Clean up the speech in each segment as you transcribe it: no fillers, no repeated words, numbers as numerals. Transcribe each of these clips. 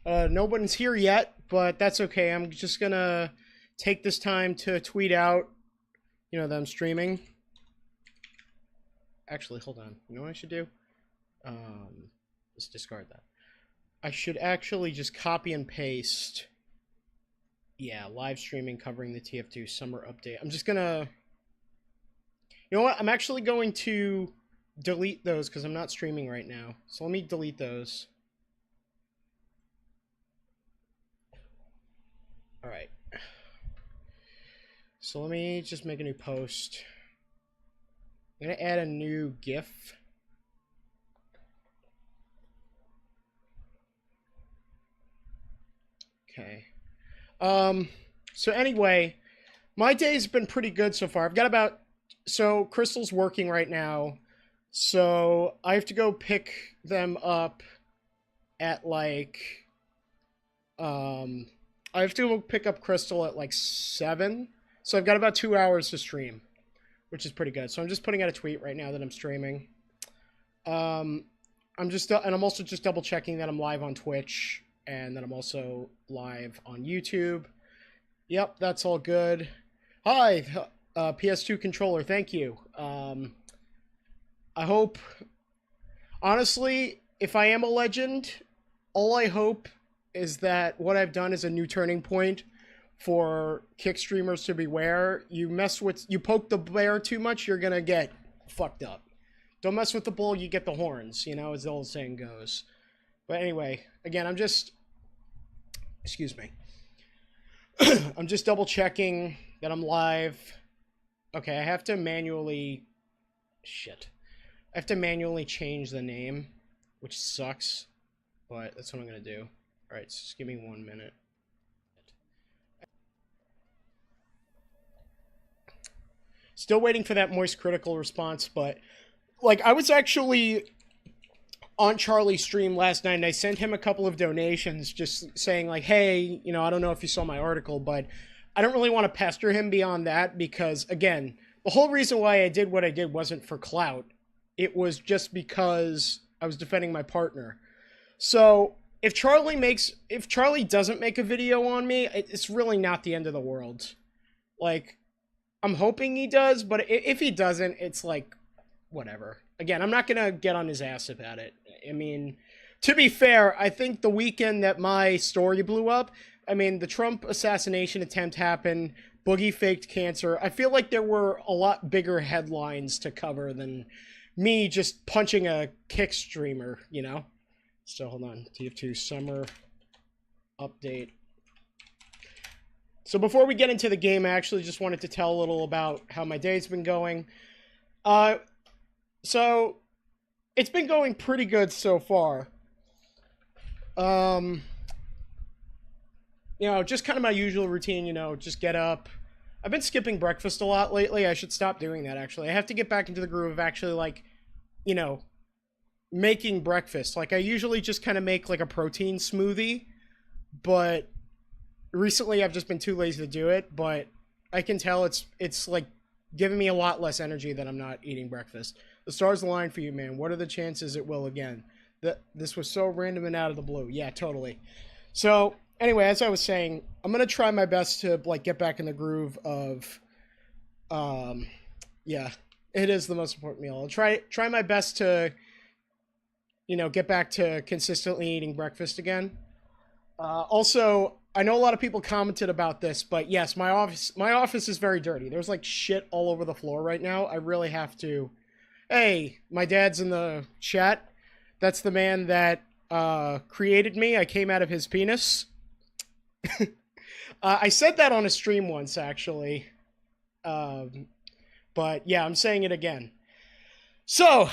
No one's here yet, but that's okay. I'm just gonna take this time to tweet out, that I'm streaming. Actually, hold on. You know what I should do? Let's discard that. I should actually just copy and paste. Yeah, live streaming covering the TF2 summer update. I'm just gonna... You know what? I'm actually going to delete those because I'm not streaming right now. So let me delete those. Alright. So let me just make a new post. I'm going to add a new GIF. Okay. So anyway, my day's been pretty good so far. I've got about... So Crystal's working right now. So I have to go pick them up at like... I have to go pick up Crystal at like 7. So I've got about 2 hours to stream, which is pretty good. So I'm just putting out a tweet right now that I'm streaming. I'm also just double checking that I'm live on Twitch and that I'm also live on YouTube. Yep, that's all good. Hi, PS2 controller. Thank you. I hope, honestly, if I am a legend, all I hope is that what I've done is a new turning point for kick streamers to beware. You poke the bear too much, you're gonna get fucked up. Don't mess with the bull, you get the horns, as the old saying goes. But anyway, again, excuse me. I'm just double checking that I'm live. Okay, I have to manually change the name, which sucks, but that's what I'm gonna do. Alright, so just give me 1 minute. Still waiting for that moist critical response, but like I was actually on Charlie's stream last night and I sent him a couple of donations just saying like, hey, I don't know if you saw my article, but I don't really want to pester him beyond that because, again, the whole reason why I did what I did wasn't for clout. It was just because I was defending my partner. So if Charlie doesn't make a video on me, it's really not the end of the world. Like, I'm hoping he does, but if he doesn't, it's like, whatever. Again, I'm not gonna get on his ass about it. I mean, to be fair, I think the weekend that my story blew up, the Trump assassination attempt happened, Boogie faked cancer. I feel like there were a lot bigger headlines to cover than me just punching a kick streamer, So hold on, TF2 summer update. So before we get into the game, I actually just wanted to tell a little about how my day's been going. So it's been going pretty good so far. Just kind of my usual routine, just get up. I've been skipping breakfast a lot lately. I should stop doing that, actually. I have to get back into the groove of actually, like, making breakfast. Like, I usually just kind of make, like, a protein smoothie, but recently I've just been too lazy to do it, but I can tell it's like, giving me a lot less energy that I'm not eating breakfast. The stars align for you, man. What are the chances it will again? This was so random and out of the blue. Yeah, totally. So, anyway, as I was saying, I'm going to try my best to, like, get back in the groove of, yeah, it is the most important meal. I'll try my best to, get back to consistently eating breakfast again. Also, I know a lot of people commented about this, but yes, my office is very dirty. There's like shit all over the floor right now. I really have to... Hey, my dad's in the chat. That's the man that created me. I came out of his penis. I said that on a stream once, actually. But yeah, I'm saying it again. So,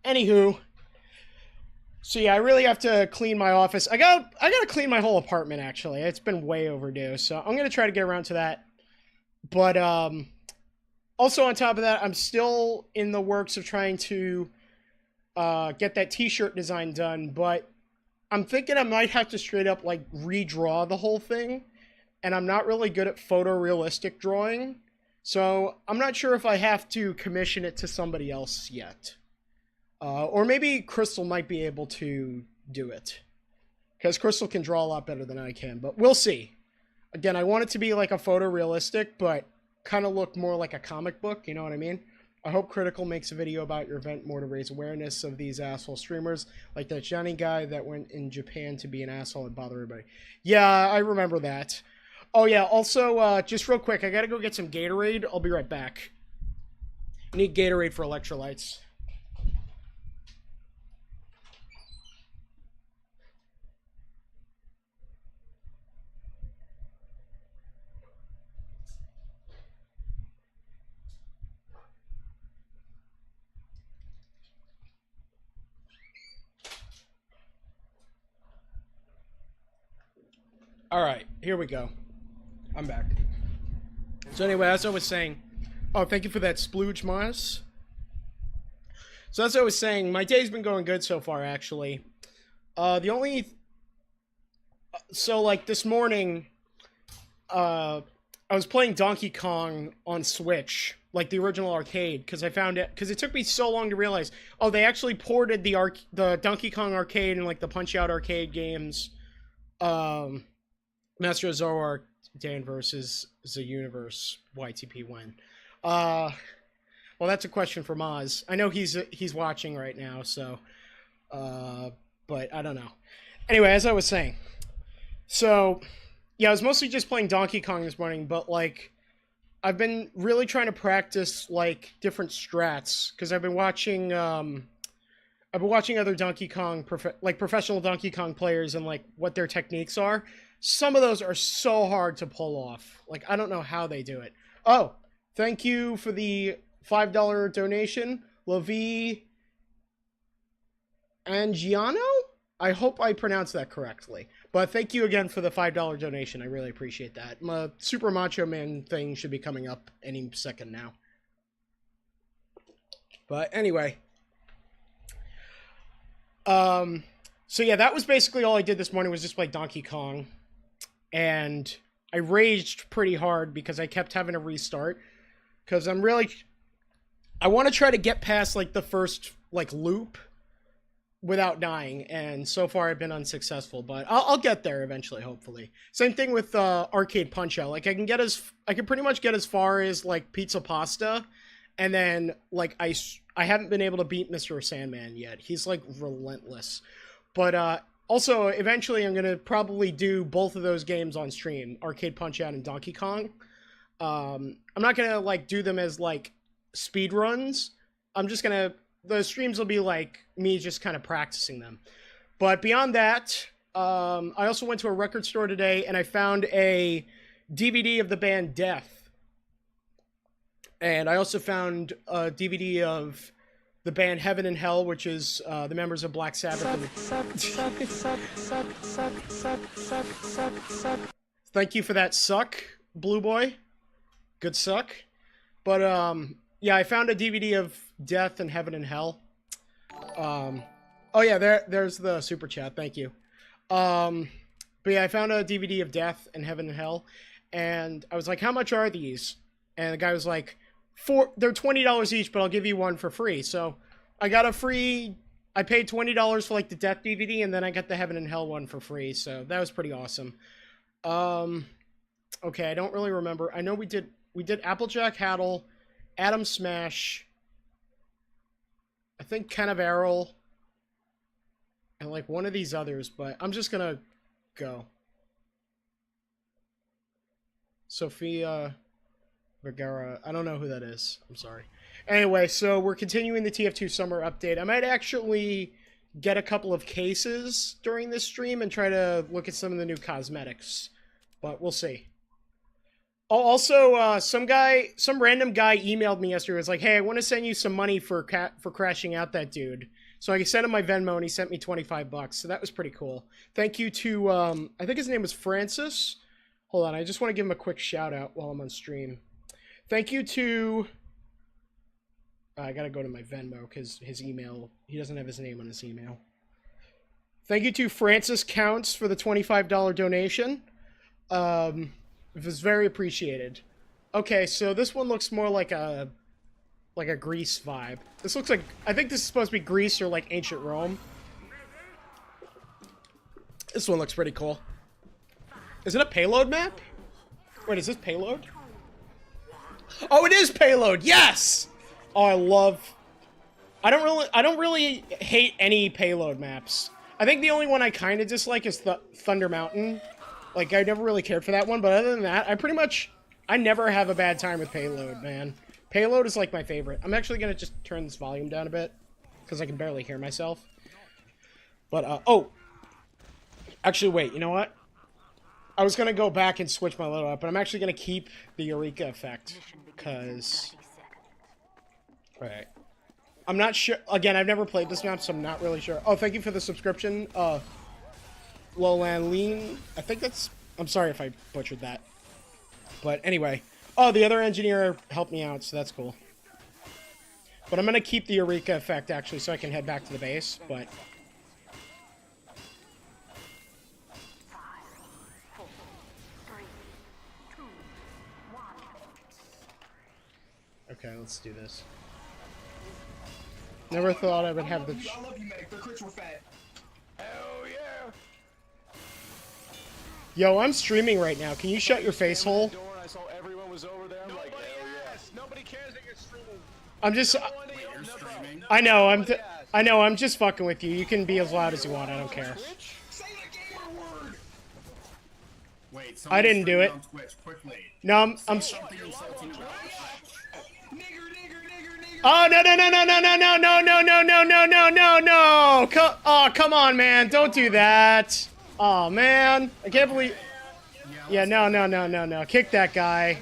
anywho... So yeah, I really have to clean my office. I gotta clean my whole apartment, actually. It's been way overdue, so I'm gonna try to get around to that. But also on top of that, I'm still in the works of trying to get that t-shirt design done, but I'm thinking I might have to straight up like redraw the whole thing, and I'm not really good at photorealistic drawing, so I'm not sure if I have to commission it to somebody else yet. Or maybe Crystal might be able to do it. Because Crystal can draw a lot better than I can, but we'll see. Again, I want it to be like a photorealistic, but kind of look more like a comic book, you know what I mean? I hope Critical makes a video about your event more to raise awareness of these asshole streamers, like that Johnny guy that went in Japan to be an asshole and bother everybody. Yeah, I remember that. Oh yeah, also, just real quick, I gotta go get some Gatorade. I'll be right back. I need Gatorade for electrolytes. Alright, here we go. I'm back. So anyway, as I was saying... Oh, thank you for that splooge, Mars. So as I was saying, my day's been going good so far, actually. The only... So, like, this morning... I was playing Donkey Kong on Switch. Like, the original arcade. Because I found it... Because it took me so long to realize... Oh, they actually ported the Donkey Kong arcade and, like, the Punch-Out arcade games... Master of Zoroark, Dan versus the Universe, YTP when. Well, that's a question for Maz. I know he's watching right now, so, but I don't know. Anyway, as I was saying, so, yeah, I was mostly just playing Donkey Kong this morning, but, like, I've been really trying to practice, like, different strats, because I've been watching other Donkey Kong, professional Donkey Kong players and, like, what their techniques are. Some of those are so hard to pull off. Like, I don't know how they do it. Oh, thank you for the $5 donation. Lavi Angiano? I hope I pronounced that correctly. But thank you again for the $5 donation. I really appreciate that. My Super Macho Man thing should be coming up any second now. But anyway. So yeah, that was basically all I did this morning was just play Donkey Kong. And I raged pretty hard because I kept having to restart. Because I want to try to get past, like, the first, like, loop without dying. And so far I've been unsuccessful. But I'll get there eventually, hopefully. Same thing with Arcade Punch-Out. Like, I can pretty much get as far as, like, Pizza Pasta. And then, like, I haven't been able to beat Mr. Sandman yet. He's, like, relentless. But, also, eventually I'm going to probably do both of those games on stream, Arcade Punch-Out and Donkey Kong. I'm not going to, like, do them as, like, speed runs. I'm just going to... The streams will be, like, me just kind of practicing them. But beyond that, I also went to a record store today, and I found a DVD of the band Death. And I also found a DVD of... the band Heaven and Hell, which is the members of Black Sabbath. Thank you for that suck, Blue Boy. Good suck. But, yeah, I found a DVD of Death and Heaven and Hell. Oh, yeah, there's the super chat. Thank you. But, yeah, I found a DVD of Death and Heaven and Hell. And I was like, how much are these? And the guy was like... They're $20 each, but I'll give you one for free. So I got a free... I paid $20 for, like, the Death DVD, and then I got the Heaven and Hell one for free. So that was pretty awesome. Okay, I don't really remember. I know we did Applejack Haddle, Atom Smash, I think Canaveral, and, like, one of these others, but I'm just gonna go. Sophia... Vergara. I don't know who that is. I'm sorry. Anyway, so we're continuing the TF2 summer update. I might actually get a couple of cases during this stream and try to look at some of the new cosmetics. But we'll see. Oh, also, some random guy emailed me yesterday. It was like, hey, I want to send you some money for crashing out that dude. So I sent him my Venmo and he sent me $25. So that was pretty cool. Thank you to, I think his name was Francis. Hold on, I just want to give him a quick shout out while I'm on stream. Thank you to... I gotta go to my Venmo because his email... He doesn't have his name on his email. Thank you to Francis Counts for the $25 donation. It was very appreciated. Okay, so this one looks more like a Greece vibe. This looks like... I think this is supposed to be Greece or, like, ancient Rome. This one looks pretty cool. Is it a payload map? Wait, is this payload? Oh, it is payload. Yes. Oh, I don't really hate any payload maps. I think the only one I kind of dislike is the Thunder Mountain. Like, I never really cared for that one, but other than that, I never have a bad time with payload, man. Payload is like my favorite. I'm actually gonna just turn this volume down a bit because I can barely hear myself. But oh, actually, wait. You know what? I was gonna go back and switch my loadout up, but I'm actually gonna keep the Eureka effect because. Alright. I'm not sure. Again, I've never played this map, so I'm not really sure. Oh, thank you for the subscription, Lowland Lean. I think that's. I'm sorry if I butchered that. But anyway. Oh, the other engineer helped me out, so that's cool. But I'm gonna keep the Eureka effect actually, so I can head back to the base. But. Okay, let's do this. Never thought I would have the. I love you, Meg. The crits were fat. Hell yeah! Yo, I'm streaming right now. Can you shut your face hole? I saw everyone was over there. I'm like, hell yes. Nobody cares that you're streaming. I'm just. Wait, you're streaming? I know. I'm just fucking with you. You can be as loud as you want. I don't care. Say the gamer word. Wait, I didn't do it. on Twitch, quickly. No, I'm. Something insulting about Nigger, nigger, nigger, nigger. Oh no no no no no no no no no no no no no no no! Oh come on, man! Don't do that! Oh man, I can't believe. Yeah, no! Kick that guy.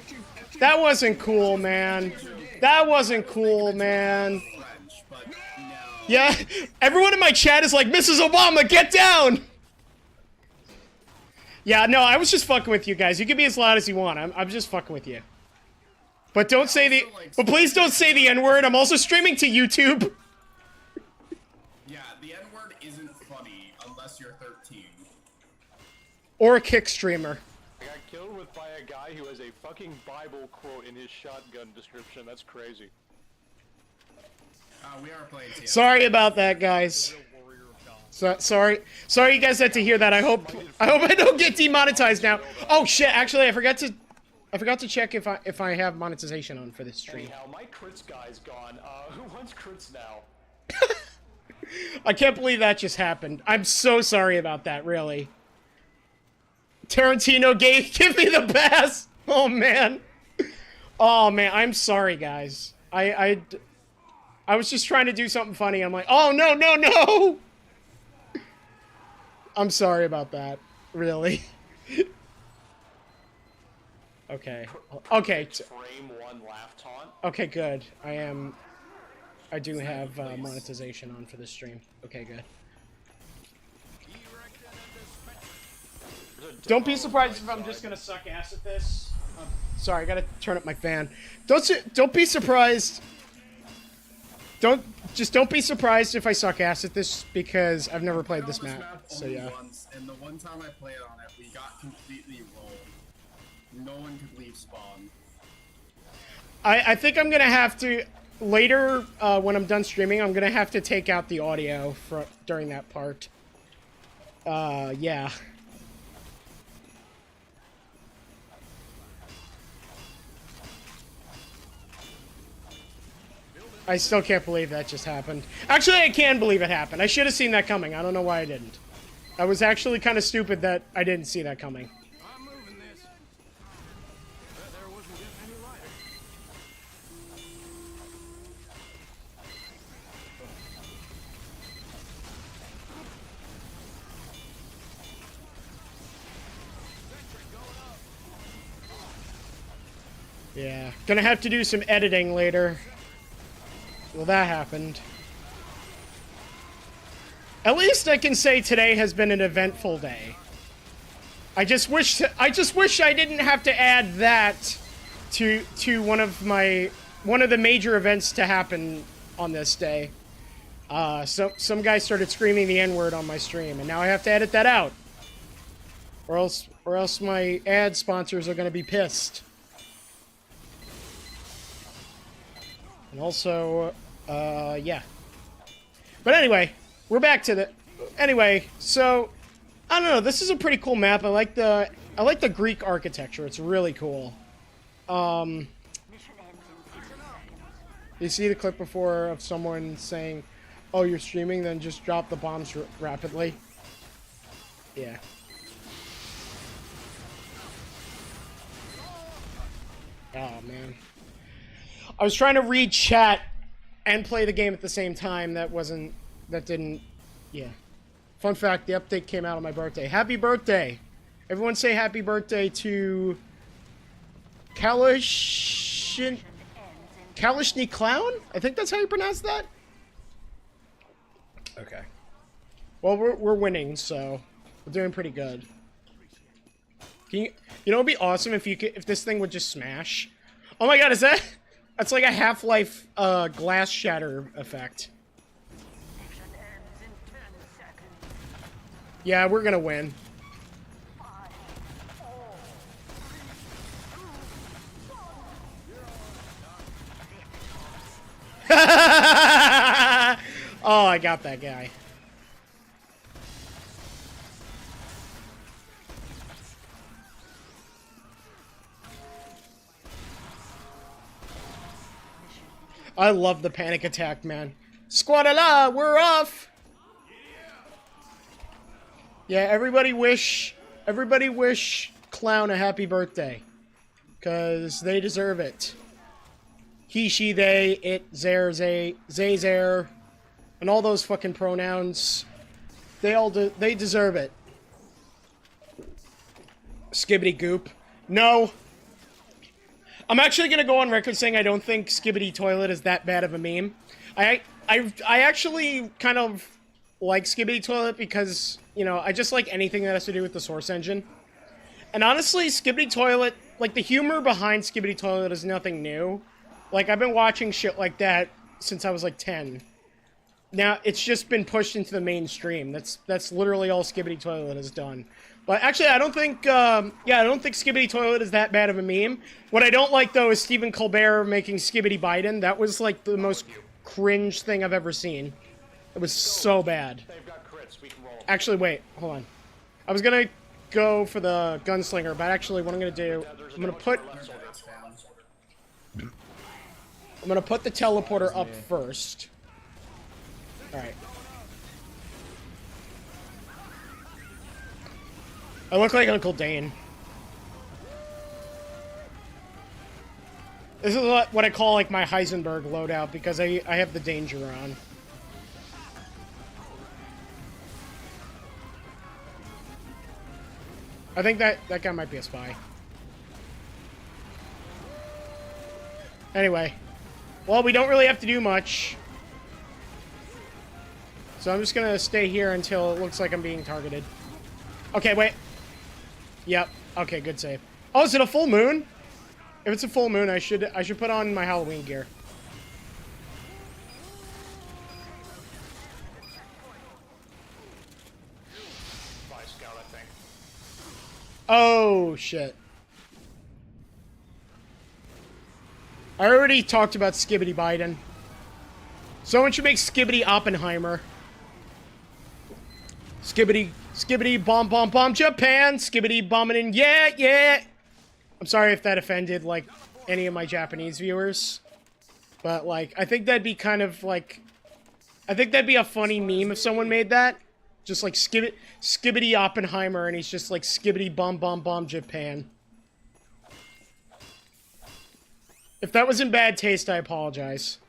That wasn't cool, man. That wasn't cool, man. French, but no. Yeah, everyone in my chat is like, Mrs. Obama, get down! Yeah, no, I was just fucking with you guys. You can be as loud as you want. I'm just fucking with you. But don't say the. But please don't say the N-word. I'm also streaming to YouTube. Yeah, the N-word isn't funny unless you're 13. Or a kick streamer. I got killed by a guy who has a fucking Bible quote in his shotgun description. That's crazy. We are playing TF2. Sorry about that, guys. So, sorry you guys had to hear that. I hope I don't get demonetized now. Oh shit! Actually, I forgot to check if I have monetization on for this stream. Anyhow, my crits guy's gone. Who wants crits now? I can't believe that just happened. I'm so sorry about that. Really. Tarantino give me the pass. Oh man. Oh man, I'm sorry, guys. I was just trying to do something funny. I'm like, oh no. I'm sorry about that. Really. Okay. Okay. Frame one laugh taunt. Okay, good. I do have monetization on for this stream. Okay, good. Don't be surprised if I'm just gonna suck ass at this. Sorry, I gotta turn up my fan. Don't be surprised. Don't be surprised if I suck ass at this because I've never played this map. So yeah. Once, and the one time I played on it, we got completely rolled. No one could leave spawn. I think I'm gonna have to later when I'm done streaming. I'm gonna have to take out the audio during that part. Yeah. I still can't believe that just happened. Actually, I can believe it happened. I should have seen that coming. I don't know why I didn't. I was actually kind of stupid that I didn't see that coming. I'm moving this. There wasn't any lighter. Yeah. Gonna have to do some editing later. Well, that happened. At least I can say today has been an eventful day. I just wish I didn't have to add that to one of the major events to happen on this day. Some guy started screaming the N-word on my stream, and now I have to edit that out. Or else my ad sponsors are gonna be pissed. And also, yeah. But anyway, we're back to the... Anyway, so... I don't know. This is a pretty cool map. I like the Greek architecture. It's really cool. You see the clip before of someone saying, "Oh, you're streaming, then just drop the bombs rapidly." Yeah. Oh man. I was trying to read chat and play the game at the same time. That didn't. Yeah. Fun fact: the update came out on my birthday. Happy birthday! Everyone say happy birthday to Kalishni Clown? I think that's how you pronounce that. Okay. Well, we're winning, so we're doing pretty good. Can you know, it'd be awesome if if this thing would just smash. Oh my god, is that? That's like a Half-Life glass shatter effect. Yeah, we're gonna win. Oh, I got that guy. I love the panic attack, man. Squad-a-la, we're off! Yeah, everybody wish Clown a happy birthday. 'Cause they deserve it. He, she, they, it, zer, zay, zer, and all those fucking pronouns. They deserve it. Skibbity goop. No. I'm actually gonna go on record saying I don't think Skibbity Toilet is that bad of a meme. I actually kind of like Skibbity Toilet because, you know, I just like anything that has to do with the Source engine. And honestly, Skibbity Toilet, like, the humor behind Skibbity Toilet is nothing new. Like, I've been watching shit like that since I was, like, 10. Now, it's just been pushed into the mainstream. That's literally all Skibbity Toilet has done. But actually, I don't think, I don't think Skibbity Toilet is that bad of a meme. What I don't like, though, is Stephen Colbert making Skibbity Biden. That was, like, the most cringe thing I've ever seen. It was so bad. Actually, wait, hold on. I was gonna go for the gunslinger, but actually what I'm gonna do, I'm gonna put the teleporter up first. Alright. I look like Uncle Dane. This is what I call, like, my Heisenberg loadout, because I have the danger on. I think that guy might be a spy. Anyway. Well, we don't really have to do much. So I'm just gonna stay here until it looks like I'm being targeted. Okay, wait. Yep. Okay, good save. Oh, is it a full moon? If it's a full moon, I should put on my Halloween gear. Oh, shit. I already talked about Skibbity Biden. Someone should make Skibbity Oppenheimer. Skibbity bomb bomb bomb Japan. Skibbity bombing in, yeah, yeah. I'm sorry if that offended, like, any of my Japanese viewers. But, like, I think that'd be kind of, like... I think that'd be a funny meme if someone made that. Just like Skibbity Oppenheimer, and he's just like Skibbity bomb bomb bomb Japan. If that was in bad taste, I apologize.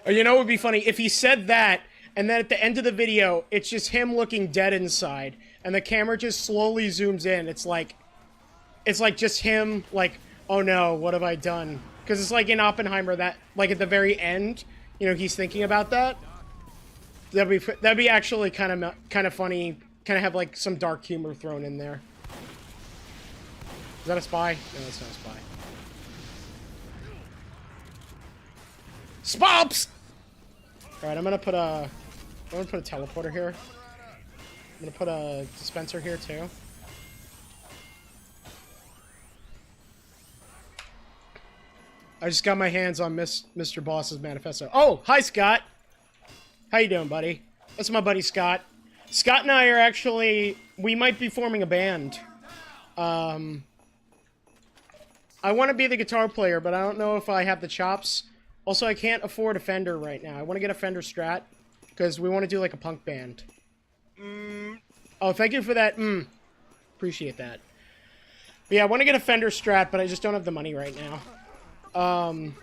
Or you know what would be funny? If he said that, and then at the end of the video, it's just him looking dead inside, and the camera just slowly zooms in. It's like just him, like, oh no, what have I done? Because it's like in Oppenheimer, that, like, at the very end, you know, he's thinking about that. That'd be actually kind of funny. Kind of have like some dark humor thrown in there. Is that a spy? No, that's not a spy. Spops! All right, I'm gonna put a teleporter here. I'm gonna put a dispenser here too. I just got my hands on Mr. Boss's manifesto. Oh, hi, Scott. How you doing, buddy? That's my buddy Scott. Scott and I are actually... We might be forming a band. I want to be the guitar player, but I don't know if I have the chops. Also, I can't afford a Fender right now. I want to get a Fender Strat, because we want to do, like, a punk band. Oh, thank you for that. Appreciate that. But yeah, I want to get a Fender Strat, but I just don't have the money right now.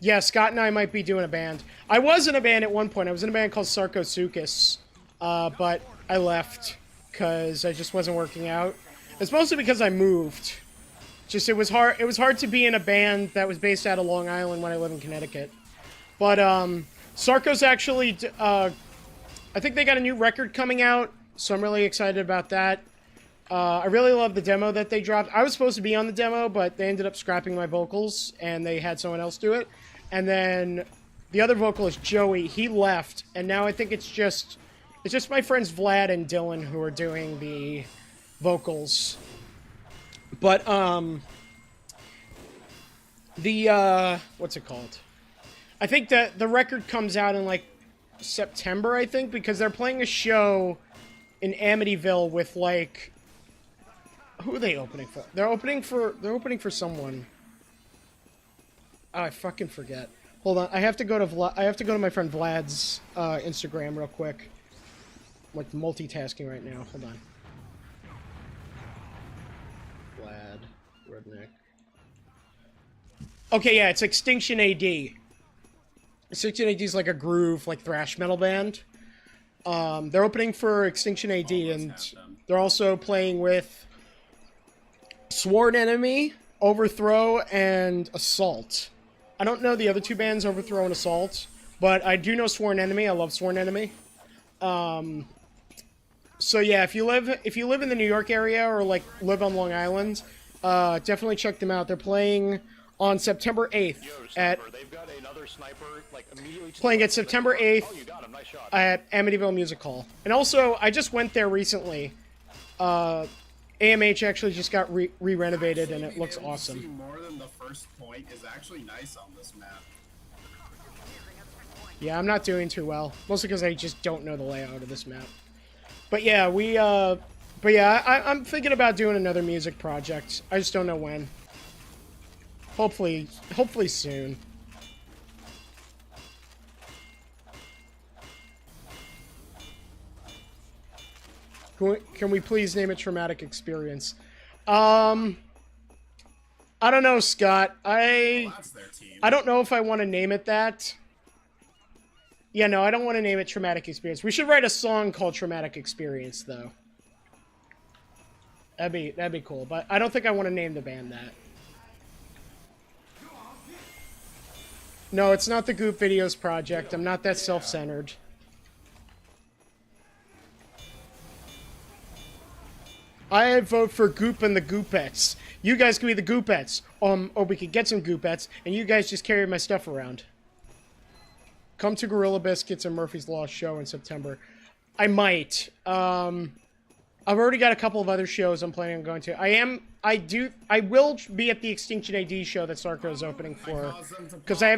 Yeah, Scott and I might be doing a band. I was in a band at one point. I was in a band called Sarcosuchus, but I left because I just wasn't working out. It's mostly because I moved. Just, it was hard to be in a band that was based out of Long Island when I live in Connecticut. But, Sarco's actually, I think they got a new record coming out, so I'm really excited about that. I really love the demo that they dropped. I was supposed to be on the demo, but they ended up scrapping my vocals, and they had someone else do it. And then the other vocalist, Joey, he left, and now I think it's just my friends Vlad and Dylan who are doing the vocals. But, what's it called? I think that the record comes out in, like, September, I think, because they're playing a show in Amityville with, like... Who are they opening for? They're opening for someone. Oh, I fucking forget. Hold on, I have to go to my friend Vlad's Instagram real quick. I'm, like, multitasking right now. Hold on. Vlad Redneck. Okay, yeah, it's Extinction AD. Extinction AD is like a groove, like thrash metal band. They're opening for Extinction AD, and they're also playing with Sworn Enemy, Overthrow, and Assault. I don't know the other two bands, Overthrow and Assault, but I do know Sworn Enemy. I love Sworn Enemy. So yeah, if you live in the New York area or like live on Long Island, definitely check them out. They're playing on September 8th at They've got another sniper, like, immediately playing at September 8th Oh, you got him. Nice shot. at Amityville Music Hall. And also, I just went there recently. AMH actually just got re-renovated, and it looks awesome. See more than the first point is actually nice on this map. Yeah, I'm not doing too well. Mostly because I just don't know the layout of this map. But yeah, I'm thinking about doing another music project. I just don't know when. Hopefully soon. Can we please name it Traumatic Experience? I don't know, Scott. Well, that's their team. I don't know if I want to name it that. Yeah, no, I don't want to name it Traumatic Experience. We should write a song called Traumatic Experience, though. That'd be cool, but I don't think I want to name the band that. No, it's not the Goop Videos project. I'm not that self-centered. I vote for Goop and the Goopettes. You guys can be the Goopettes. Or we could get some Goopettes, and you guys just carry my stuff around. Come to Gorilla Biscuits and Murphy's Law show in September. I might. I've already got a couple of other shows I'm planning on going to. I will be at the Extinction AD show that Sarco's opening for. Because I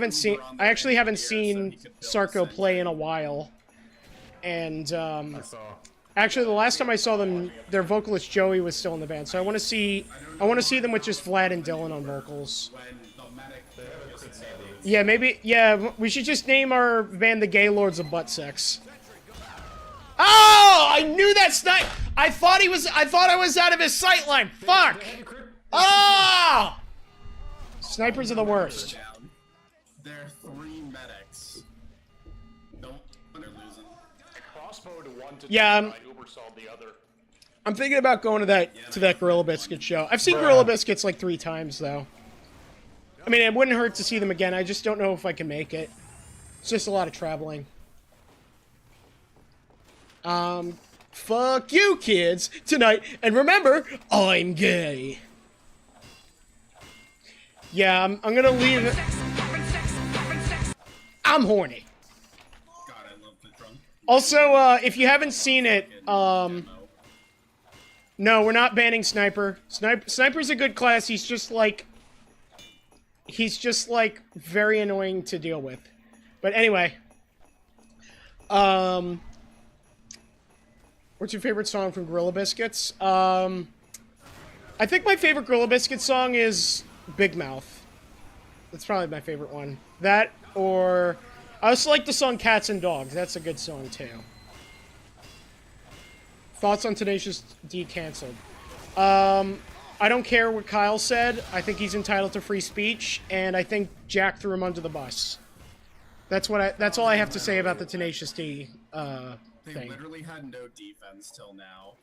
actually haven't seen Sarco play in a while. And, actually, the last time I saw them, their vocalist Joey was still in the band. So I want to see them with just Vlad and Dylan on vocals. Yeah, maybe. Yeah, we should just name our band the Gaylords of Butt Sex. Oh, I knew that snipe. I thought I was out of his sight line. Fuck. Oh! Snipers are the worst. They're 3 medics. Don't. They're losing. Yeah, I'm thinking about going to that Gorilla Biscuit show. I've seen Gorilla Biscuits like 3 times though. I mean, it wouldn't hurt to see them again. I just don't know if I can make it. It's just a lot of traveling. Fuck you, kids, tonight. And remember, I'm gay. Yeah, I'm gonna leave it. I'm horny. God, I love the drum. Also, if you haven't seen it, no, we're not banning Sniper. Sniper's a good class. He's just like very annoying to deal with. But anyway, what's your favorite song from Gorilla Biscuits? I think my favorite Gorilla Biscuits song is Big Mouth. That's probably my favorite one. That, or I also like the song Cats and Dogs. That's a good song too. Thoughts on Tenacious D canceled? I don't care what Kyle said. I think he's entitled to free speech, and I think Jack threw him under the bus. That's all I have to say about the Tenacious D They thing. literally had no defense till now.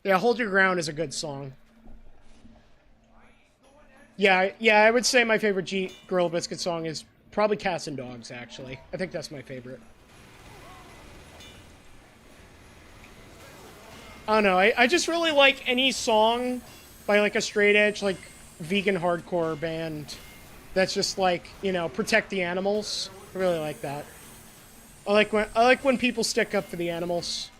Yeah, Hold Your Ground is a good song. Yeah, I would say my favorite Gorilla Biscuit song is probably Cats and Dogs, actually. I think that's my favorite. I don't know, I just really like any song by, like, a straight edge, like, vegan hardcore band that's just, like, you know, protect the animals. I really like that. I like when people stick up for the animals.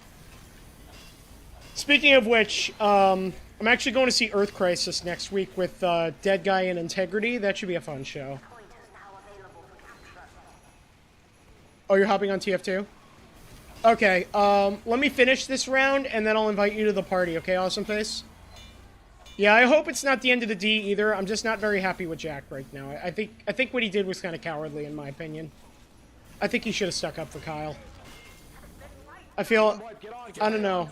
Speaking of which, I'm actually going to see Earth Crisis next week with Dead Guy and Integrity. That should be a fun show. Oh, you're hopping on TF2? Okay, let me finish this round, and then I'll invite you to the party, okay, Awesome Face? Yeah, I hope it's not the end of the D either. I'm just not very happy with Jack right now. I think what he did was kind of cowardly, in my opinion. I think he should have stuck up for Kyle. I feel... I don't know.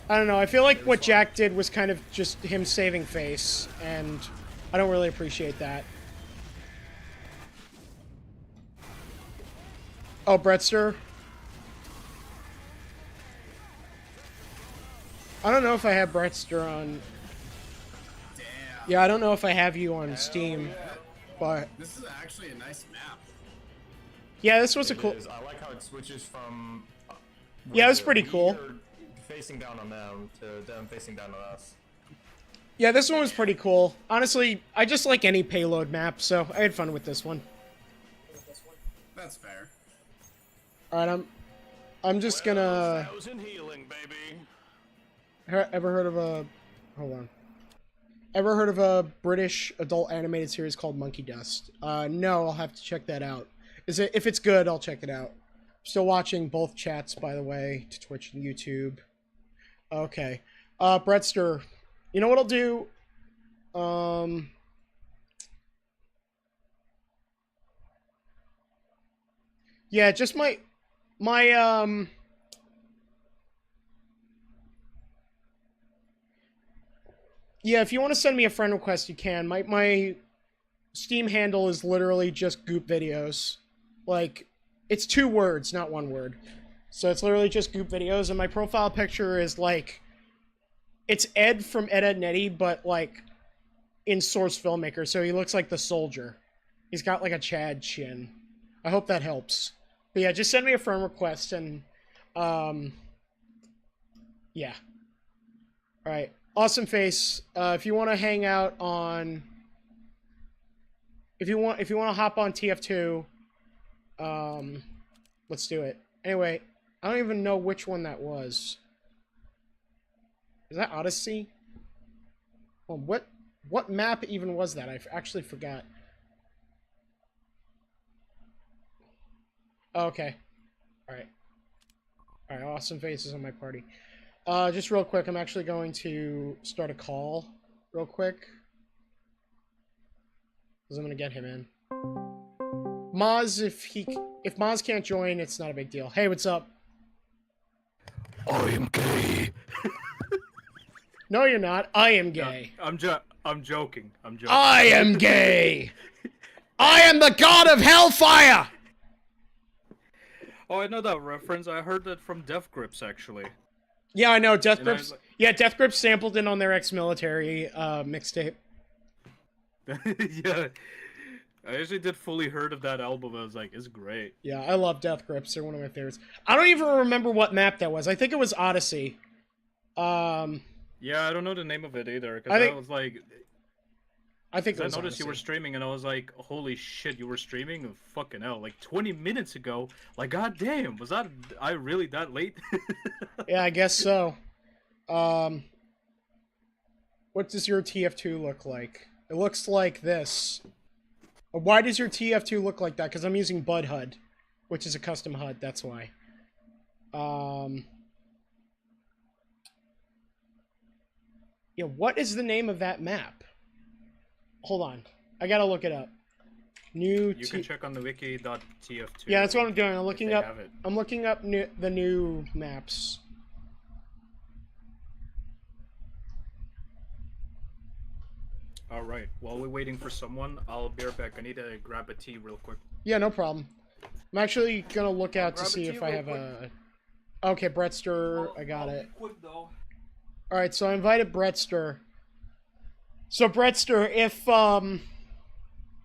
I feel like what Jack did was kind of just him saving face, and I don't really appreciate that. Oh, Brettster? I don't know if I have Brettster on... Damn. Yeah, I don't know if I have you on Steam, but... This is actually a nice map. Yeah, this was a cool... I like how it switches from... Yeah, it was pretty cool. we are facing down on them to them facing down on us. Yeah, this one was pretty cool. Honestly, I just like any payload map, so I had fun with this one. That's fair. Alright, I'm just gonna... Thousand healing, baby. Ever heard of a... Hold on. Ever heard of a British adult animated series called Monkey Dust? No, I'll have to check that out. If it's good, I'll check it out. Still watching both chats, by the way, to Twitch and YouTube. Okay. Brettster, you know what I'll do? Yeah, just my yeah, if you want to send me a friend request, you can. My Steam handle is literally just Goop Videos. Like, it's 2 words, not 1 word. So it's literally just Goop Videos, and my profile picture is like... It's Ed from Ed, Edd n Eddy, but, like, in Source Filmmaker, so he looks like the soldier. He's got, like, a Chad chin. I hope that helps. But yeah, just send me a friend request, and, yeah. Alright. Awesome Face, if you want to hang out on... If you want to hop on TF2, let's do it. Anyway, I don't even know which one that was. Is that Odyssey? Well, what map even was that? I actually forgot. Oh, okay. Alright. Alright, Awesome Face is on my party. Just real quick, I'm actually going to start a call real quick. Because I'm going to get him in. Maz, if Maz can't join, it's not a big deal. Hey, what's up? I am gay. No, you're not. I am gay. I'm joking. I'm joking. I am gay! I am the god of hellfire! Oh, I know that reference. I heard that from Death Grips, actually. Yeah, I know. Death And I Grips. was Yeah, Death Grips sampled it on their ex-military mixtape. Yeah. I actually did fully heard of that album. I was like, it's great. Yeah, I love Death Grips. They're one of my favorites. I don't even remember what map that was. I think it was Odyssey. Yeah, I don't know the name of it either. I Because think- I was like, I think it I was noticed you were Odyssey. streaming, and I was like, holy shit, you were streaming? Fucking hell. Like 20 minutes ago. Like, goddamn, was I really that late? Yeah, I guess so. What does your TF2 look like? It looks like this. Why does your TF2 look like that? Because I'm using Bud HUD, which is a custom HUD. That's why. Yeah, what is the name of that map? Hold on. I gotta look it up. You can check on the wiki.tf2. Yeah, that's what I'm doing. I'm looking up. have it. I'm looking up the new maps. All right. While we're waiting for someone, I'll be right back. I need to grab a tea real quick. Yeah, no problem. I'm actually gonna look out to grab a see tea if I real have quick. a. Okay, Brettster, I got it. Quick though. All right, so I invited Brettster. So Brettster, if I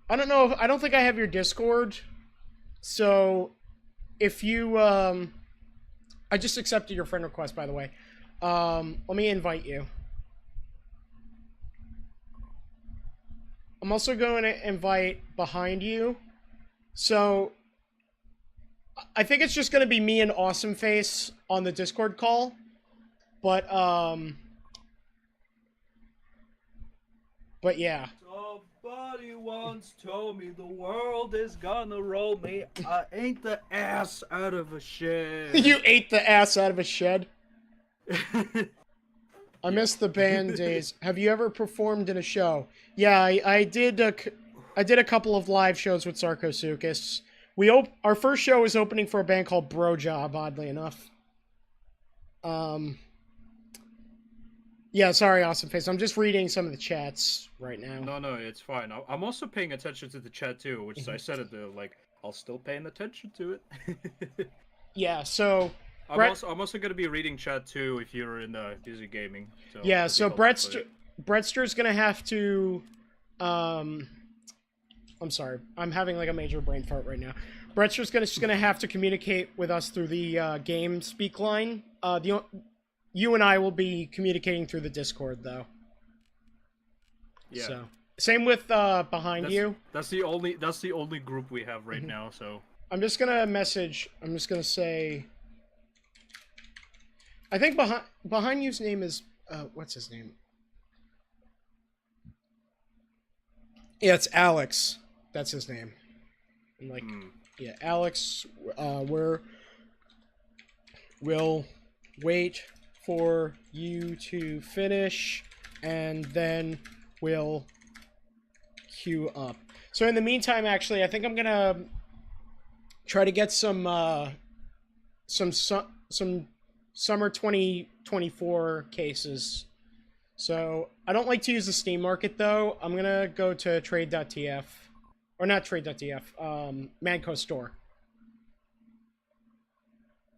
don't know, I don't think I have your Discord. So if you I just accepted your friend request, by the way. Let me invite you. I'm also going to invite behind you. So I think it's just going to be me and Awesome Face on the Discord call. But yeah. Somebody once told me the world is gonna roll me. I ain't the ass out of a shed. You ate the ass out of a shed. I miss the band days. Have you ever performed in a show? Yeah, I did a couple of live shows with Sarcosuchus. Our first show was opening for a band called Bro Job, oddly enough. Yeah, sorry, Awesome Face. I'm just reading some of the chats right now. No, it's fine. I'm also paying attention to the chat too, which I said it like I'll still paying attention to it. Yeah, so I'm also gonna be reading chat too if you're in busy gaming. So yeah, so Brettster's gonna have to I'm sorry, I'm having like a major brain fart right now. Brettster's just gonna have to communicate with us through the game speak line. You and I will be communicating through the Discord though. Yeah. So same with behind you. That's the only group we have right now. So I'm just gonna message. I'm just gonna say. I think behind you's name is what's his name? Yeah, it's Alex. That's his name. And like, yeah, Alex. We'll wait for you to finish, and then we'll queue up. So in the meantime, actually, I think I'm gonna try to get some summer 2024 cases. So I don't like to use the Steam Market though. I'm gonna go to trade.tf, or not trade.tf, Manco Store.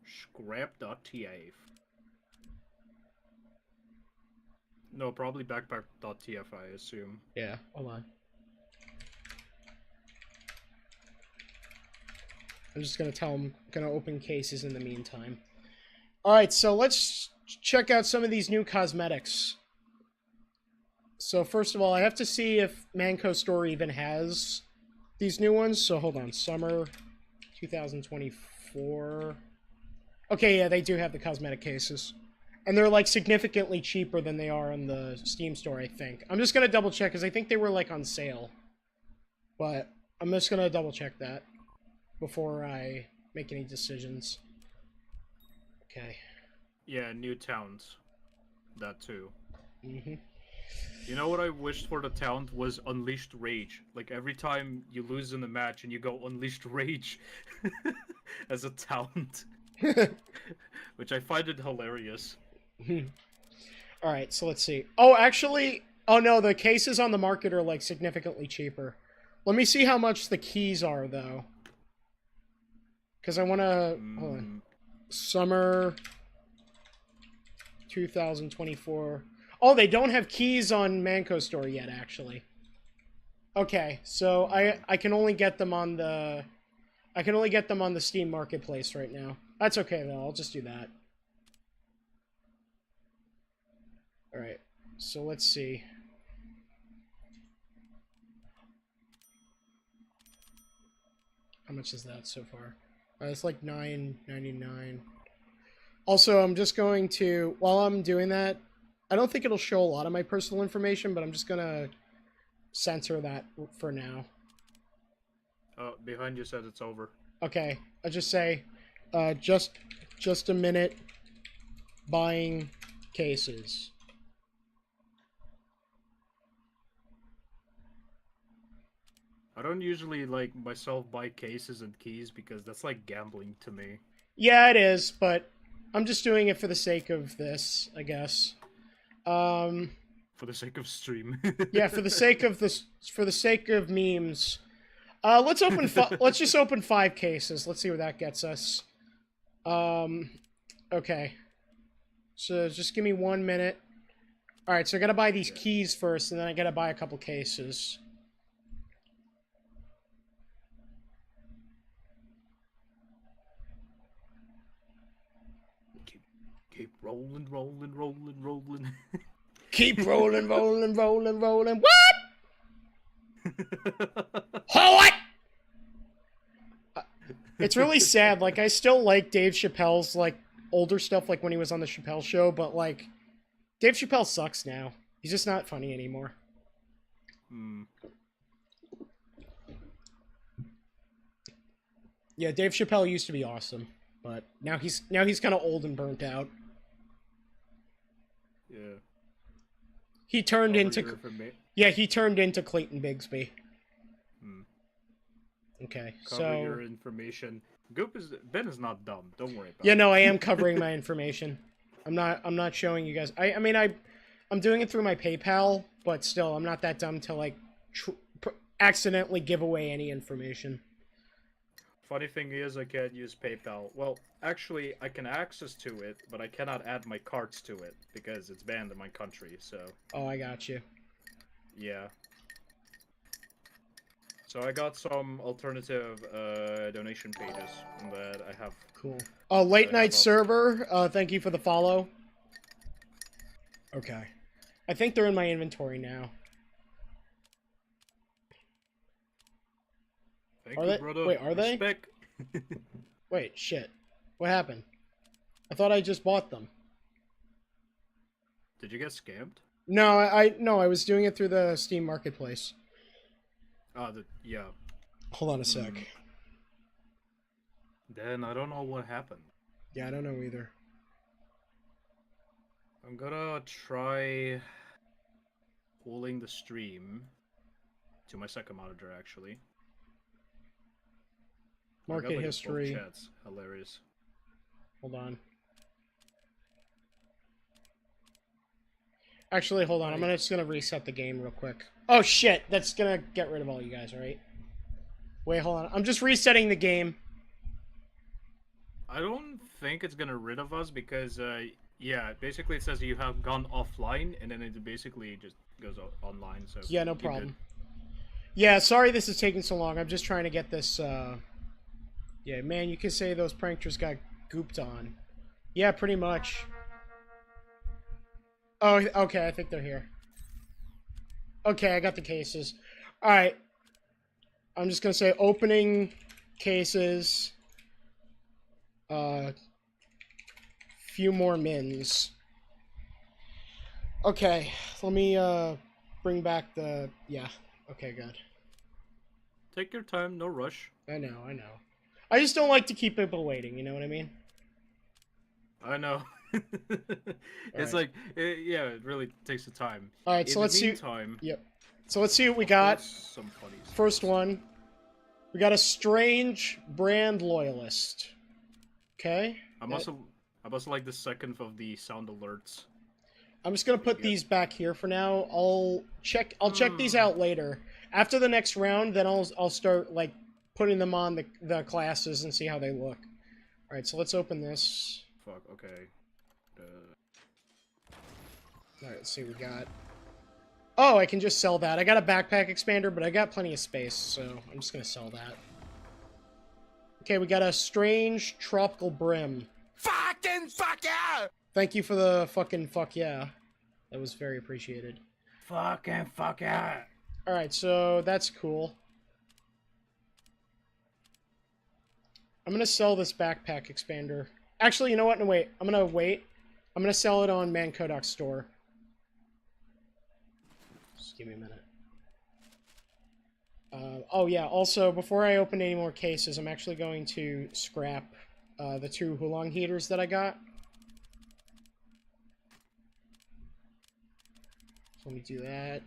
Scrap.tf. No, probably backpack.tf, I assume. Yeah, hold on. I'm just gonna tell him, gonna open cases in the meantime. Alright, so let's check out some of these new cosmetics. So first of all, I have to see if Manco Store even has these new ones. So hold on, summer 2024. Okay, yeah, they do have the cosmetic cases. And they're like significantly cheaper than they are on the Steam store, I think. I'm just gonna double check because I think they were like on sale. But I'm just gonna double check that before I make any decisions. Okay. Yeah, new towns. That too. Mm-hmm. You know what I wished for the talent was Unleashed Rage. Like every time you lose in the match and you go Unleashed Rage as a talent. Which I find it hilarious. Alright, so let's see. Oh, actually, oh no, the cases on the market are like significantly cheaper. Let me see how much the keys are though. Because I want to... Hold on. Summer 2024. Oh, they don't have keys on Manco Store yet, actually. Okay, so I can only get them on the... I can only get them on the Steam Marketplace right now. That's okay, though. I'll just do that. Alright, so let's see. How much is that so far? It's like $9.99. Also, I'm just going to... While I'm doing that, I don't think it'll show a lot of my personal information, but I'm just going to censor that for now. Behind you said it's over. Okay, I'll just say, just a minute, buying cases. I don't usually like myself buy cases and keys because that's like gambling to me. Yeah, it is, but I'm just doing it for the sake of this, I guess. For the sake of stream. Yeah, for the sake of this, for the sake of memes. Let's open. Let's just open 5 cases. Let's see where that gets us. Okay. So just give me 1 minute. All right, so I gotta buy these keys first, and then I gotta buy a couple cases. Keep rolling, rolling, rolling, rolling. Keep rolling, rolling, rolling, rolling. What? What? It's really sad. Like, I still like Dave Chappelle's, like, older stuff, like when he was on the Chappelle Show, but, like, Dave Chappelle sucks now. He's just not funny anymore. Yeah, Dave Chappelle used to be awesome, but now he's kind of old and burnt out. Yeah. He turned into he turned into Clayton Bigsby. Okay, Cover your information. Ben is not dumb. Don't worry about it. Yeah, no, I am covering my information. I'm not showing you guys. I mean, I'm doing it through my PayPal, but still, I'm not that dumb to like accidentally give away any information. Funny thing is, I can't use PayPal. Well, actually, I can access to it, but I cannot add my cards to it because it's banned in my country. So. Oh, I got you. Yeah. So I got some alternative donation pages that I have. Cool. Oh, late night server. Thank you for the follow. Okay. I think they're in my inventory now. Thank Are you, they? brother. Wait, are they? Respect. Wait, shit. What happened? I thought I just bought them. Did you get scammed? No, no, I was doing it through the Steam Marketplace. Yeah. Hold on a sec. Then I don't know what happened. Yeah, I don't know either. I'm gonna try pulling the stream to my second monitor, actually. Market history. Chats. Hilarious. Hold on. Actually, hold on. I'm just gonna reset the game real quick. Oh shit! That's gonna get rid of all you guys, right? Wait, hold on. I'm just resetting the game. I don't think it's gonna rid of us because, yeah, basically it says you have gone offline, and then it basically just goes online. So yeah, no problem. Yeah, sorry this is taking so long. I'm just trying to get this. Yeah, man, you could say those pranksters got gooped on. Yeah, pretty much. Oh, okay, I think they're here. Okay, I got the cases. Alright. I'm just gonna say opening cases. Few more mins. Okay, let me, bring back the... Yeah, okay, good. Take your time, no rush. I know. I just don't like to keep people waiting, you know what I mean? I know. It's right. like, yeah, it really takes the time. Alright, so let's see... Meantime, Yep. So let's see what we got. some funny stuff. First one. We got a strange brand loyalist. Okay. I must like the second of the sound alerts. I'm just gonna put these back here for now. I'll check these out later. After the next round, then I'll start like putting them on the classes and see how they look. Alright, so let's open this. Fuck, okay. Alright, let's see what we got. Oh, I can just sell that. I got a backpack expander, but I got plenty of space, so I'm just gonna sell that. Okay, we got a strange tropical brim. Fucking fuck yeah! Thank you for the fucking fuck yeah. That was very appreciated. Fucking fuck yeah! Alright, so that's cool. I'm gonna sell this backpack expander. Actually, you know what? No, wait. I'm gonna sell it on Mankodok's store. Just give me a minute. Oh yeah, also, before I open any more cases, I'm actually going to scrap the 2 Hulong heaters that I got. So let me do that.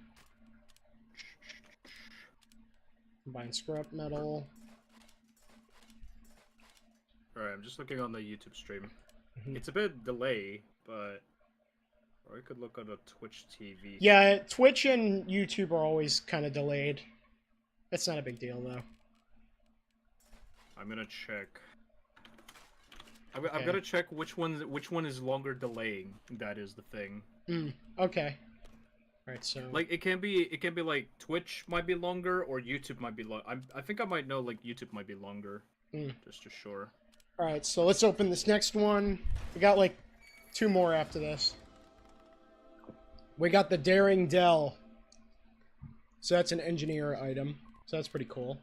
Combine scrap metal. Alright, I'm just looking on the YouTube stream. Mhm. It's a bit delay, but... Or I could look on a Twitch TV. Yeah, Twitch and YouTube are always kind of delayed. That's not a big deal, though. I'm gonna check. Okay. I'm gonna check which one is longer delaying. That is the thing. Okay. Alright, so... Like it can be like Twitch might be longer or YouTube might be long. I think I might know like YouTube might be longer. Just to sure. Alright, so let's open this next one. We got like 2 more after this. We got the Daring Dell. So that's an engineer item. So that's pretty cool.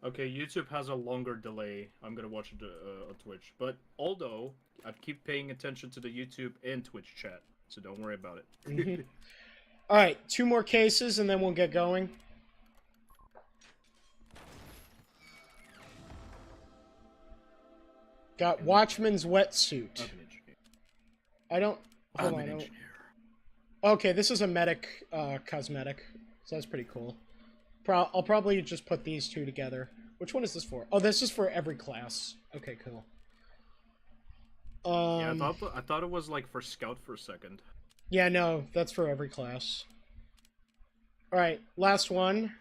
Okay, YouTube has a longer delay. I'm gonna watch it on Twitch. But although I keep paying attention to the YouTube and Twitch chat, so don't worry about it. Alright, 2 more cases and then we'll get going. Got Watchman's Wetsuit. I don't... Hold on. I don't... Okay, this is a medic cosmetic. So that's pretty cool. I'll probably just put these 2 together. Which one is this for? Oh, this is for every class. Okay, cool. Yeah, I thought it was like for Scout for a second. Yeah, no, that's for every class. Alright, last one.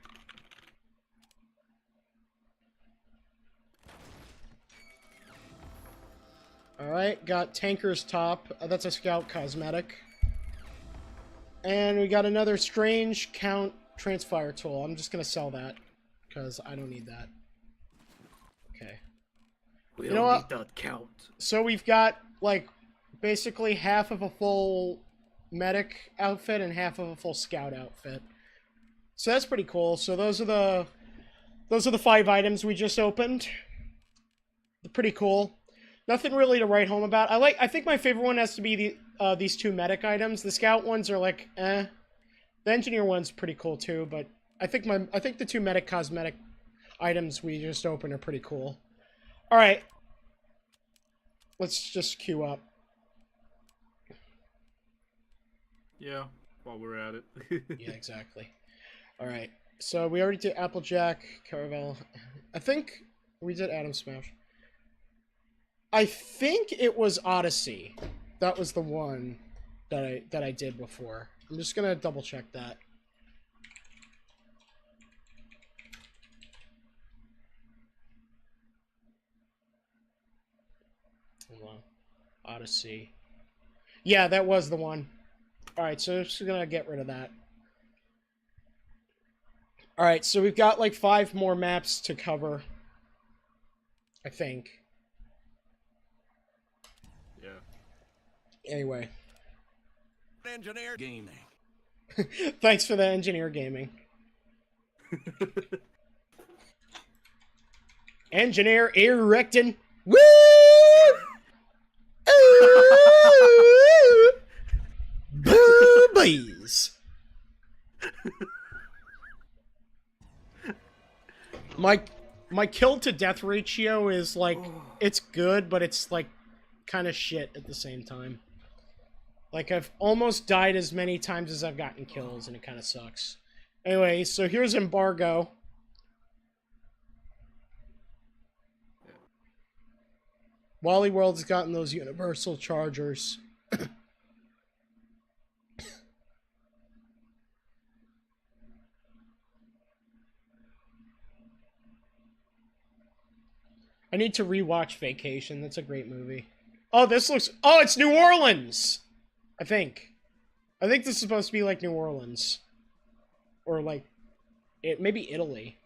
Alright, got Tanker's Top. That's a Scout cosmetic. And we got another Strange Count Transfire Tool. I'm just gonna sell that, because I don't need that. Okay. We You know don't what? need that count. So we've got, like, basically half of a full medic outfit and half of a full scout outfit. So that's pretty cool. So those are the 5 items we just opened. They're pretty cool. Nothing really to write home about. I think my favorite one has to be these 2 medic items. The scout ones are like, eh. The engineer one's pretty cool too, but I think the 2 medic cosmetic items we just opened are pretty cool. All right. Let's just queue up. Yeah, while we're at it. Yeah, exactly. All right. So we already did Applejack, Caravel. I think we did Atom Smash. I think it was Odyssey. That was the one that I did before. I'm just gonna double check that. Hold on. Odyssey. Yeah, that was the one. Alright, so I'm just gonna get rid of that. Alright, so we've got like 5 more maps to cover. I think. Yeah. Anyway. Engineer gaming. Thanks for the engineer gaming. Engineer erecting. Woo! Ooh! Boobies! My kill to death ratio is like, it's good, but it's like kind of shit at the same time. Like, I've almost died as many times as I've gotten kills, and it kind of sucks. Anyway, so here's Embargo. Wally World's gotten those universal chargers. I need to rewatch Vacation. That's a great movie. Oh, this looks... Oh, it's New Orleans! I think this is supposed to be like New Orleans. Or like... maybe Italy.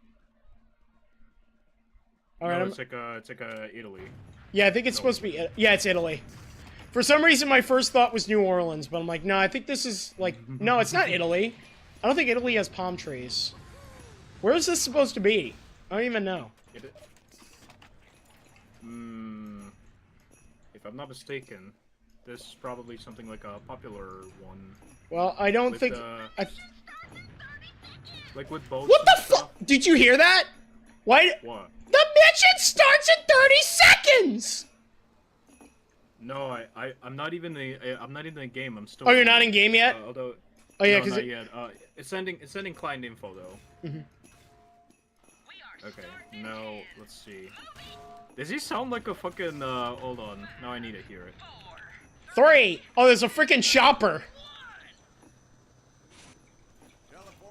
Alright, No, it's like a Italy. yeah, I think it's supposed to be... Yeah, it's Italy. For some reason, my first thought was New Orleans, but I'm like, no, I think this is like... No, it's not Italy. I don't think Italy has palm trees. Where is this supposed to be? I don't even know. If I'm not mistaken, this is probably something like a popular one. Well, I don't With, think... like with boats. What and the stuff. fuck? Did you hear that? Why? What? The mission starts in 30 seconds! No, I'm not even I'm not in the game. I'm still. Oh, you're not in game yet? Although. Oh yeah, no, because not yet. It's sending client info though. Mhm. Okay. Now let's see. Does he sound like a fucking? Hold on. Now I need to hear it. 3. Oh, there's a freaking shopper.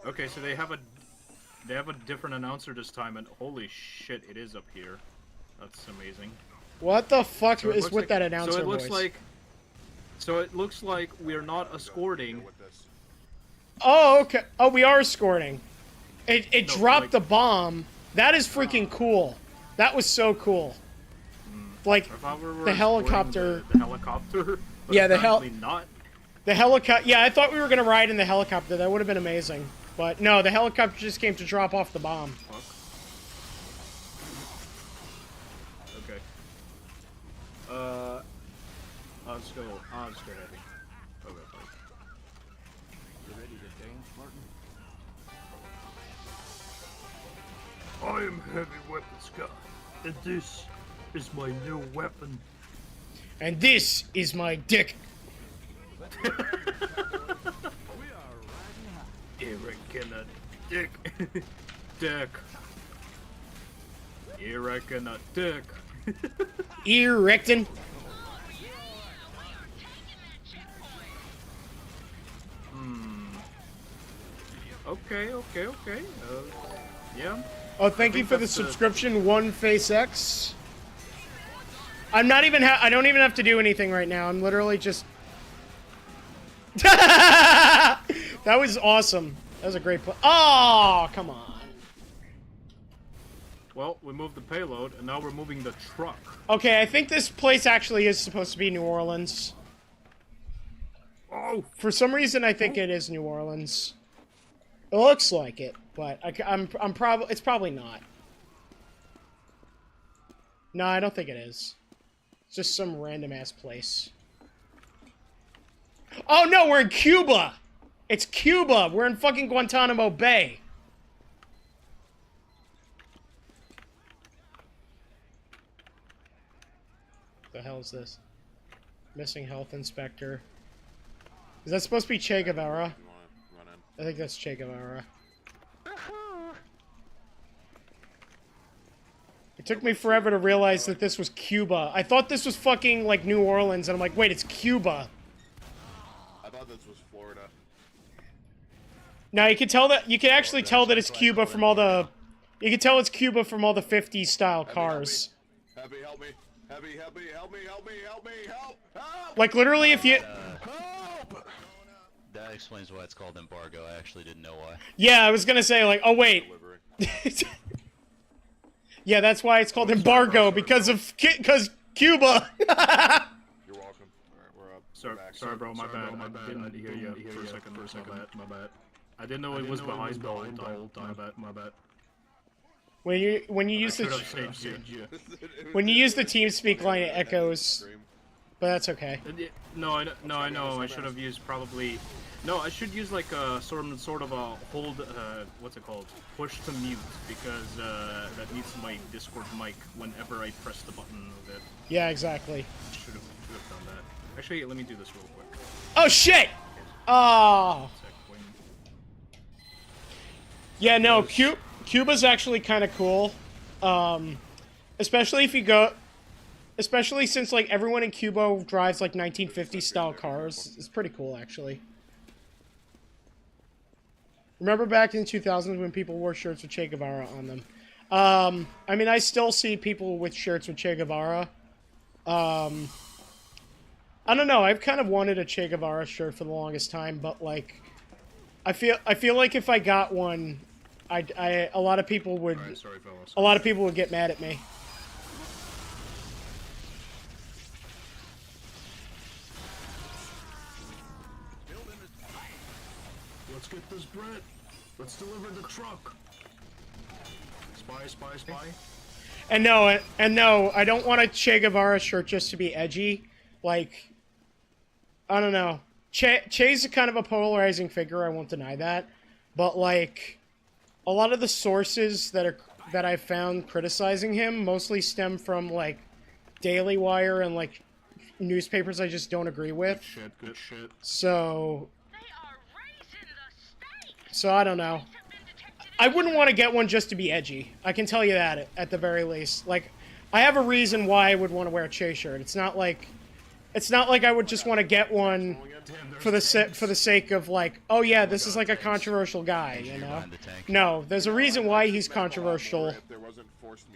Okay, so they have a different announcer this time, and holy shit, it is up here. That's amazing. What the fuck So it is looks with like- that announcer So it looks voice? like. So it looks like we're not escorting. Oh, okay. Oh, we are escorting. It No, dropped like- the bomb. That is freaking cool. That was so cool. Like, I thought we were the escorting helicopter. The helicopter. But Yeah, the apparently not. The helicopter. Yeah, I thought we were gonna ride in the helicopter. That would have been amazing. But no, the helicopter just came to drop off the bomb. Fuck. Okay. Let's go. Let's go heavy. Okay. You ready to dance, Martin? I am heavy weapons guy, and this is my new weapon. And this is my dick. Eric and a dick. Dick. Eric and a dick. Erectin. Okay. Yeah. Oh, thank you think for the that's the- subscription, One Face X. I'm not even. I don't even have to do anything right now. I'm literally just. That was awesome. That was a great play. Oh, come on. Well, we moved the payload, and now we're moving the truck. Okay, I think this place actually is supposed to be New Orleans. Oh! For some reason, I think it is New Orleans. It looks like it, but I'm probably it's probably not. No, I don't think it is. It's just some random ass place. Oh no, we're in Cuba. It's Cuba. We're in fucking Guantanamo Bay. The hell is this? Missing health inspector. Is that supposed to be Che Guevara? I think that's Che Guevara. It took me forever to realize that this was Cuba. I thought this was fucking like New Orleans, and I'm like, wait, it's Cuba. I thought this was Florida. Now you can tell that you can actually tell that it's Cuba from all the. You can tell it's Cuba from all the 50s style cars. Happy, help me. Happy, help me, help me, help me, help me, help! Help! Like literally, if you. Help! That explains why it's called Embargo. I actually didn't know why. Yeah, I was gonna say like, oh wait. Delivery. Yeah, that's why it's called Embargo because Cuba. You're welcome. Alright, we're up. Sorry, We're back. sorry, bro. My bad. I didn't hear you for a second. My bad. I didn't know it was behind the whole time. My bad. when you use Should have the saved you. when you use the TeamSpeak line, it echoes, but that's okay. No, I know. I should have used probably. No, I should use like a sort of a hold. What's it called? Push to mute because that needs my Discord mic whenever I press the button of it. Yeah, exactly. Should have done that. Actually, let me do this real quick. Oh shit! Oh. Yeah, no, Cuba's actually kind of cool. Especially if you go... Especially since, like, everyone in Cuba drives, like, 1950s style cars. It's pretty cool, actually. Remember back in the 2000s when people wore shirts with Che Guevara on them? I mean, I still see people with shirts with Che Guevara. I don't know, I've kind of wanted a Che Guevara shirt for the longest time, but, like... I feel like if I got one, a lot of people would... Alright, sorry, fellas. A lot of people would get mad at me. Let's get this bread. Let's deliver the truck. Spy. And no, I don't want a Che Guevara shirt just to be edgy. Like, I don't know. Che's kind of a polarizing figure, I won't deny that. But, like, a lot of the sources that I found criticizing him mostly stem from like Daily Wire and like newspapers I just don't agree with. Shit, good shit. So I don't know. I wouldn't want to get one just to be edgy. I can tell you that at the very least. Like, I have a reason why I would want to wear a Che shirt. It's not like I would just want to get one for the sake of like, oh yeah, this is like a controversial guy, you know? Behind the tank. No, there's a reason why he's controversial.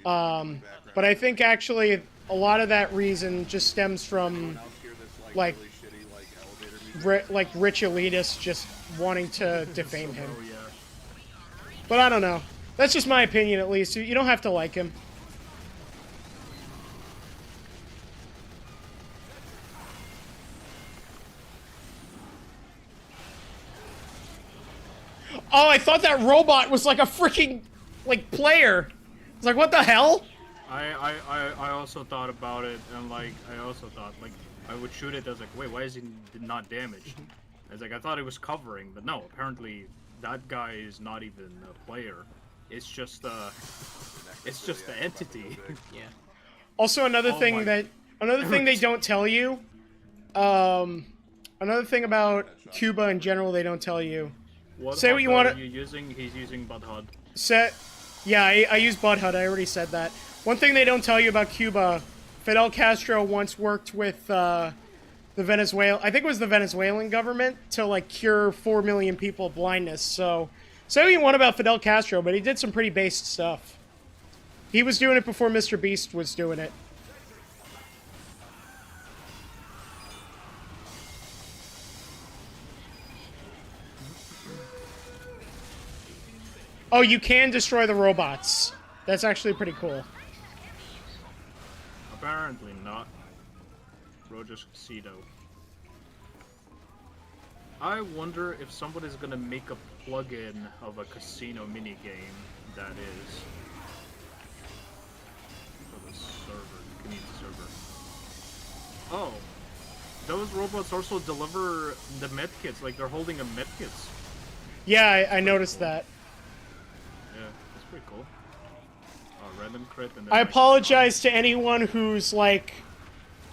But I think actually a lot of that reason just stems from like rich elitists just wanting to defame him. Oh yeah. But I don't know. That's just my opinion, at least. You don't have to like him. Oh, I thought that robot was like a freaking, like, player. I was like, what the hell? I also thought about it, and like I also thought like I would shoot it. I was like, wait, why is he not damaged? I was like, I thought it was covering, but no. Apparently, that guy is not even a player. It's just the entity. Yeah. Also, another thing they don't tell you. Another thing about Cuba in general, they don't tell you. Say what you want to. He's using Bud HUD. Yeah, I use Bud HUD. I already said that. One thing they don't tell you about Cuba, Fidel Castro once worked with the I think it was the Venezuelan government to like cure 4 million people of blindness. So, say what you want about Fidel Castro, but he did some pretty based stuff. He was doing it before Mr. Beast was doing it. Oh, you can destroy the robots. That's actually pretty cool. Apparently not. Roger's Casino. I wonder if somebody's gonna make a plug-in of a casino minigame that is for the server, the community server. Oh, those robots also deliver the medkits, like they're holding a medkits. Yeah, I noticed that. Yeah, that's pretty cool. Random crit and then I apologize to anyone who's like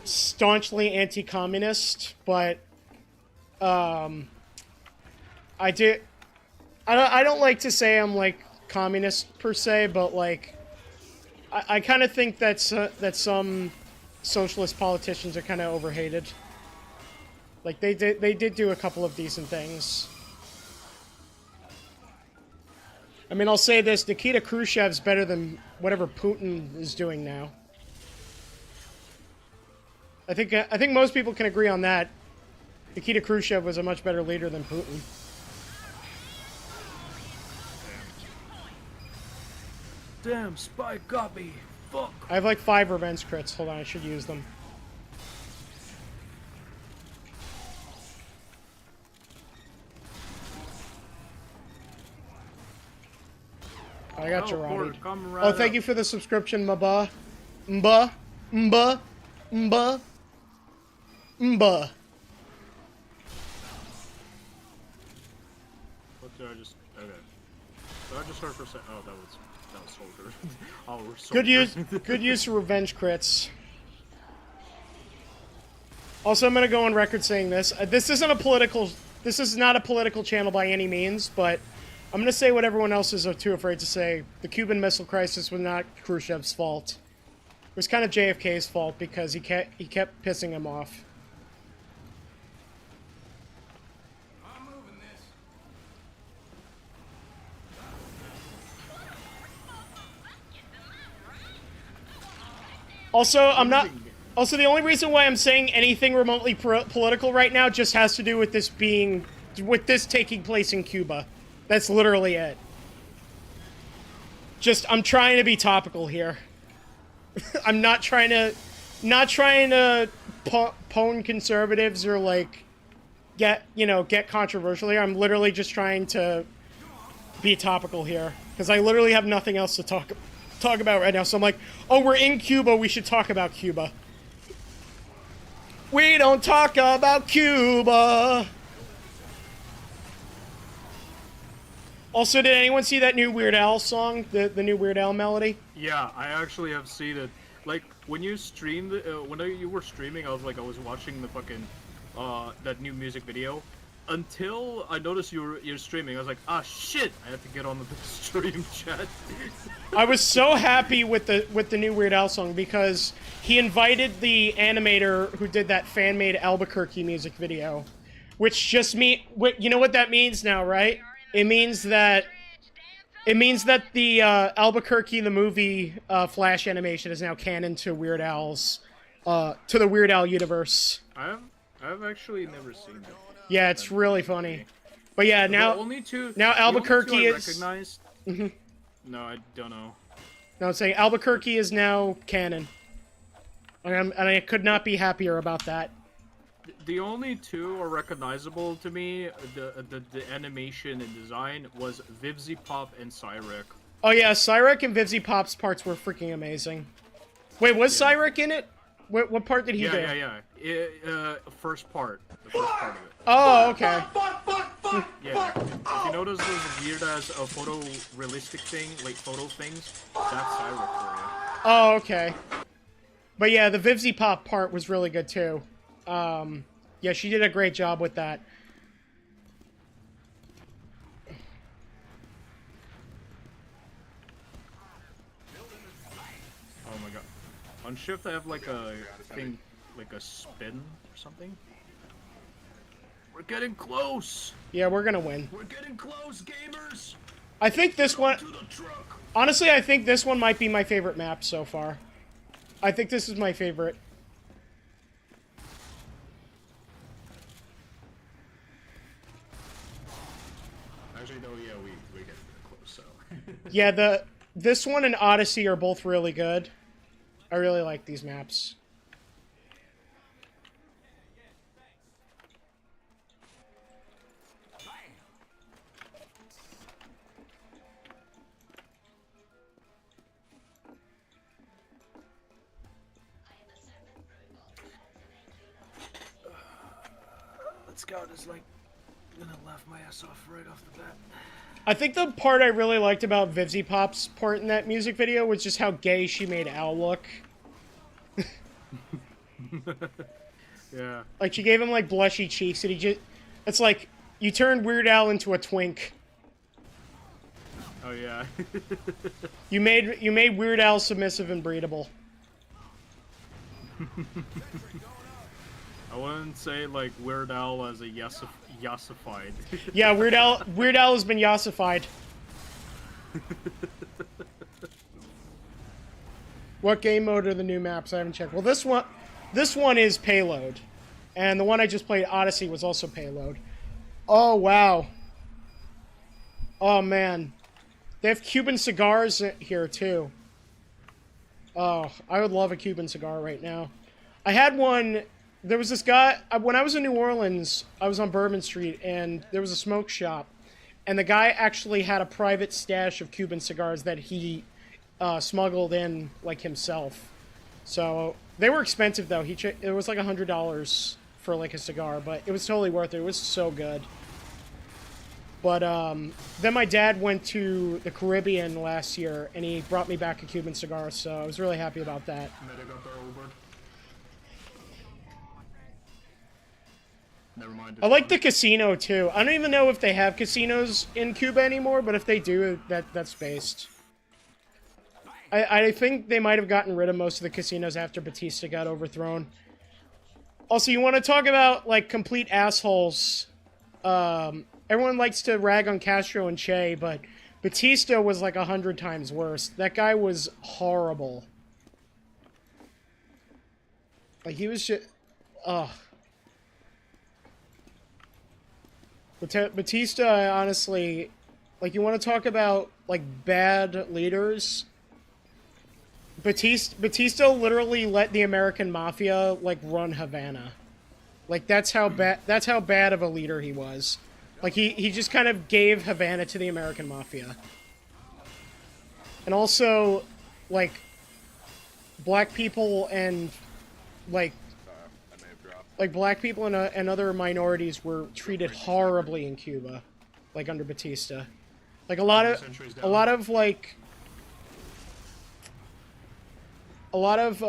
staunchly anti-communist, but I don't like to say I'm like communist per se, but like I kind of think that some socialist politicians are kind of overhated. Like they did do a couple of decent things. I mean, I'll say this: Nikita Khrushchev's better than whatever Putin is doing now. I think most people can agree on that. Nikita Khrushchev was a much better leader than Putin. Damn, spy got me. Fuck. I have like 5 revenge crits. Hold on, I should use them. I got you, Ronnie. Oh, thank you for the subscription, Mba. Mba. Mba. Mba. Mba. What did I just... Okay. Did I just heard for a second? Oh, that was Soldier. Oh, we're Soldier. Good use of revenge crits. Also, I'm gonna go on record saying this. This is not a political channel by any means, but I'm going to say what everyone else is too afraid to say. The Cuban Missile Crisis was not Khrushchev's fault. It was kind of JFK's fault because he kept pissing him off. I'm moving this. Also, the only reason why I'm saying anything remotely political right now just has to do with this taking place in Cuba. That's literally it. I'm trying to be topical here. I'm not trying to pwn conservatives or like get controversial here. I'm literally just trying to be topical here because I literally have nothing else to talk about right now. So I'm like, oh, we're in Cuba. We should talk about Cuba. We don't talk about Cuba. Also, did anyone see that new Weird Al song? The new Weird Al melody? Yeah, I actually have seen it. Like when you streamed, when you were streaming, I was watching the fucking that new music video. Until I noticed you're streaming, I was like, ah shit! I have to get on the stream chat. I was so happy with the new Weird Al song because he invited the animator who did that fan-made Albuquerque music video, which just you know what that means now, right? It means that the Albuquerque the movie Flash animation is now canon to Weird Al's to the Weird Al universe. I've actually never seen it. Yeah, it's really funny. But yeah, now Albuquerque is recognized. No, I don't know. No, I'm saying Albuquerque is now canon. And I could not be happier about that. The only two are recognizable to me. The animation and design was Vivzy Pop and Cyrek. Oh yeah, Cyrek and Vivzy Pop's parts were freaking amazing. Wait, was Cyrek in it? What part did he do? Yeah. First part. The first part of it. Oh, okay. Yeah. If you notice those weird as a photorealistic thing, like photo things, that's Cyrek for you. Oh, okay. But yeah, the Vivzy Pop part was really good too. Yeah, she did a great job with that. Oh my god. On shift I have like a thing, like a spin or something. We're getting close! Yeah, we're gonna win. We're getting close, gamers. I think this one... To the truck. Honestly, I think this one might be my favorite map so far. I think this is my favorite. Actually, no, yeah, we get close, so. Yeah, this one and Odyssey are both really good. I really like these maps. Scout is like gonna laugh my ass off right off the bat. I think the part I really liked about Vivzy Pop's part in that music video was just how gay she made Al look. Yeah. Like, she gave him, like, blushy cheeks, and he just... It's like, you turned Weird Al into a twink. Oh, yeah. You made Weird Al submissive and breedable. I wouldn't say, like, Weird Al as a yassified. Yeah, Weird Al has been yassified. What game mode are the new maps? I haven't checked. Well, this one is Payload. And the one I just played, Odyssey, was also Payload. Oh, wow. Oh, man. They have Cuban cigars here, too. Oh, I would love a Cuban cigar right now. I had one... There was this guy... When I was in New Orleans, I was on Bourbon Street, and there was a smoke shop. And the guy actually had a private stash of Cuban cigars that he smuggled in, like, himself. So, they were expensive, though. It was like $100 for, like, a cigar, but it was totally worth it. It was so good. But, then my dad went to the Caribbean last year, and he brought me back a Cuban cigar, so I was really happy about that. Never mind. I like the casino, too. I don't even know if they have casinos in Cuba anymore, but if they do, that's based. I think they might have gotten rid of most of the casinos after Batista got overthrown. Also, you want to talk about, like, complete assholes. Everyone likes to rag on Castro and Che, but Batista was, like, 100 times worse. That guy was horrible. Like, he was just... Ugh. Batista, honestly... Like, you want to talk about, like, bad leaders... Batista literally let the American Mafia, like, run Havana. Like, that's how bad of a leader he was. Like, he just kind of gave Havana to the American Mafia. And also, like, black people and, like black people and other minorities were treated horribly in Cuba. Like, under Batista. Like a lot of Centuries a down. lot of like a lot of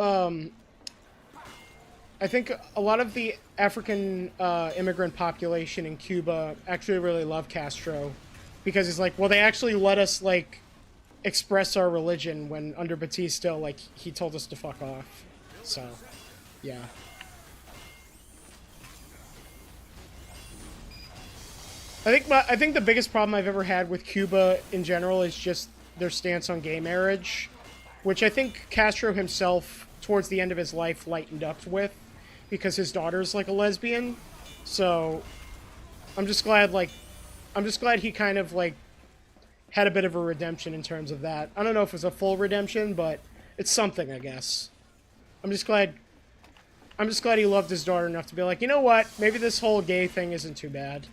I think a lot of the African immigrant population in Cuba actually really love Castro because it's like, well, they actually let us like express our religion when under Batista, like he told us to fuck off. So, yeah. I think the biggest problem I've ever had with Cuba in general is just their stance on gay marriage, which I think Castro himself, towards the end of his life, lightened up with, because his daughter's like a lesbian. So, I'm just glad he kind of like had a bit of a redemption in terms of that. I don't know if it was a full redemption, but it's something, I guess. I'm just glad he loved his daughter enough to be like, you know what? Maybe this whole gay thing isn't too bad.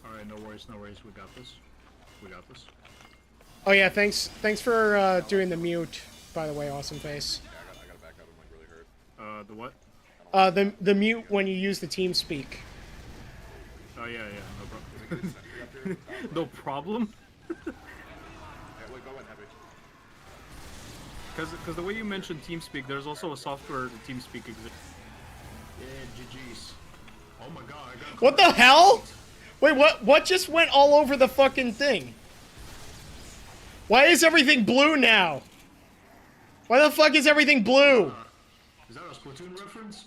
Alright, no worries, no worries. We got this. We got this. Oh yeah, thanks for doing the mute, by the way, Awesome Face. Yeah, I gotta back up. I'm like really hurt. The what? The mute when you use the team speak. Oh yeah, no problem. No problem? Yeah, wait, go ahead, Heavy. Because the way you mentioned TeamSpeak, there's also a software that TeamSpeak exists. Yeah, GG's. Oh my god, I got What the hell? Wait, what just went all over the fucking thing? Why is everything blue now? Why the fuck is everything blue? Is that a Splatoon reference?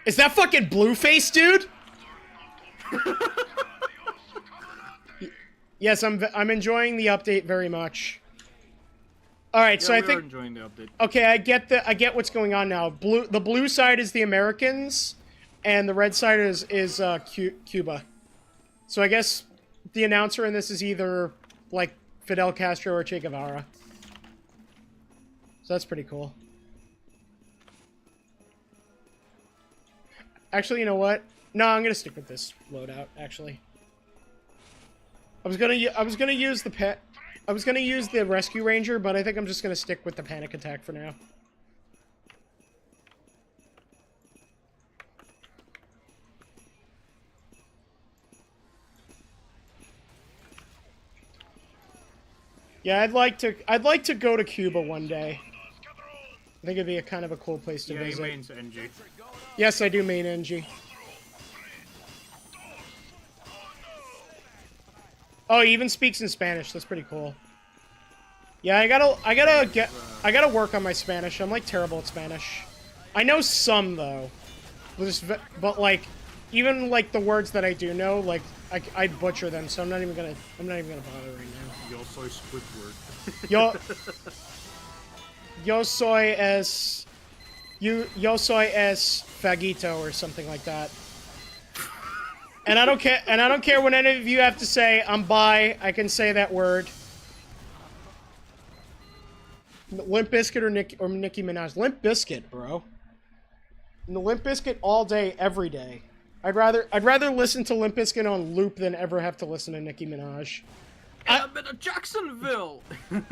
Is that fucking Blueface, dude? Yes, I'm enjoying the update very much. All right, so I we are think enjoying the update. okay, I get what's going on now. The blue side is the Americans, and the red side is Cuba. So I guess the announcer in this is either like Fidel Castro or Che Guevara. So that's pretty cool. Actually, you know what? No, I'm gonna stick with this loadout. Actually, I was gonna use the Rescue Ranger, but I think I'm just gonna stick with the Panic Attack for now. Yeah, I'd like to go to Cuba one day. I think it'd be a kind of a cool place to Yeah, he visit. mains NG. Yes, I do main NG. Oh, he even speaks in Spanish. That's pretty cool. Yeah, I gotta work on my Spanish. I'm like terrible at Spanish. I know some though, but like, even like the words that I do know, like I butcher them. So I'm not even gonna bother right now. Yo soy Squidward. Yo soy es fagito or something like that. And I don't care what any of you have to say. I'm bi. I can say that word. Limp Bizkit or Nicki Minaj. Limp Bizkit, bro. Limp Bizkit all day, every day. I'd rather listen to Limp Bizkit on loop than ever have to listen to Nicki Minaj. I'm in Jacksonville.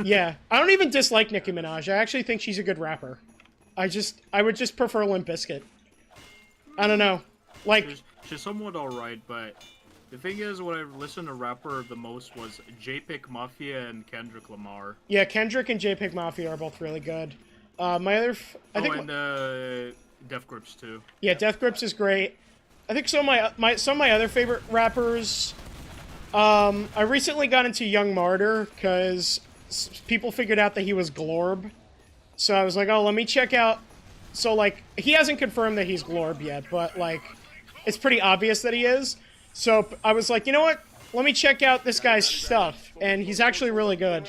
Yeah, I don't even dislike Nicki Minaj. I actually think she's a good rapper. I would just prefer Limp Bizkit. I don't know. Like, She's somewhat alright, but the thing is, what I listened to rapper the most was JPEG Mafia and Kendrick Lamar. yeah, Kendrick and JPEG Mafia are both really good. My other, Death Grips too. yeah, Death Grips is great. I think some of my other favorite rappers. I recently got into Young Martyr because people figured out that he was Glorb, so I was like, oh, let me check out. So like, he hasn't confirmed that he's Glorb yet, but like, it's pretty obvious that he is. So I was like, you know what? Let me check out this guy's stuff, and he's actually really good.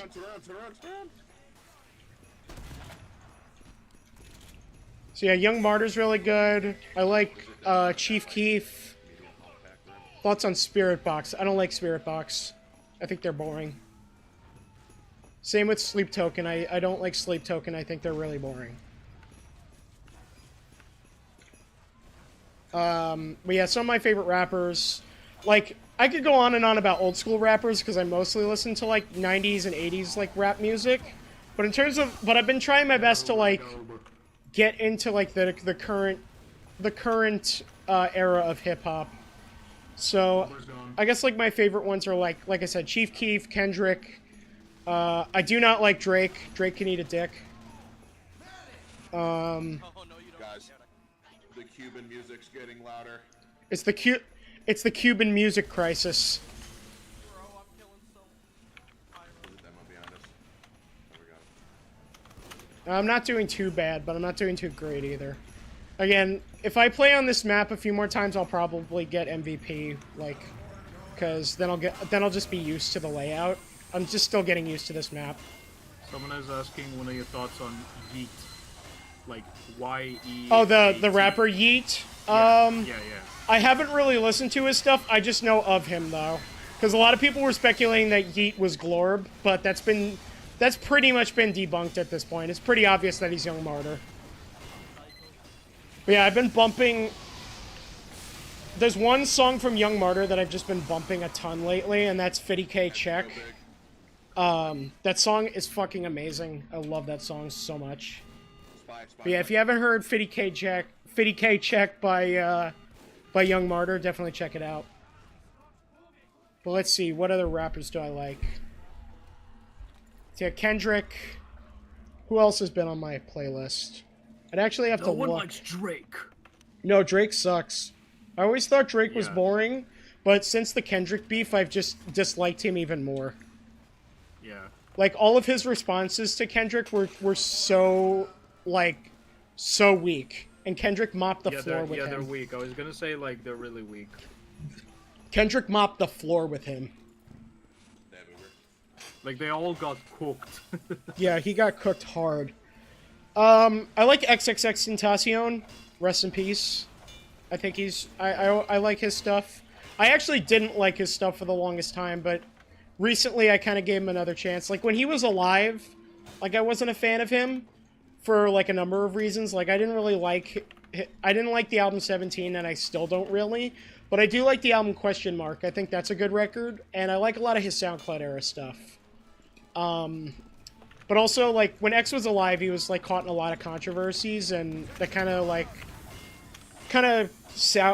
So yeah, Young Martyr's really good. I like Chief Keef. Thoughts on Spirit Box? I don't like Spirit Box. I think they're boring. Same with Sleep Token. I don't like Sleep Token. I think they're really boring. But yeah, some of my favorite rappers, like, I could go on and on about old school rappers because I mostly listen to like 90s and 80s like rap music. But in terms of, but I've been trying my best to like get into like the current era of hip hop. So, Bubba's gone. I guess like my favorite ones are like I said, Chief Keef, Kendrick. I do not like Drake. Drake can eat a dick. Guys, the Cuban music's getting louder. It's the Cuban music crisis. Is it them on behind us? There we go. I'm not doing too bad, but I'm not doing too great either. Again, if I play on this map a few more times, I'll probably get MVP, like, because then I'll just be used to the layout. I'm just still getting used to this map. Someone is asking one of your thoughts on Yeet. Like, Y-E... Oh, the rapper Yeet? Yeah. I haven't really listened to his stuff. I just know of him, though. Because a lot of people were speculating that Yeet was Glorb, but that's pretty much been debunked at this point. It's pretty obvious that he's Young Martyr. But yeah, I've been bumping... There's one song from Young Martyr that I've just been bumping a ton lately, and that's 50K Check. That song is fucking amazing. I love that song so much. But yeah, if you haven't heard 50K Check by Young Martyr, definitely check it out. But let's see, what other rappers do I like? Yeah, Kendrick. Who else has been on my playlist? I'd actually have to No one look. likes Drake. No, Drake sucks. I always thought Drake was Yeah. boring, but since the Kendrick beef, I've just disliked him even more. Yeah. Like, all of his responses to Kendrick were so, like, so weak. And Kendrick mopped the floor with they're him. weak. I was gonna say, like, they're really weak. Kendrick mopped the floor with him. Like, they all got cooked. Yeah, he got cooked hard. I like XXXTentacion. Rest in peace. I think he's... I like his stuff. I actually didn't like his stuff for the longest time, but recently I kind of gave him another chance. Like, when he was alive, like, I wasn't a fan of him for, like, a number of reasons. Like, I didn't really like... I didn't like the album 17, and I still don't really. But I do like the album Question Mark. I think that's a good record, and I like a lot of his SoundCloud era stuff. But also, like, when X was alive, he was, like, caught in a lot of controversies, and that kind of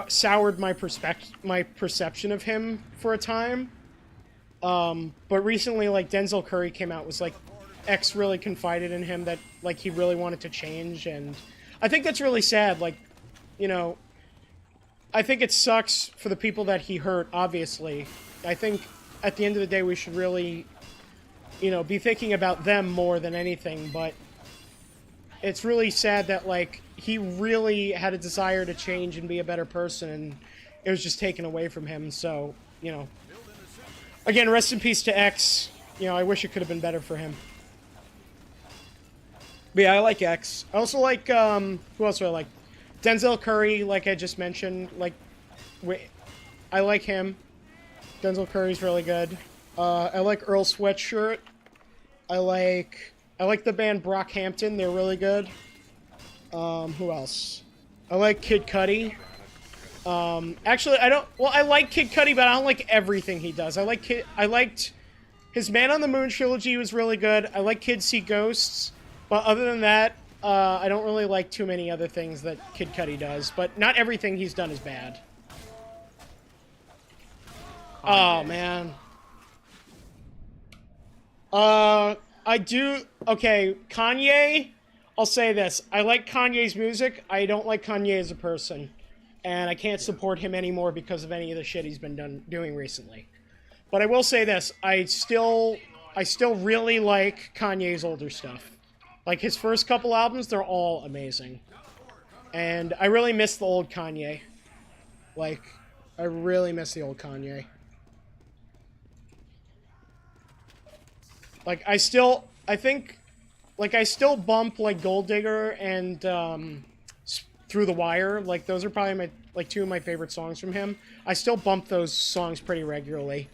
soured my perception of him for a time. But recently, like, Denzel Curry came out, was like, X really confided in him that, like, he really wanted to change, and I think that's really sad. Like, you know, I think it sucks for the people that he hurt, obviously. I think at the end of the day, we should really, you know, be thinking about them more than anything, but it's really sad that, like, he really had a desire to change and be a better person, and it was just taken away from him, so, you know. Again, rest in peace to X. You know, I wish it could have been better for him. But yeah, I like X. I also like, who else do I like? Denzel Curry, like I just mentioned. Like, I like him. Denzel Curry's really good. I like Earl Sweatshirt. I like the band Brockhampton. They're really good. Who else? I like Kid Cudi. Actually, I like Kid Cudi, but I don't like everything he does. I liked his Man on the Moon trilogy was really good. I like Kids See Ghosts. But other than that, I don't really like too many other things that Kid Cudi does. But not everything he's done is bad. Oh, man. I do... Okay, Kanye, I'll say this. I like Kanye's music. I don't like Kanye as a person. And I can't support him anymore because of any of the shit he's been doing recently. But I will say this. I still really like Kanye's older stuff. Like, his first couple albums, they're all amazing. And I really miss the old Kanye. Like, I really miss the old Kanye. Like, I still bump, like, Gold Digger and, Through the Wire. Like, those are probably two of my favorite songs from him. I still bump those songs pretty regularly.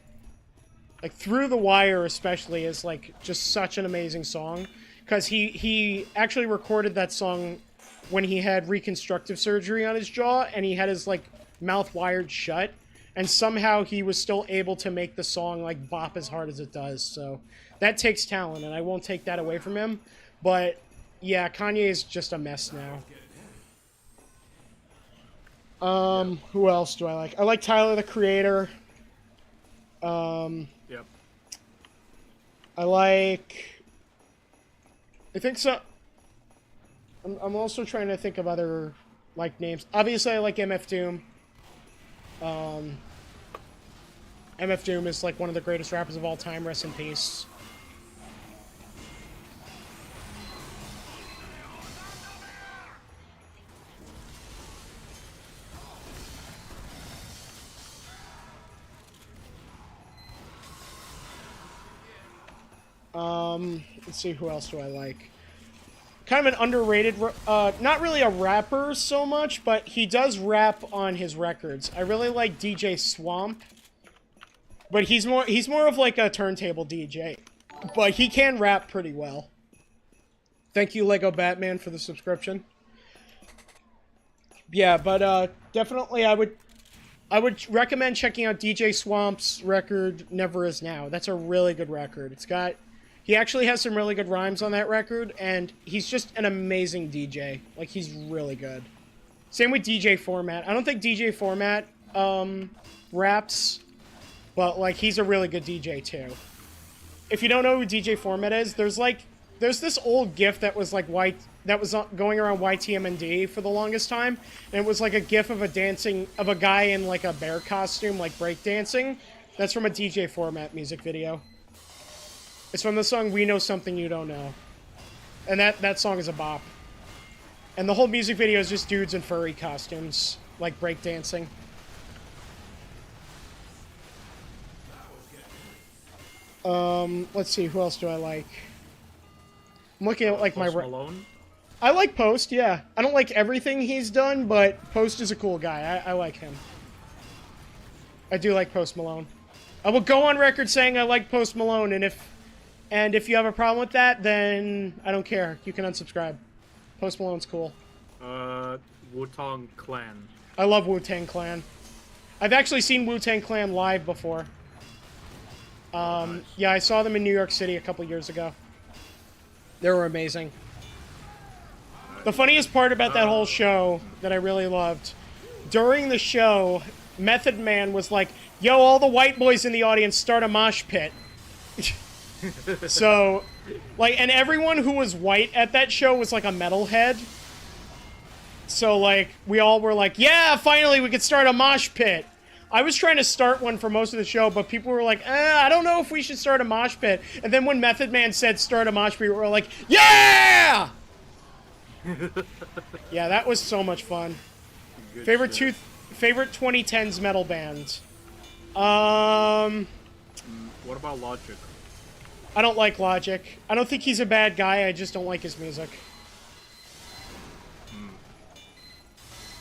Like, Through the Wire especially is, like, just such an amazing song. Because he actually recorded that song when he had reconstructive surgery on his jaw, and he had his, like, mouth wired shut. And somehow he was still able to make the song, like, bop as hard as it does. So that takes talent, and I won't take that away from him. But, yeah, Kanye is just a mess now. Who else do I like? I like Tyler, the Creator. Yep. I think so. I'm also trying to think of other, like, names. Obviously, I like MF Doom. MF Doom is, like, one of the greatest rappers of all time. Rest in peace. Let's see, who else do I like? Kind of an underrated, not really a rapper so much, but he does rap on his records. I really like DJ Swamp, but he's more of like a turntable DJ, but he can rap pretty well. Thank you, Lego Batman, for the subscription. Yeah, but definitely I would recommend checking out DJ Swamp's record, Never Is Now. That's a really good record. He actually has some really good rhymes on that record, and he's just an amazing DJ. Like, he's really good. Same with DJ Format. I don't think DJ Format raps, but, like, he's a really good DJ, too. If you don't know who DJ Format is, there's this old GIF that was, like, going around YTMND for the longest time, and it was, like, a GIF of a guy in, like, a bear costume, like, breakdancing. That's from a DJ Format music video. It's from the song We Know Something You Don't Know. And that song is a bop. And the whole music video is just dudes in furry costumes, like breakdancing. Let's see, who else do I like? I'm looking at, like, Post Malone? I like Post, yeah. I don't like everything he's done, but Post is a cool guy. I like him. I do like Post Malone. I will go on record saying I like Post Malone, and if you have a problem with that, then I don't care. You can unsubscribe. Post Malone's cool. Wu-Tang Clan. I love Wu-Tang Clan. I've actually seen Wu-Tang Clan live before. Nice. Yeah, I saw them in New York City a couple years ago. They were amazing. The funniest part about that whole show that I really loved, during the show, Method Man was like, yo, all the white boys in the audience, start a mosh pit. So, like, and everyone who was white at that show was like a metalhead. So, like, we all were like, yeah, finally we could start a mosh pit. I was trying to start one for most of the show, but people were like, I don't know if we should start a mosh pit. And then when Method Man said start a mosh pit, we were like, yeah! Yeah, that was so much fun. Favorite 2010s metal band? What about Logic? I don't like Logic. I don't think he's a bad guy, I just don't like his music.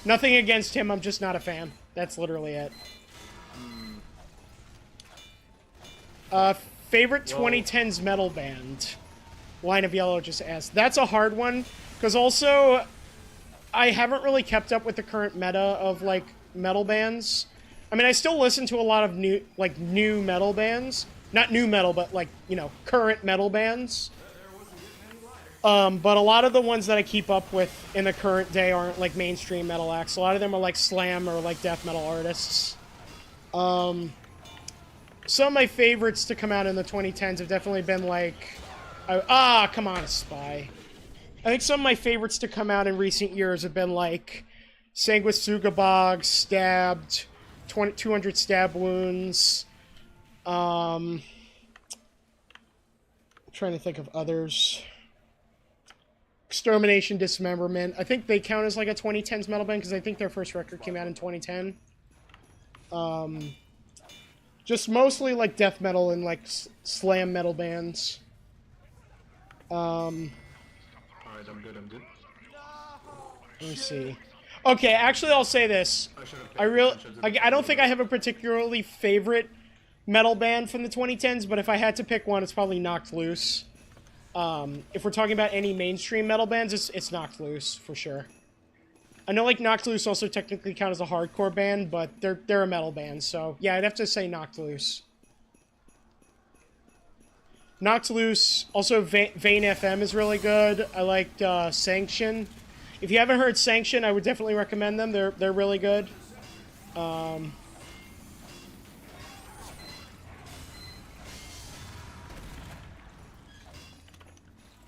Nothing against him, I'm just not a fan. That's literally it. Favorite 2010s metal band? Line of Yellow just asked. That's a hard one, because also, I haven't really kept up with the current meta of, like, metal bands. I mean, I still listen to a lot of new metal bands. Not new metal, but, like, you know, current metal bands. But a lot of the ones that I keep up with in the current day aren't, like, mainstream metal acts. A lot of them are, like, slam or, like, death metal artists. Some of my favorites to come out in the 2010s have definitely been, like... come on, a spy. I think some of my favorites to come out in recent years have been, like, Sanguisugabog, Stabbed, 200 Stab Wounds. I'm trying to think of others. Extermination, Dismemberment. I think they count as like a 2010s metal band because I think their first record came out in 2010. Just mostly like death metal and like slam metal bands. Alright, I'm good. Let me see. Okay, actually I'll say this. I don't think I have a particularly favorite metal band from the 2010s, but if I had to pick one, it's probably Knocked Loose. If we're talking about any mainstream metal bands, it's Knocked Loose, for sure. I know, like, Knocked Loose also technically count as a hardcore band, but they're a metal band, so yeah, I'd have to say Knocked Loose. Knocked Loose, also Vane FM is really good. I liked Sanction. If you haven't heard Sanction, I would definitely recommend them. They're really good.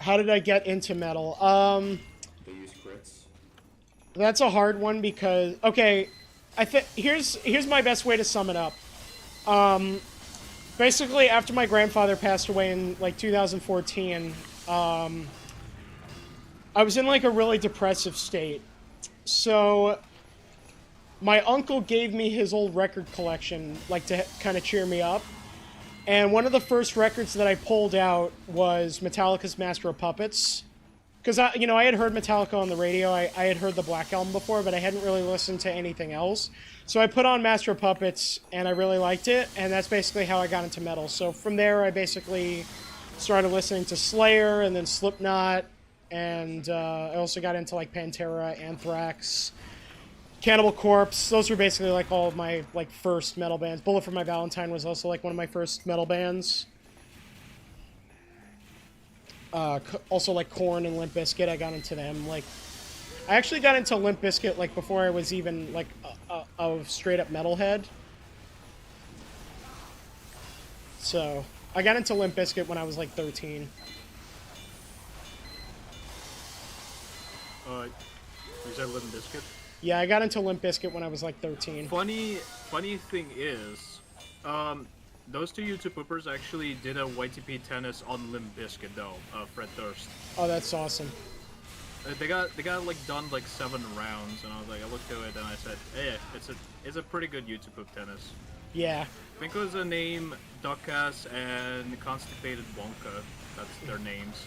How did I get into metal? They use crits. That's a hard one because okay, I think here's my best way to sum it up. Basically, after my grandfather passed away in like 2014, I was in like a really depressive state. So my uncle gave me his old record collection, like to kind of cheer me up. And one of the first records that I pulled out was Metallica's Master of Puppets. Because, I had heard Metallica on the radio. I had heard the Black Album before, but I hadn't really listened to anything else. So I put on Master of Puppets, and I really liked it. And that's basically how I got into metal. So from there, I basically started listening to Slayer, and then Slipknot. And I also got into, like, Pantera, Anthrax, Cannibal Corpse. Those were basically like all of my like first metal bands. Bullet for My Valentine was also like one of my first metal bands. Also like Korn and Limp Bizkit, I got into them. Like, I actually got into Limp Bizkit like before I was even like a straight up metalhead. So I got into Limp Bizkit when I was like 13. You said Limp Bizkit? Yeah, I got into Limp Bizkit when I was like 13. Funny thing is, those two YouTube poopers actually did a YTP tennis on Limp Bizkit though, Fred Durst. Oh, that's awesome. They got like done like 7 rounds, and I was like, I looked at it and I said, hey, it's a pretty good YouTube poop tennis. Yeah. I think it was the name Duckass and Constipated Wonka. That's their names.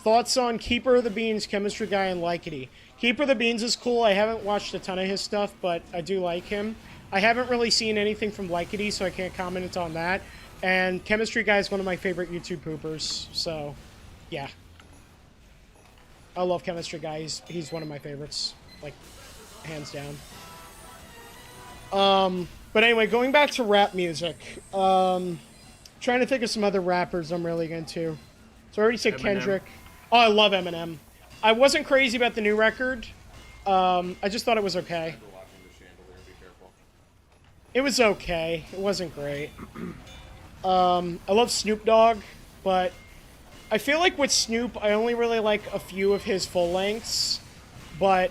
Thoughts on Keeper of the Beans, Chemistry Guy, and Likety. Keeper of the Beans is cool. I haven't watched a ton of his stuff, but I do like him. I haven't really seen anything from Likety, so I can't comment on that. And Chemistry Guy is one of my favorite YouTube poopers, so yeah. I love Chemistry Guy. He's one of my favorites, like, hands down. But anyway, going back to rap music. Trying to think of some other rappers I'm really into. So I already said Eminem. Kendrick. Oh, I love Eminem. I wasn't crazy about the new record. I just thought it was okay. It was okay. It wasn't great. I love Snoop Dogg, but I feel like with Snoop, I only really like a few of his full lengths. But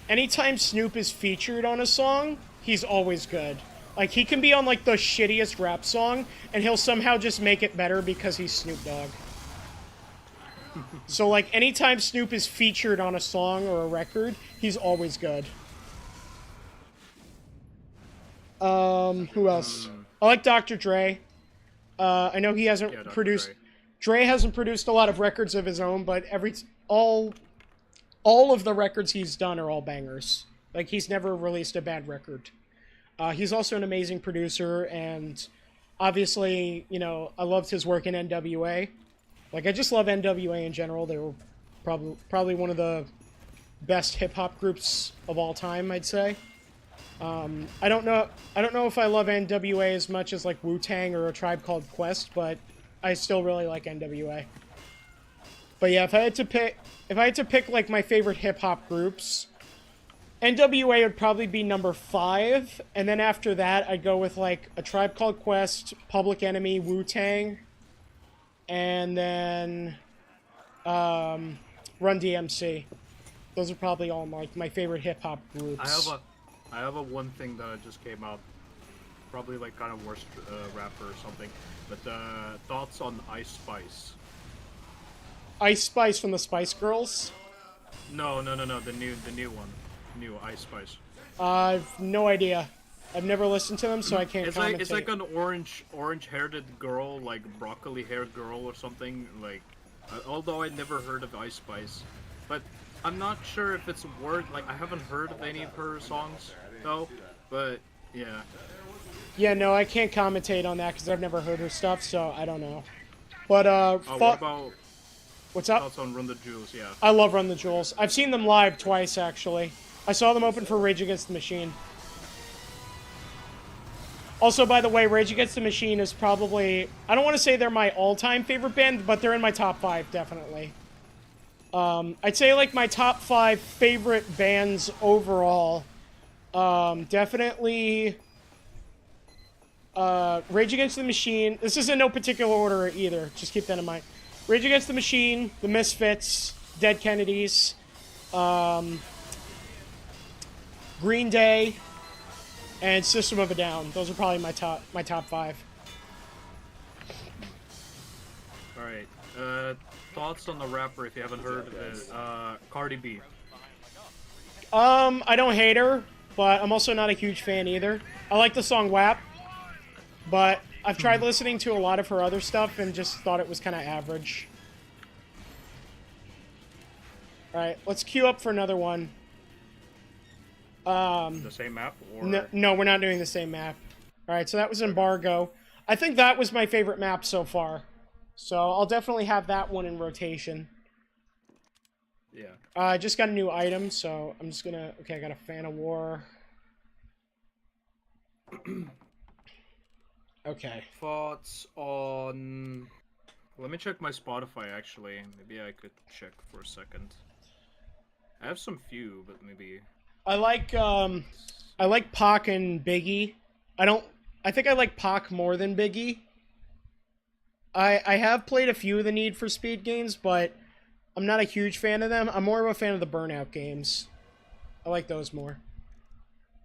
anytime Snoop is featured on a song, he's always good. Like, he can be on like the shittiest rap song, and he'll somehow just make it better because he's Snoop Dogg. So, like, anytime Snoop is featured on a song or a record, he's always good. Who else? I like Dr. Dre. I know he hasn't produced... Dre hasn't produced a lot of records of his own, but all of the records he's done are all bangers. Like, he's never released a bad record. He's also an amazing producer, and obviously, I loved his work in NWA. Like, I just love NWA in general. They were probably one of the best hip-hop groups of all time, I'd say. I don't know if I love NWA as much as, like, Wu-Tang or A Tribe Called Quest, but I still really like NWA. But yeah, if I had to pick like my favorite hip-hop groups, NWA would probably be number 5, and then after that, I'd go with, like, A Tribe Called Quest, Public Enemy, Wu-Tang, and then Run DMC. Those are probably all my favorite hip-hop groups. I have a one thing that just came out, probably like kind of worst rapper or something, but thoughts on Ice Spice. Ice Spice from the Spice Girls? No, the new one. New Ice Spice. I've no idea. I've never listened to them, so I can't commentate. It's like an orange-haired girl, like broccoli-haired girl or something. Like, although I never heard of Ice Spice, but I'm not sure if it's like I haven't heard of any of her songs though. But yeah. Yeah, no, I can't commentate on that because I've never heard her stuff, so I don't know. But what about? What's up? Thoughts on Run the Jewels? Yeah. I love Run the Jewels. I've seen them live twice actually. I saw them open for Rage Against the Machine. Also, by the way, Rage Against the Machine is probably... I don't want to say they're my all-time favorite band, but they're in my top 5, definitely. I'd say like my top 5 favorite bands overall. Definitely Rage Against the Machine. This is in no particular order either. Just keep that in mind. Rage Against the Machine, The Misfits, Dead Kennedys, Green Day, and System of a Down. Those are probably my top 5. All right. Thoughts on the rapper if you haven't heard of it? Cardi B. I don't hate her, but I'm also not a huge fan either. I like the song WAP, but I've tried listening to a lot of her other stuff and just thought it was kind of average. Alright, let's queue up for another one. The same map? Or... No, we're not doing the same map. Alright, so that was Embargo. I think that was my favorite map so far. So I'll definitely have that one in rotation. Yeah. I just got a new item, so I'm just gonna... Okay, I got a Fan of War. Okay. Thoughts on... Let me check my Spotify, actually. Maybe I could check for a second. I have some few, but maybe... I like Pac and Biggie. I think I like Pac more than Biggie. I have played a few of the Need for Speed games, but I'm not a huge fan of them. I'm more of a fan of the Burnout games. I like those more.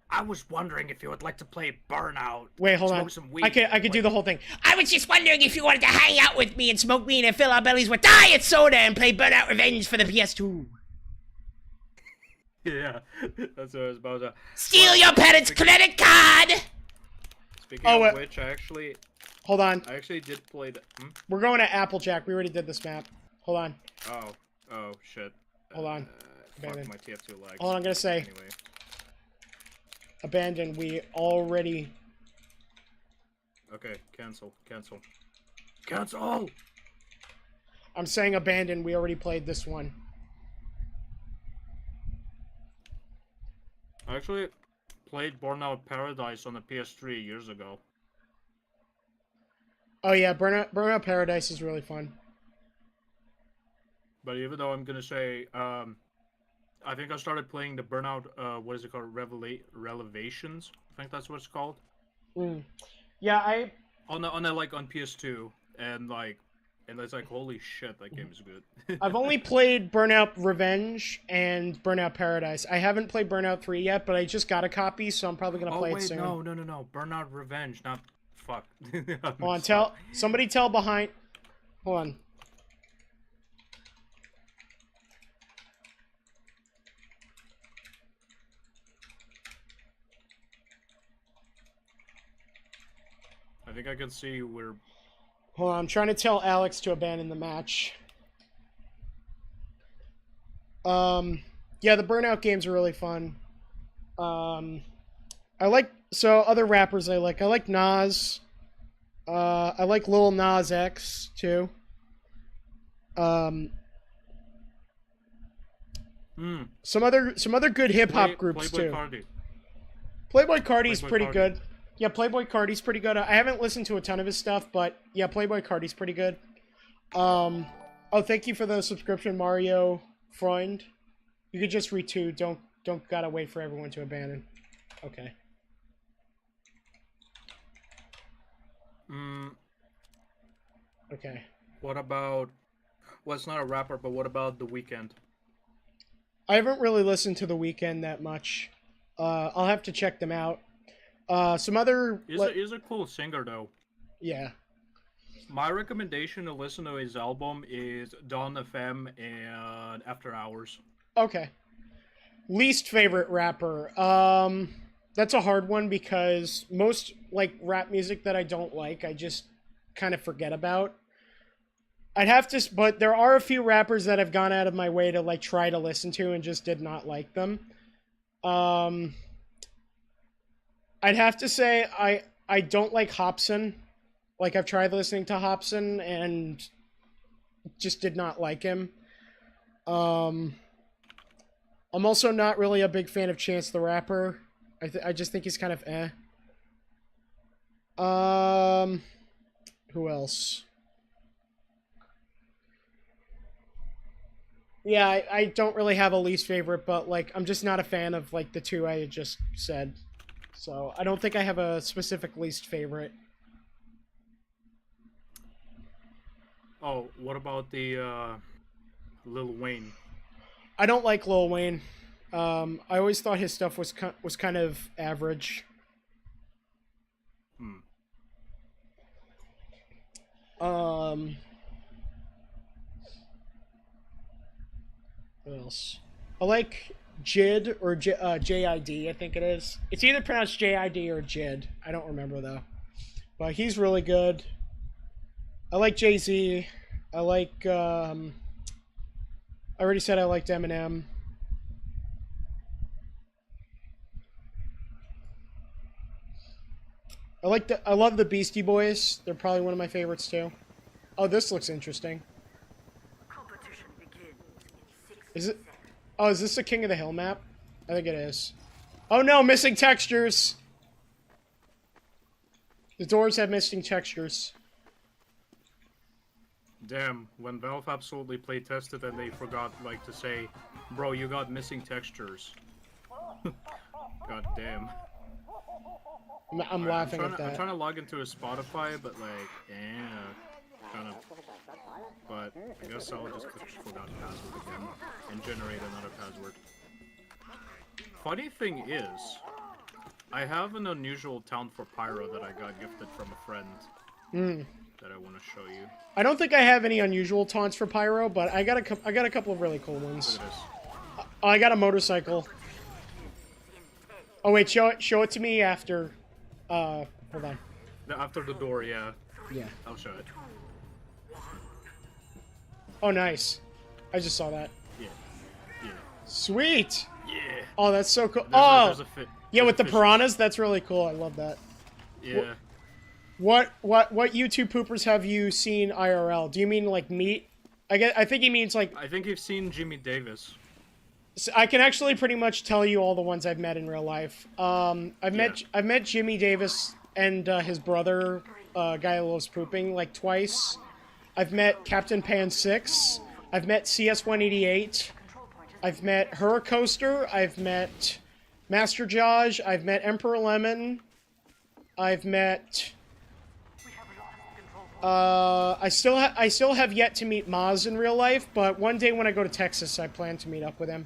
I was wondering if you would like to play Burnout. Wait, hold on. Some weed. I could do the whole thing. I was just wondering if you wanted to hang out with me and smoke weed and fill our bellies with diet soda and play Burnout Revenge for the PS2. Yeah, that's what I was about to... Steal your parents' credit card! Speaking of which, Hold on. I actually did play the... We're going to Applejack. We already did this map. Hold on. Oh, shit. Hold on. Fuck, my TF2 lags. Hold on, I'm gonna say. Anyway. Abandon, we already... Okay, cancel. Cancel! I'm saying abandon, we already played this one. I actually played Burnout Paradise on the PS3 years ago. Oh yeah, Burnout Paradise is really fun. But even though I'm gonna say, I think I started playing the Burnout, what is it called? Revelations? I think that's what it's called. Yeah, On PS2, and it's like, holy shit, that game is good. I've only played Burnout Revenge and Burnout Paradise. I haven't played Burnout 3 yet, but I just got a copy, so I'm probably gonna play it soon. No. Burnout Revenge, not... Fuck. Hold on, somebody tell behind... Hold on. I think I can see where... Hold on, I'm trying to tell Alex to abandon the match. Yeah, the Burnout games are really fun. I like... So, other rappers I like. I like Nas. I like Lil Nas X, too. Some other good hip-hop groups, Playboy too. Cardi. Playboy Cardi's pretty Cardi. good. Yeah, Playboy Cardi's pretty good. I haven't listened to a ton of his stuff, but yeah, Playboy Cardi's pretty good. Oh, thank you for the subscription, Mario Freund. You could just retweet. Don't gotta wait for everyone to abandon. Okay. Okay. What about... Well, it's not a rapper, but what about The Weeknd? I haven't really listened to The Weeknd that much. I'll have to check them out. Some other... He's a cool singer, though. Yeah. My recommendation to listen to his album is Dawn FM and After Hours. Okay. Least favorite rapper. That's a hard one because most, rap music that I don't like, I just kind of forget about. But there are a few rappers that I've gone out of my way to, try to listen to and just did not like them. I'd have to say I don't like Hobson. I've tried listening to Hobson and just did not like him. I'm also not really a big fan of Chance the Rapper. I just think he's kind of eh. Who else? Yeah, I don't really have a least favorite, but like I'm just not a fan of like the two I had just said. So I don't think I have a specific least favorite. Oh, what about the Lil Wayne? I don't like Lil Wayne. I always thought his stuff was kind of average. Hmm. What else? I like Jid or JID, I think it is. It's either pronounced JID or Jid. I don't remember though. But he's really good. I like Jay-Z. I like I already said I liked Eminem. I love the Beastie Boys. They're probably one of my favorites too. Oh, this looks interesting. Is it? Oh, is this the King of the Hill map? I think it is. Oh no, missing textures! The doors have missing textures. Damn, when Valve absolutely play tested and they forgot like to say, bro, you got missing textures. God damn. I'm laughing at I'm that. trying to log into a Spotify, but like, yeah, kind of. But I guess I'll just click forgot password again and generate another password. Funny thing is, I have an unusual talent for pyro that I got gifted from a friend that I want to show you. I don't think I have any unusual taunts for pyro, but I got a couple of really cool ones. Look at this. Oh, I got a motorcycle. Oh wait, show it to me after. Hold on. After the door, yeah. Yeah. I'll show it. Oh, nice. I just saw that. Yeah. Yeah. Sweet. Yeah. Oh, that's so cool. There's a yeah, with the fish. piranhas, that's really cool. I love that. Yeah. What YouTube poopers have you seen IRL? Do you mean like meet? I think he means like. I think you've seen Jimmy Davis. So I can actually pretty much tell you all the ones I've met in real life. I've met Jimmy Davis and his brother, guy who loves pooping, like twice. I've met Captain Pan 6. I've met CS188. I've met Hurricoaster. I've met Master Josh. I've met Emperor Lemon. I've met. I still have yet to meet Maz in real life, but one day when I go to Texas, I plan to meet up with him.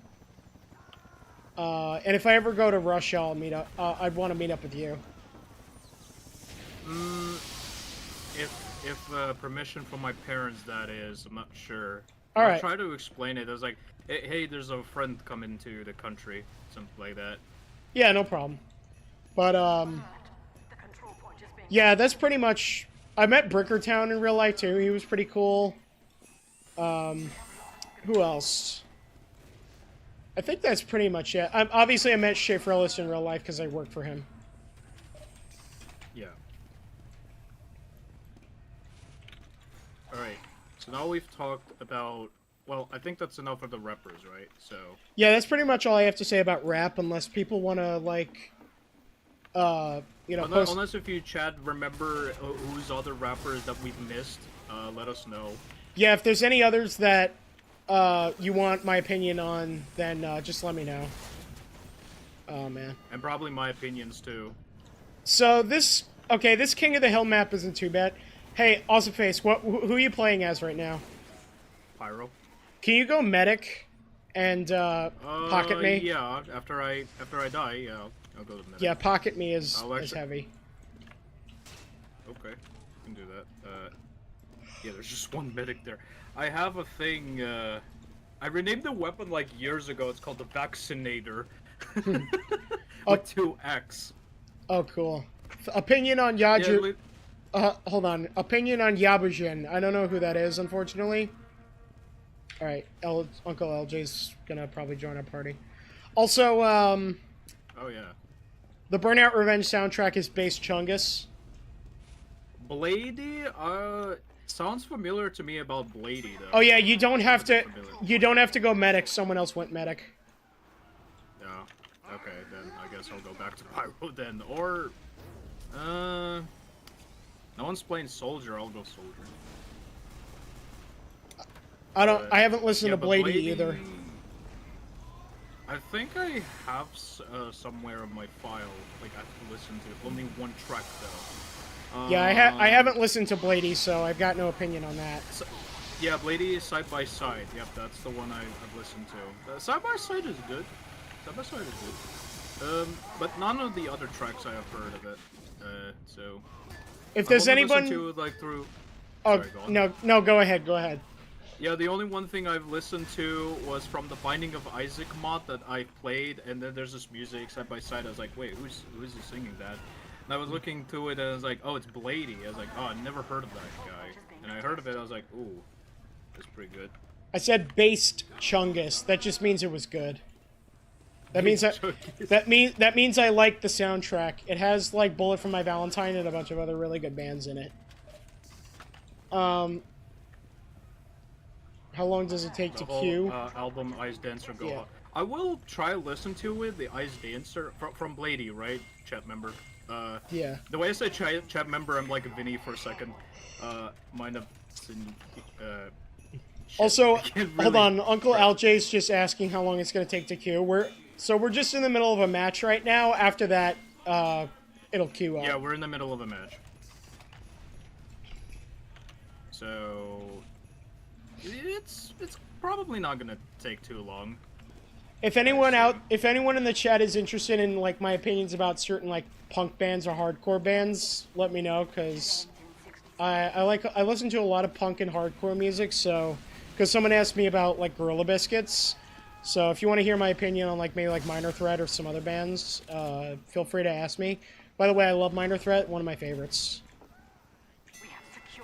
And if I ever go to Russia, I'll meet up. I'd want to meet up with you. If permission from my parents, that is, I'm not sure. All right. I'll try to explain it. I was like, hey, there's a friend coming to the country, something like that. Yeah, no problem. But yeah, that's pretty much. I met Brickertown in real life too. He was pretty cool. Who else? I think that's pretty much it. Obviously, I met Schaefer Ellis in real life because I worked for him. Yeah. Alright, so now we've talked about... Well, I think that's enough of the rappers, right? So... Yeah, that's pretty much all I have to say about rap, unless people want to, like... you know, unless if you, Chad, remember whose other rappers that we've missed, let us know. Yeah, if there's any others that you want my opinion on, then just let me know. Oh, man. And probably my opinions, too. So this King of the Hill map isn't too bad. Hey, Awesome-Face, who are you playing as right now? Pyro. Can you go medic and pocket me? Yeah, after I die, yeah, I'll go to medic. Yeah, pocket me is actually... heavy. Okay, can do that. Yeah, there's just one medic there. I have a thing, I renamed the weapon like years ago. It's called the Vaccinator. With 2X. Oh, cool. Opinion on Yaju... hold on. Opinion on Yabujin. I don't know who that is, unfortunately. Alright, Uncle LJ's gonna probably join our party. Also, Oh, yeah. the Burnout Revenge soundtrack is based Chungus. Bladey, sounds familiar to me about Bladey, though. Oh yeah, you don't have to go medic, someone else went medic. Yeah. Okay, then I guess I'll go back to Pyro then. Or, no one's playing Soldier, I'll go Soldier. I haven't listened Yeah, to but Blady either. I think I have somewhere in my file, like I've listened to only one track though. Yeah, I haven't listened to Blady, so I've got no opinion on that. Yeah, Blady is Side by Side. Yep, that's the one I've listened to. Side by Side is good. Side by Side is good. But none of the other tracks I have heard of it. So. If there's I've only anyone, listened to it, like through. oh Sorry, go on. no, go ahead, go ahead. Yeah, the only one thing I've listened to was from the Binding of Isaac mod that I played, and then there's this music side by side. I was like, wait, who is he singing that? And I was looking through it, and I was like, oh, it's Blady. I was like, oh, I never heard of that guy. And I heard of it, I was like, ooh, that's pretty good. I said based Chungus. That just means it was good. That means that means I like the soundtrack. It has like Bullet for My Valentine and a bunch of other really good bands in it. How long does it take The to whole, queue? album Ice Dancer Go Yeah. On. I will try listen to it, the Ice Dancer, from Blady, right? Chat member. Yeah. The way I say chat member, I'm like Vinny for a second. Mind up. Also, can't hold really- on. Uncle Aljay's just asking how long it's going to take to queue. We're just in the middle of a match right now. After that, it'll queue up. Yeah, we're in the middle of a match. So it's probably not gonna take too long. If anyone in the chat is interested in like my opinions about certain like punk bands or hardcore bands, let me know, because I listen to a lot of punk and hardcore music. So, because someone asked me about like Gorilla Biscuits, so if you want to hear my opinion on like maybe like Minor Threat or some other bands, feel free to ask me. By the way, I love Minor Threat, one of my favorites.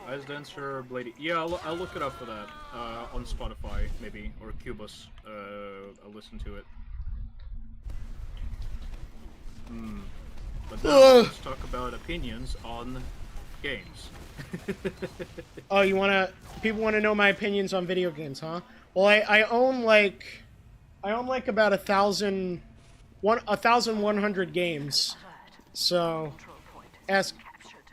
Ice Dancer, Blady. Yeah, I'll look it up for that on Spotify maybe or Cubus. I'll listen to it. But now let's talk about opinions on games. Oh, people want to know my opinions on video games, huh? Well, I own like about 1,100 games. So, ask,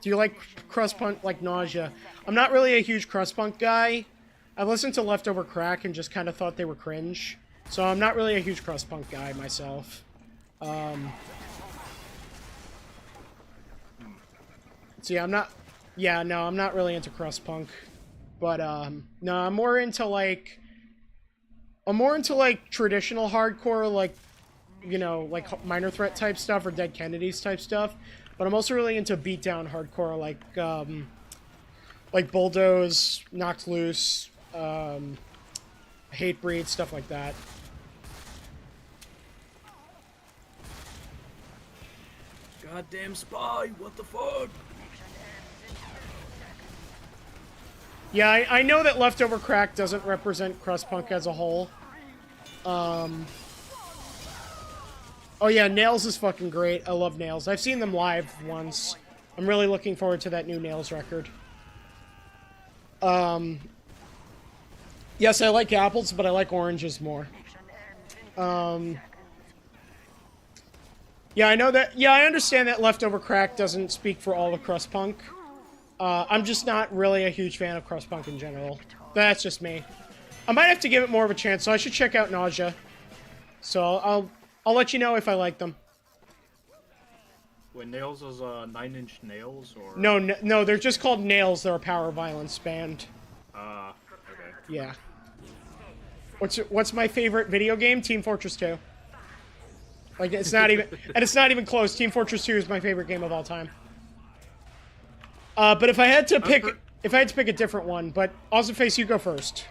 do you like crust-punk like Nausea? I'm not really a huge crust-punk guy. I listened to Leftover Crack and just kind of thought they were cringe. So I'm not really a huge crust-punk guy myself. So yeah, I'm not really into crust-punk. But, no, I'm more into like traditional hardcore, like, you know, like Minor Threat type stuff or Dead Kennedys type stuff. But I'm also really into beatdown hardcore, like Bulldoze, Knocked Loose, Hatebreed, stuff like that. Goddamn spy! What the fuck? Yeah, I know that Leftover Crack doesn't represent crust-punk as a whole. Oh yeah, Nails is fucking great. I love Nails. I've seen them live once. I'm really looking forward to that new Nails record. Yes, I like apples, but I like oranges more. Yeah, I know that. Yeah, I understand that Leftover Crack doesn't speak for all of crust-punk. I'm just not really a huge fan of crust-punk in general. That's just me. I might have to give it more of a chance, so I should check out Nausea. So I'll let you know if I like them. When Nails is 9 Inch Nails or No, they're just called Nails. They're a power violence band. okay. Yeah. What's my favorite video game? Team Fortress 2. Like it's not even close. Team Fortress 2 is my favorite game of all time. But if I had to pick a different one, but Face, you go first.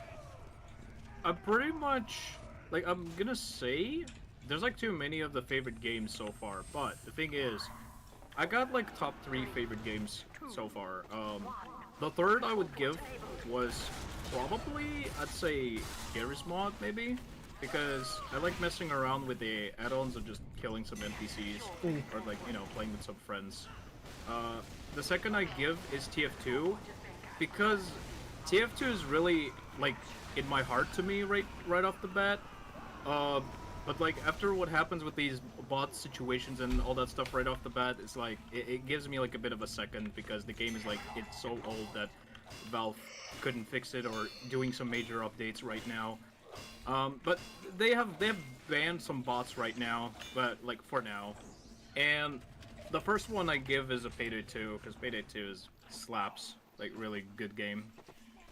I'm pretty much like I'm gonna say there's like too many of the favorite games so far, but the thing is, I got like top 3 favorite games so far. The third I would give was probably, I'd say, Garry's Mod maybe, because I like messing around with the add-ons and just killing some NPCs or like, you know, playing with some friends. The second I give is TF2, because TF2 is really like in my heart to me right off the bat. But like after what happens with these bot situations and all that stuff right off the bat, it's like it gives me like a bit of a second, because the game is like, it's so old that Valve couldn't fix it or doing some major updates right now. But they have banned some bots right now, but like for now. And the first one I give is a Payday 2, because Payday 2 is slaps, like really good game.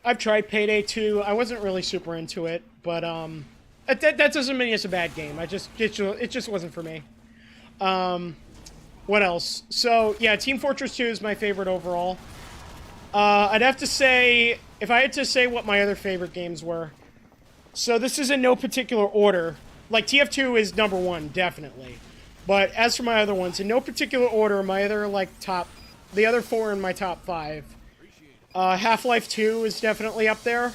I've tried Payday 2. I wasn't really super into it, but that doesn't mean it's a bad game. It just wasn't for me. What else? So yeah, Team Fortress 2 is my favorite overall. I'd have to say, if I had to say what my other favorite games were, so this is in no particular order. Like TF2 is number 1, definitely. But as for my other ones, in no particular order, my other the other 4 in my top 5. Half-Life 2 is definitely up there.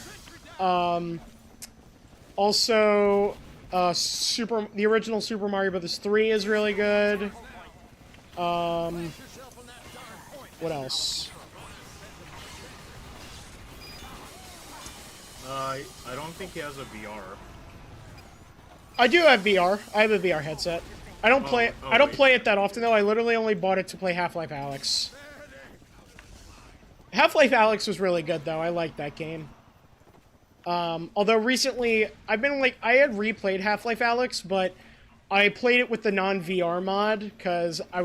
Also, the original Super Mario Bros. 3 is really good. What else? I don't think he has a VR. I do have VR. I have a VR headset. I don't play it. I don't play it that often though. I literally only bought it to play Half-Life Alyx. Half-Life Alyx was really good though. I liked that game. Although recently I had replayed Half-Life Alyx, but I played it with the non-VR mod because I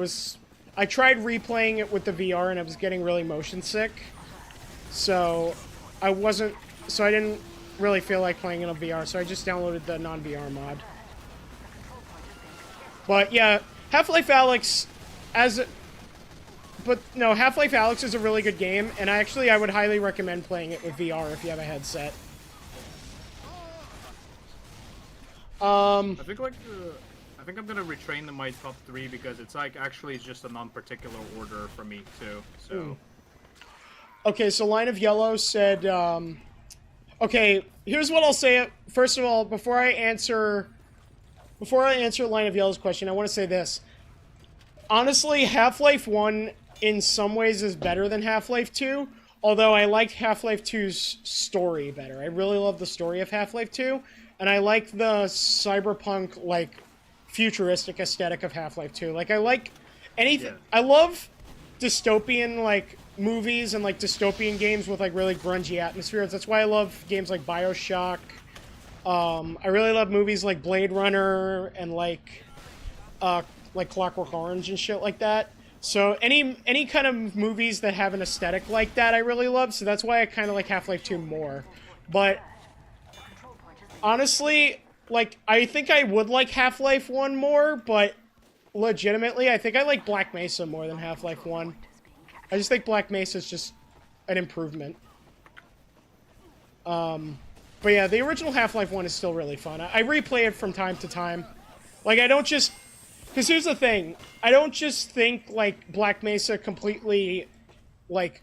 tried replaying it with the VR and I was getting really motion sick. So I didn't really feel like playing it on VR, so I just downloaded the non-VR mod. But yeah, Half-Life Alyx Half-Life Alyx is a really good game, and I would highly recommend playing it with VR if you have a headset. I think I'm gonna retrain to my top 3 because it's like actually just a non-particular order for me too. So. Okay, so Line of Yellow said. Okay, here's what I'll say. First of all, before I answer Line of Yellow's question, I want to say this. Honestly, Half-Life 1 in some ways is better than Half-Life 2, although I liked Half-Life 2's story better. I really love the story of Half-Life 2, and I like the cyberpunk, like, futuristic aesthetic of Half-Life 2. Like, I like anything. Yeah. I love dystopian, like, movies and, like, dystopian games with, like, really grungy atmospheres. That's why I love games like BioShock. I really love movies like Blade Runner and, like Clockwork Orange and shit like that. So any kind of movies that have an aesthetic like that, I really love. So that's why I kind of like Half-Life 2 more. But honestly, like, I think I would like Half-Life 1 more, but legitimately, I think I like Black Mesa more than Half-Life 1. I just think Black Mesa is just an improvement. But yeah, the original Half-Life 1 is still really fun. I replay it from time to time. Like, I don't just... Because here's the thing. I don't just think, like, Black Mesa completely, like,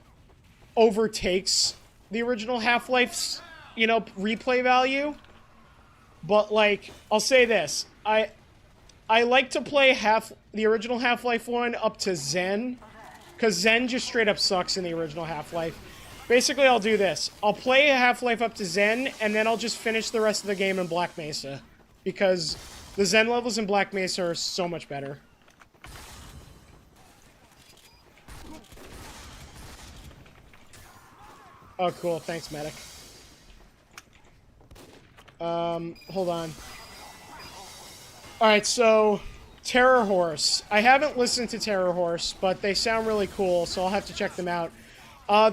overtakes the original Half-Life's, replay value. But, like, I'll say this. I like to play the original Half-Life 1 up to Zen. Because Zen just straight up sucks in the original Half-Life. Basically, I'll do this. I'll play Half-Life up to Zen, and then I'll just finish the rest of the game in Black Mesa. Because the Zen levels in Black Mesa are so much better. Oh, cool. Thanks, Medic. Hold on. Alright, so... Terror Horse. I haven't listened to Terror Horse, but they sound really cool, so I'll have to check them out.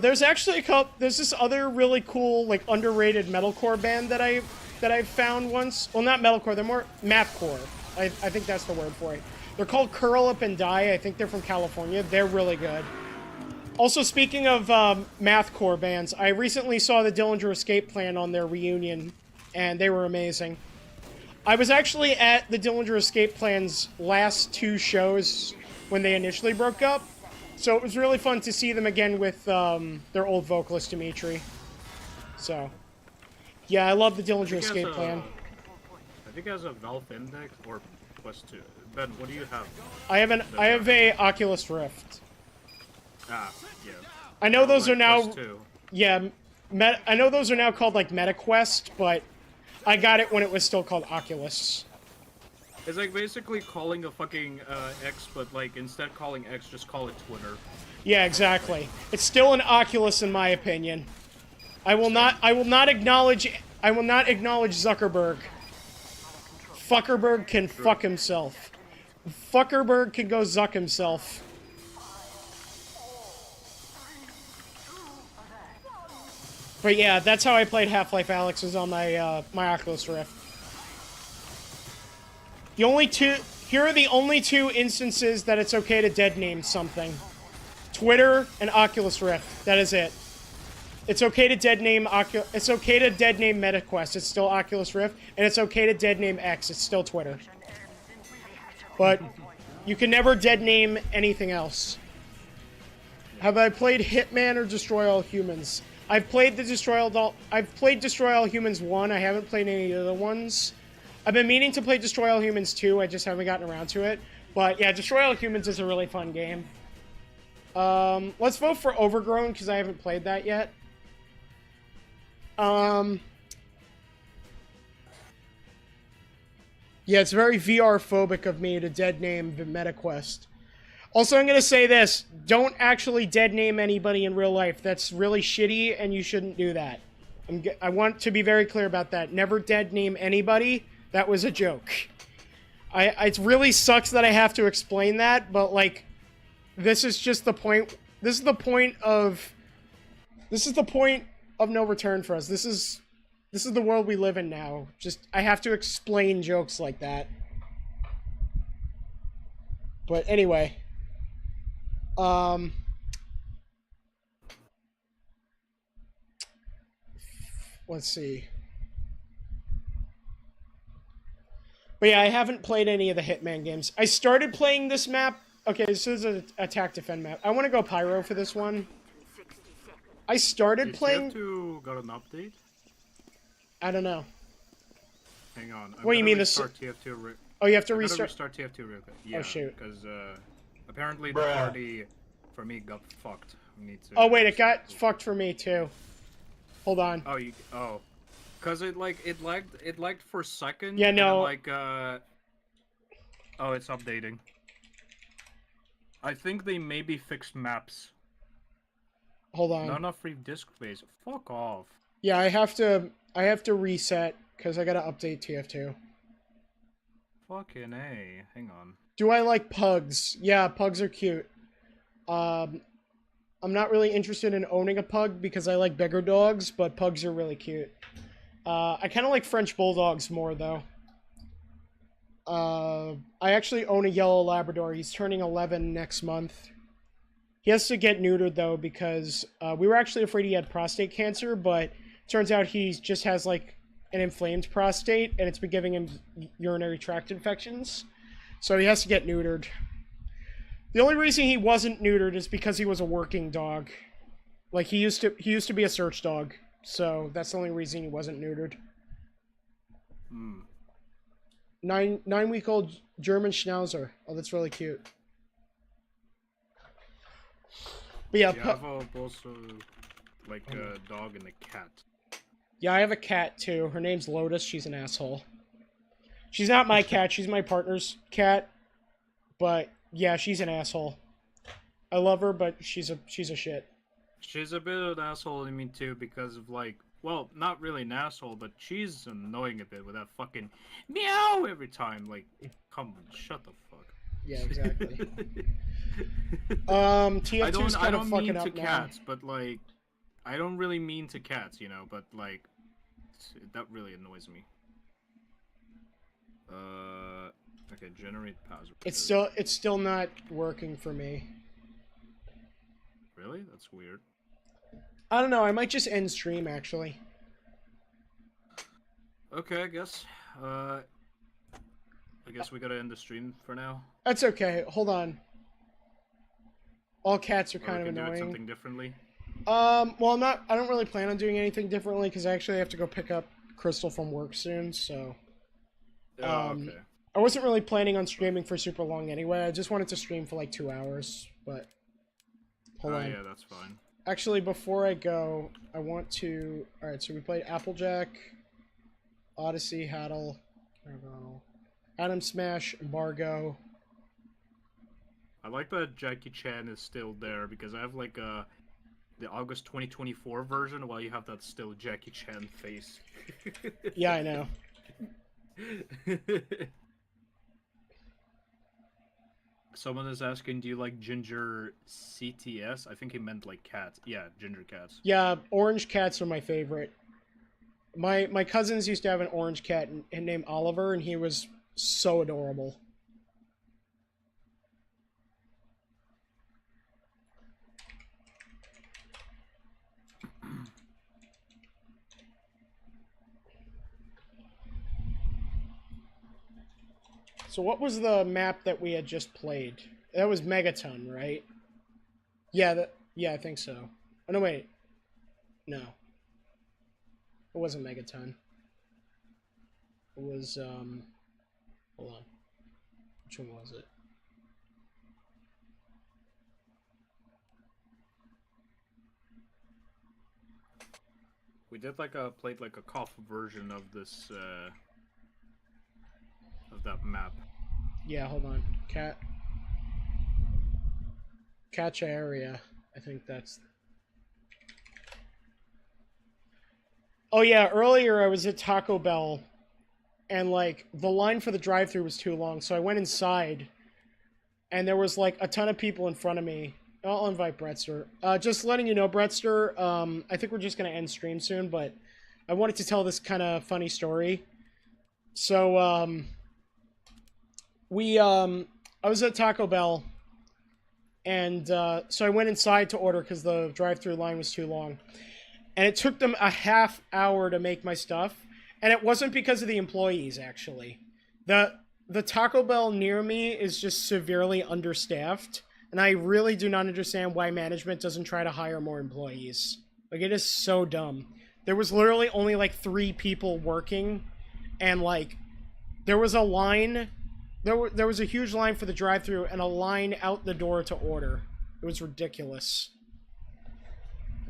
There's actually there's this other really cool, like, underrated metalcore band that I've found once. Well, not metalcore, they're more mathcore. I think that's the word for it. They're called Curl Up and Die. I think they're from California. They're really good. Also, speaking of mathcore bands, I recently saw the Dillinger Escape Plan on their reunion, and they were amazing. I was actually at the Dillinger Escape Plan's last 2 shows when they initially broke up. So it was really fun to see them again with their old vocalist, Dimitri. So, yeah, I love the Dillinger Escape Plan. I think it has a Valve Index or Quest 2. Ben, what do you have? I have a Oculus Rift. Ah, yeah. I know those are now... Quest 2. Yeah, I know those are now called, like, MetaQuest, but I got it when it was still called Oculus. It's like basically calling a fucking X, but like instead calling X, just call it Twitter. Yeah, exactly. It's still an Oculus in my opinion. I will not acknowledge Zuckerberg. Fuckerberg can fuck himself. Fuckerberg can go zuck himself. But yeah, that's how I played Half-Life Alyx, was on my my Oculus Rift. Here are the only two instances that it's okay to dead name something. Twitter and Oculus Rift. That is it. It's okay to dead name MetaQuest. It's still Oculus Rift, and it's okay to dead name X. It's still Twitter. But you can never dead name anything else. Have I played Hitman or Destroy All Humans? I've played Destroy All Humans 1. I haven't played any of the other ones. I've been meaning to play Destroy All Humans 2. I just haven't gotten around to it. But yeah, Destroy All Humans is a really fun game. Let's vote for Overgrown because I haven't played that yet. Yeah, it's very VR phobic of me to dead name the MetaQuest. Also, I'm going to say this. Don't actually dead name anybody in real life. That's really shitty, and you shouldn't do that. I want to be very clear about that. Never dead name anybody. That was a joke. It really sucks that I have to explain that, but, like, this is just the point. This is the point of no return for us. This is the world we live in now. Just, I have to explain jokes like that. But anyway. Let's see. But yeah, I haven't played any of the Hitman games. I started playing this map. Okay, this is an attack defend map. I want to go Pyro for this one. I started playing... TF2 got an update? I don't know. Hang on. What do you mean this? TF2 Oh, you have to restart. Restart TF2 real quick. Yeah, oh shoot. Because apparently the party for me got fucked. We need to. Oh wait, it got fucked for me too. Hold on. Oh, because it lagged for a second. Yeah, no. And then, oh, it's updating. I think they maybe fixed maps. Hold on. Not enough free disk space. Fuck off. Yeah, I have to reset because I gotta update TF2. Fucking A. Hang on. Do I like pugs? Yeah, pugs are cute. I'm not really interested in owning a pug because I like bigger dogs, but pugs are really cute. I kind of like French bulldogs more though. I actually own a yellow Labrador. He's turning 11 next month. He has to get neutered though because we were actually afraid he had prostate cancer, but turns out he just has like an inflamed prostate and it's been giving him urinary tract infections. So he has to get neutered. The only reason he wasn't neutered is because he was a working dog. Like he used to be a search dog. So that's the only reason he wasn't neutered. 9-week-old German Schnauzer. Oh, that's really cute. But yeah, I have also like a dog and a cat. Yeah, I have a cat too. Her name's Lotus. She's an asshole. She's not my cat. She's my partner's cat. But yeah, she's an asshole. I love her, but she's a shit. She's a bit of an asshole to me too because of like, well, not really an asshole, but she's annoying a bit with that fucking meow every time. Like, come on, shut the fuck. Yeah, exactly. TF2's kind of fucking up now. Cats, but like, I don't really mean to cats, you know, but like, that really annoys me. Okay, generate password. It's still not working for me. Really? That's weird. I don't know. I might just end stream actually. Okay, I guess. I guess we gotta end the stream for now. That's okay. Hold on. All cats are kind of annoying. Do it something differently. Well, I don't really plan on doing anything differently because I actually have to go pick up Crystal from work soon. So. Okay. I wasn't really planning on streaming for super long anyway. I just wanted to stream for like 2 hours, but hold on. Yeah, that's fine. Actually, before I go, I want to... Alright, so we played Applejack, Odyssey, Haddle, Atom Smash, Embargo. I like that Jackie Chan is still there because I have like the August 2024 version while you have that still Jackie Chan face. Yeah, I know. Someone is asking, do you like ginger CTS? I think he meant like cats. Yeah, ginger cats. Yeah, orange cats are my favorite. My cousins used to have an orange cat named Oliver, and he was so adorable. So what was the map that we had just played? That was Megaton, right? Yeah, I think so. Oh no, wait. No. It wasn't Megaton. It was hold on. Which one was it? We did like played like a cough version of this of that map. Yeah, hold on. Catch area. I think that's. Oh yeah, earlier I was at Taco Bell, and like the line for the drive-thru was too long, so I went inside, and there was like a ton of people in front of me. I'll invite Bretster. Just letting you know, Bretster. I think we're just gonna end stream soon, but I wanted to tell this kind of funny story. So I was at Taco Bell, and so I went inside to order because the drive-thru line was too long. And it took them a half hour to make my stuff. And it wasn't because of the employees, actually. The Taco Bell near me is just severely understaffed. And I really do not understand why management doesn't try to hire more employees. Like, it is so dumb. There was literally only, like, 3 people working. And, like, there was a line. There was a huge line for the drive-thru and a line out the door to order. It was ridiculous.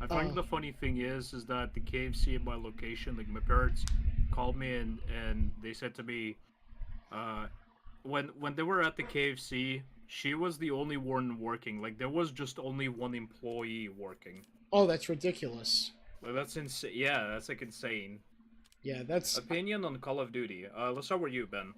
I think the funny thing is that the KFC at my location, like my parents called me and they said to me, when they were at the KFC, she was the only one working. Like there was just only one employee working. Oh, that's ridiculous. Like that's insane. Yeah, that's like insane. Yeah, that's. Opinion on Call of Duty. Let's start with you, Ben.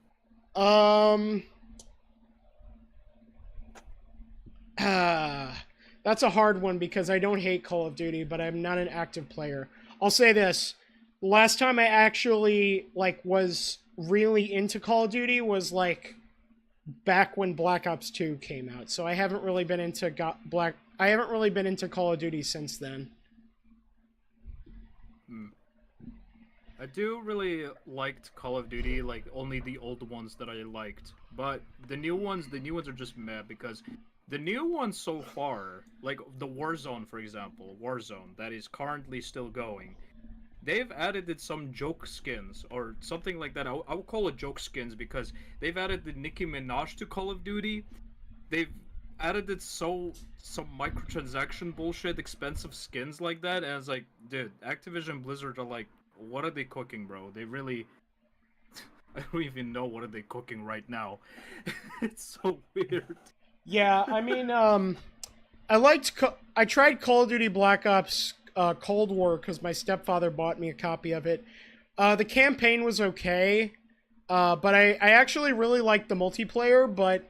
That's a hard one because I don't hate Call of Duty, but I'm not an active player. I'll say this. Last time I actually, like, was really into Call of Duty was, like, back when Black Ops 2 came out. So I haven't really been into Call of Duty since then. I do really liked Call of Duty, like, only the old ones that I liked. But the new ones are just meh because the new ones so far, like the Warzone, for example, Warzone, that is currently still going, they've added some joke skins, or something like that. I would call it joke skins because they've added the Nicki Minaj to Call of Duty. They've added some microtransaction bullshit, expensive skins like that, and it's like, dude, Activision Blizzard are like, what are they cooking, bro? They really... I don't even know what are they cooking right now. It's so weird. Yeah, I mean, I tried Call of Duty Black Ops Cold War because my stepfather bought me a copy of it. The campaign was okay, but I actually really liked the multiplayer, but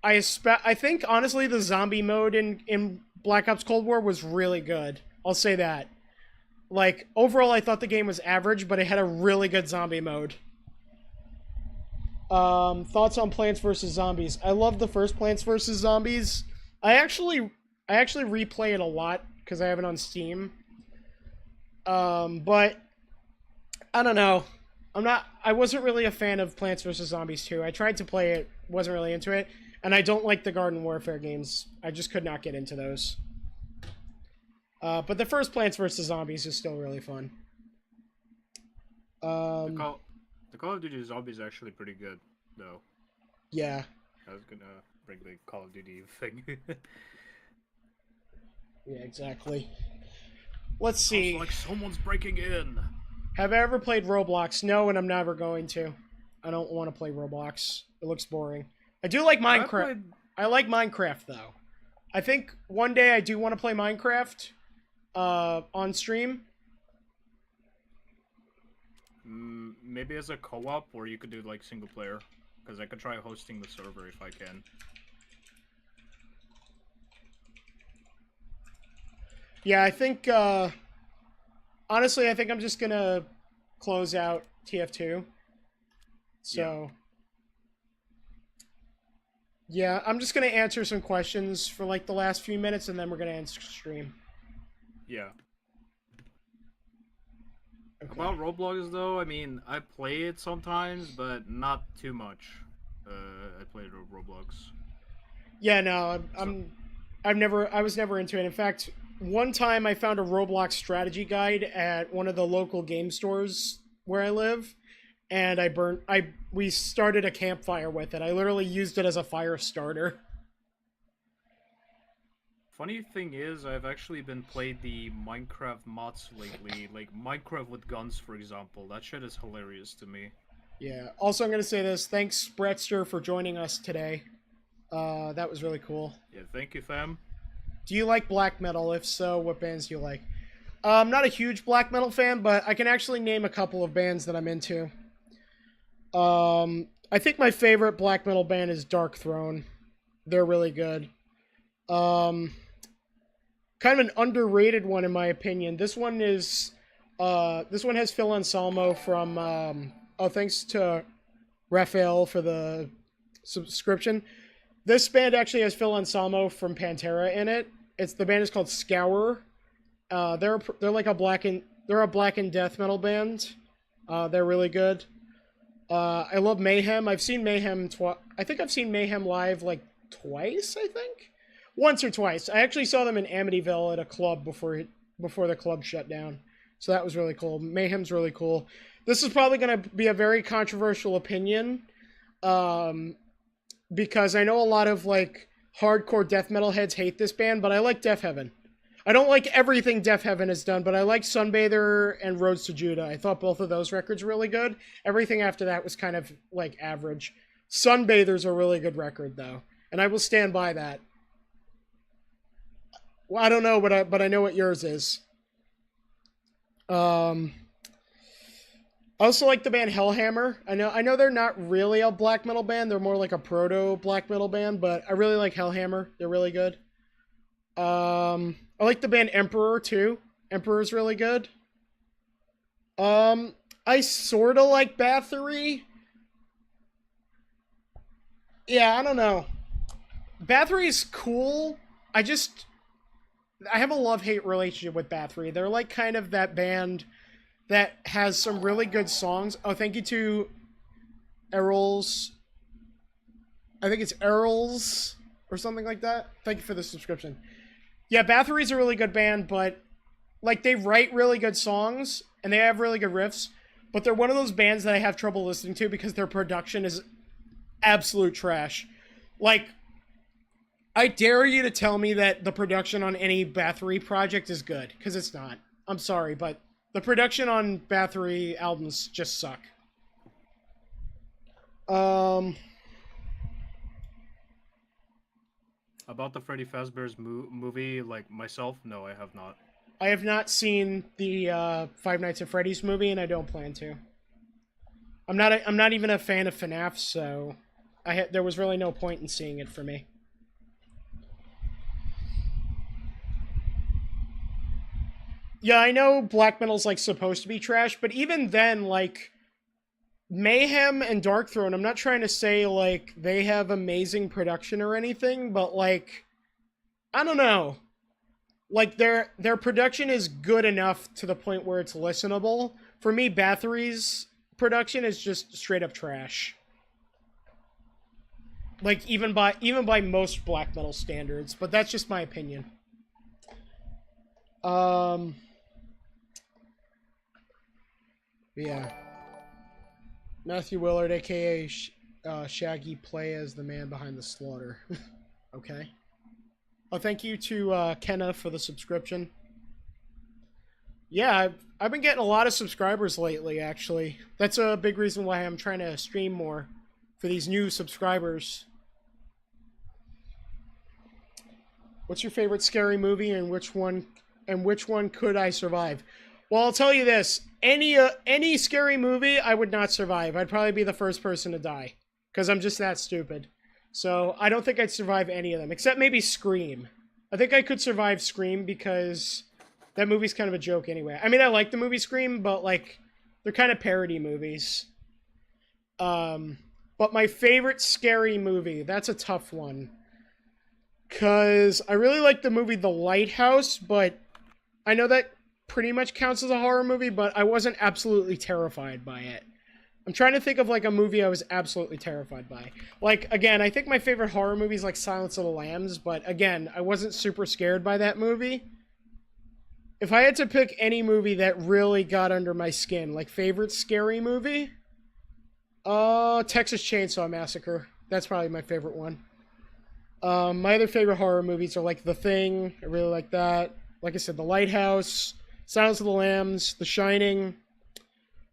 I think, honestly, the zombie mode in Black Ops Cold War was really good. I'll say that. Like, overall, I thought the game was average, but it had a really good zombie mode. Thoughts on Plants vs. Zombies? I love the first Plants vs. Zombies. I actually replay it a lot because I have it on Steam. But I don't know. I wasn't really a fan of Plants vs. Zombies 2. I tried to play it, wasn't really into it, and I don't like the Garden Warfare games. I just could not get into those. But the first Plants vs. Zombies is still really fun. The Call of Duty Zombies is actually pretty good, though. Yeah. I was gonna bring the Call of Duty thing. Yeah, exactly. Let's see. Like someone's breaking in. Have I ever played Roblox? No, and I'm never going to. I don't want to play Roblox. It looks boring. I do like Minecraft. I like Minecraft though. I think one day I do want to play Minecraft on stream. Maybe as a co-op, or you could do like single player, because I could try hosting the server if I can. Yeah, I think honestly, I think I'm just gonna close out TF2. So yeah, I'm just gonna answer some questions for like the last few minutes, and then we're gonna end stream. Yeah. Okay. About Roblox though, I mean, I play it sometimes, but not too much. I played Roblox. Yeah, no, I was never into it. In fact, one time I found a Roblox strategy guide at one of the local game stores where I live, and we started a campfire with it. I literally used it as a fire starter. Funny thing is, I've actually been playing the Minecraft mods lately, like Minecraft with guns, for example. That shit is hilarious to me. Yeah. Also, I'm gonna say this. Thanks, Brettster, for joining us today. That was really cool. Yeah, thank you, fam. Do you like black metal? If so, what bands do you like? I'm not a huge black metal fan, but I can actually name a couple of bands that I'm into. I think my favorite black metal band is Dark Throne. They're really good. Kind of an underrated one in my opinion. This one has Phil Anselmo from thanks to Raphael for the subscription. This band actually has Phil Anselmo from Pantera in it. The band is called Scour. They're like a black and death metal band. They're really good. I love Mayhem. I've seen Mayhem I think I've seen Mayhem live like twice, I think. Once or twice. I actually saw them in Amityville at a club before the club shut down. So that was really cool. Mayhem's really cool. This is probably going to be a very controversial opinion. Because I know a lot of like hardcore death metal heads hate this band, but I like Death Heaven. I don't like everything Death Heaven has done, but I like Sunbather and Roads to Judah. I thought both of those records were really good. Everything after that was kind of like average. Sunbather's a really good record though, and I will stand by that. Well, I don't know, but I know what yours is. I also like the band Hellhammer. I know they're not really a black metal band. They're more like a proto black metal band, but I really like Hellhammer. They're really good. I like the band Emperor too. Emperor's really good. I sort of like Bathory. Yeah, I don't know. Bathory's cool. I have a love-hate relationship with Bathory. They're like kind of that band that has some really good songs. Oh, thank you to Errol's. I think it's Errol's or something like that. Thank you for the subscription. Yeah, Bathory's a really good band, but like they write really good songs and they have really good riffs, but they're one of those bands that I have trouble listening to because their production is absolute trash. Like, I dare you to tell me that the production on any Bathory project is good, because it's not. I'm sorry, but the production on Bathory albums just suck. About the Freddy Fazbear's movie, like myself, no, I have not. I have not seen the Five Nights at Freddy's movie, and I don't plan to. I'm not even a fan of FNAF, so there was really no point in seeing it for me. Yeah, I know black metal's like supposed to be trash, but even then, like Mayhem and Dark Throne, I'm not trying to say like they have amazing production or anything, but like I don't know. Like their production is good enough to the point where it's listenable. For me, Bathory's production is just straight up trash. Like even by most black metal standards, but that's just my opinion. Yeah. Matthew Willard, aka Shaggy, play as the man behind the slaughter. Okay. Oh, thank you to Kenna for the subscription. Yeah, I've been getting a lot of subscribers lately, actually. That's a big reason why I'm trying to stream more for these new subscribers. What's your favorite scary movie, and which one could I survive? Well, I'll tell you this: any scary movie, I would not survive. I'd probably be the first person to die because I'm just that stupid. So I don't think I'd survive any of them, except maybe Scream. I think I could survive Scream because that movie's kind of a joke anyway. I mean, I like the movie Scream, but like they're kind of parody movies. But my favorite scary movie, that's a tough one. Because I really like the movie The Lighthouse, but I know that pretty much counts as a horror movie, but I wasn't absolutely terrified by it. I'm trying to think of like a movie I was absolutely terrified by. Like, again, I think my favorite horror movie is like Silence of the Lambs, but again, I wasn't super scared by that movie. If I had to pick any movie that really got under my skin, like favorite scary movie, Texas Chainsaw Massacre. That's probably my favorite one. My other favorite horror movies are like The Thing. I really like that. Like I said, The Lighthouse, Silence of the Lambs, The Shining.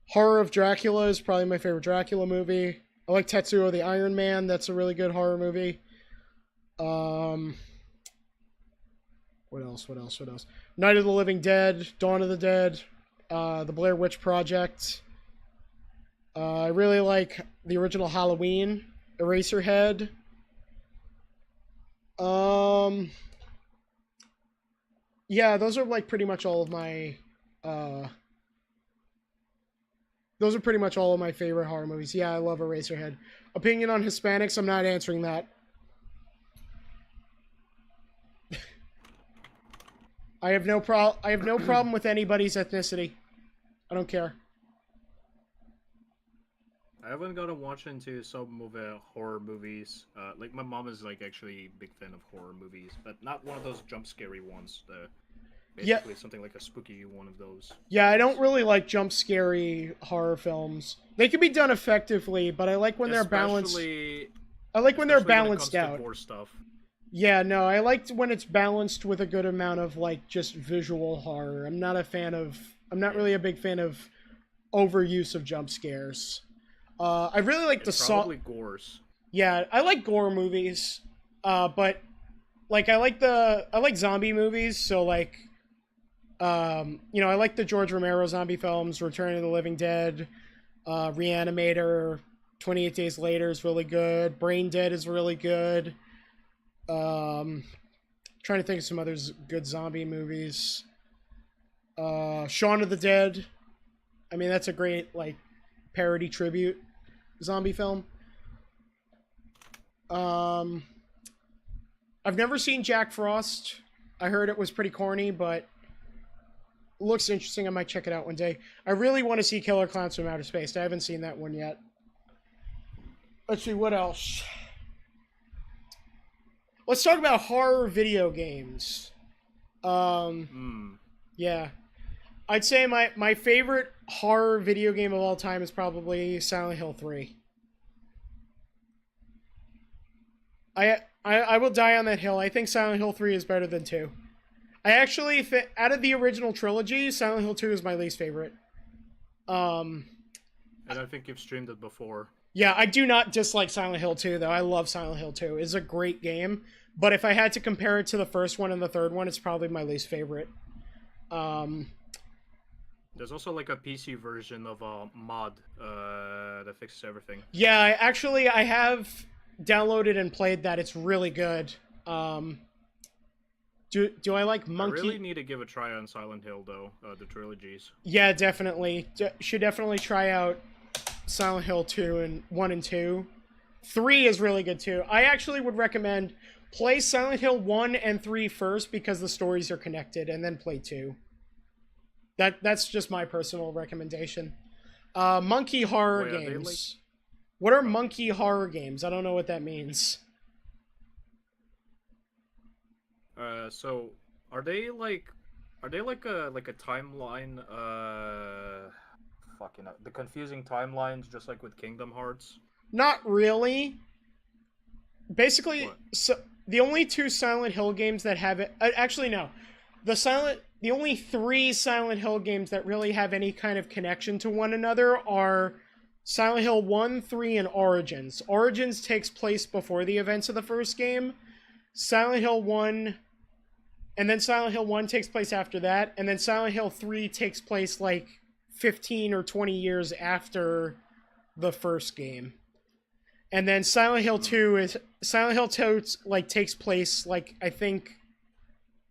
Horror of Dracula is probably my favorite Dracula movie. I like Tetsuo the Iron Man. That's a really good horror movie. What else? Night of the Living Dead, Dawn of the Dead, The Blair Witch Project. I really like the original Halloween, Eraserhead. Yeah, those are like pretty much all of my favorite horror movies. Yeah, I love Eraserhead. Opinion on Hispanics, I'm not answering that. I have no problem with anybody's ethnicity. I don't care. I haven't gotten watch into some of the horror movies. Like my mom is like actually a big fan of horror movies, but not one of those jump scary ones. Basically something like a spooky one of those. Yeah, I don't really like jump scary horror films. They can be done effectively, but I like when they're balanced. I like when they're balanced out. Gore stuff. Yeah, no, I liked when it's balanced with a good amount of like just visual horror. I'm not really a big fan of overuse of jump scares. I really like the probably gores. Yeah, I like gore movies. But like I like zombie movies, so like I like the George Romero zombie films, Return of the Living Dead, Reanimator, 28 Days Later is really good, Brain Dead is really good. Trying to think of some other good zombie movies. Shaun of the Dead. I mean, that's a great like parody tribute zombie film. I've never seen Jack Frost. I heard it was pretty corny, but looks interesting. I might check it out one day. I really want to see Killer Clowns from Outer Space. I haven't seen that one yet. Let's see, what else? Let's talk about horror video games. Yeah. I'd say my favorite horror video game of all time is probably Silent Hill 3. I will die on that hill. I think Silent Hill 3 is better than 2. I actually think, out of the original trilogy, Silent Hill 2 is my least favorite. And I think you've streamed it before. Yeah, I do not dislike Silent Hill 2, though. I love Silent Hill 2. It's a great game. But if I had to compare it to the first one and the third one, it's probably my least favorite. There's also like a PC version of a mod that fixes everything. Yeah, I have downloaded and played that. It's really good. Do I like Monkey? I really need to give a try on Silent Hill, though, the trilogies. Yeah, definitely. Should definitely try out Silent Hill 2 and 1 and 2. 3 is really good, too. I actually would recommend play Silent Hill 1 and 3 first because the stories are connected, and then play 2. That's just my personal recommendation. Monkey horror games. What are monkey horror games? I don't know what that means. So are they like a timeline? Fucking the confusing timelines, just like with Kingdom Hearts. Not really. Basically, so the only two Silent Hill games that have it. Actually, no. The the only three Silent Hill games that really have any kind of connection to one another are Silent Hill 1, 3, and Origins. Origins takes place before the events of the first game. Silent Hill 1, and then Silent Hill 1 takes place after that, and then Silent Hill 3 takes place like 15 or 20 years after the first game. And then Silent Hill 2 like takes place like I think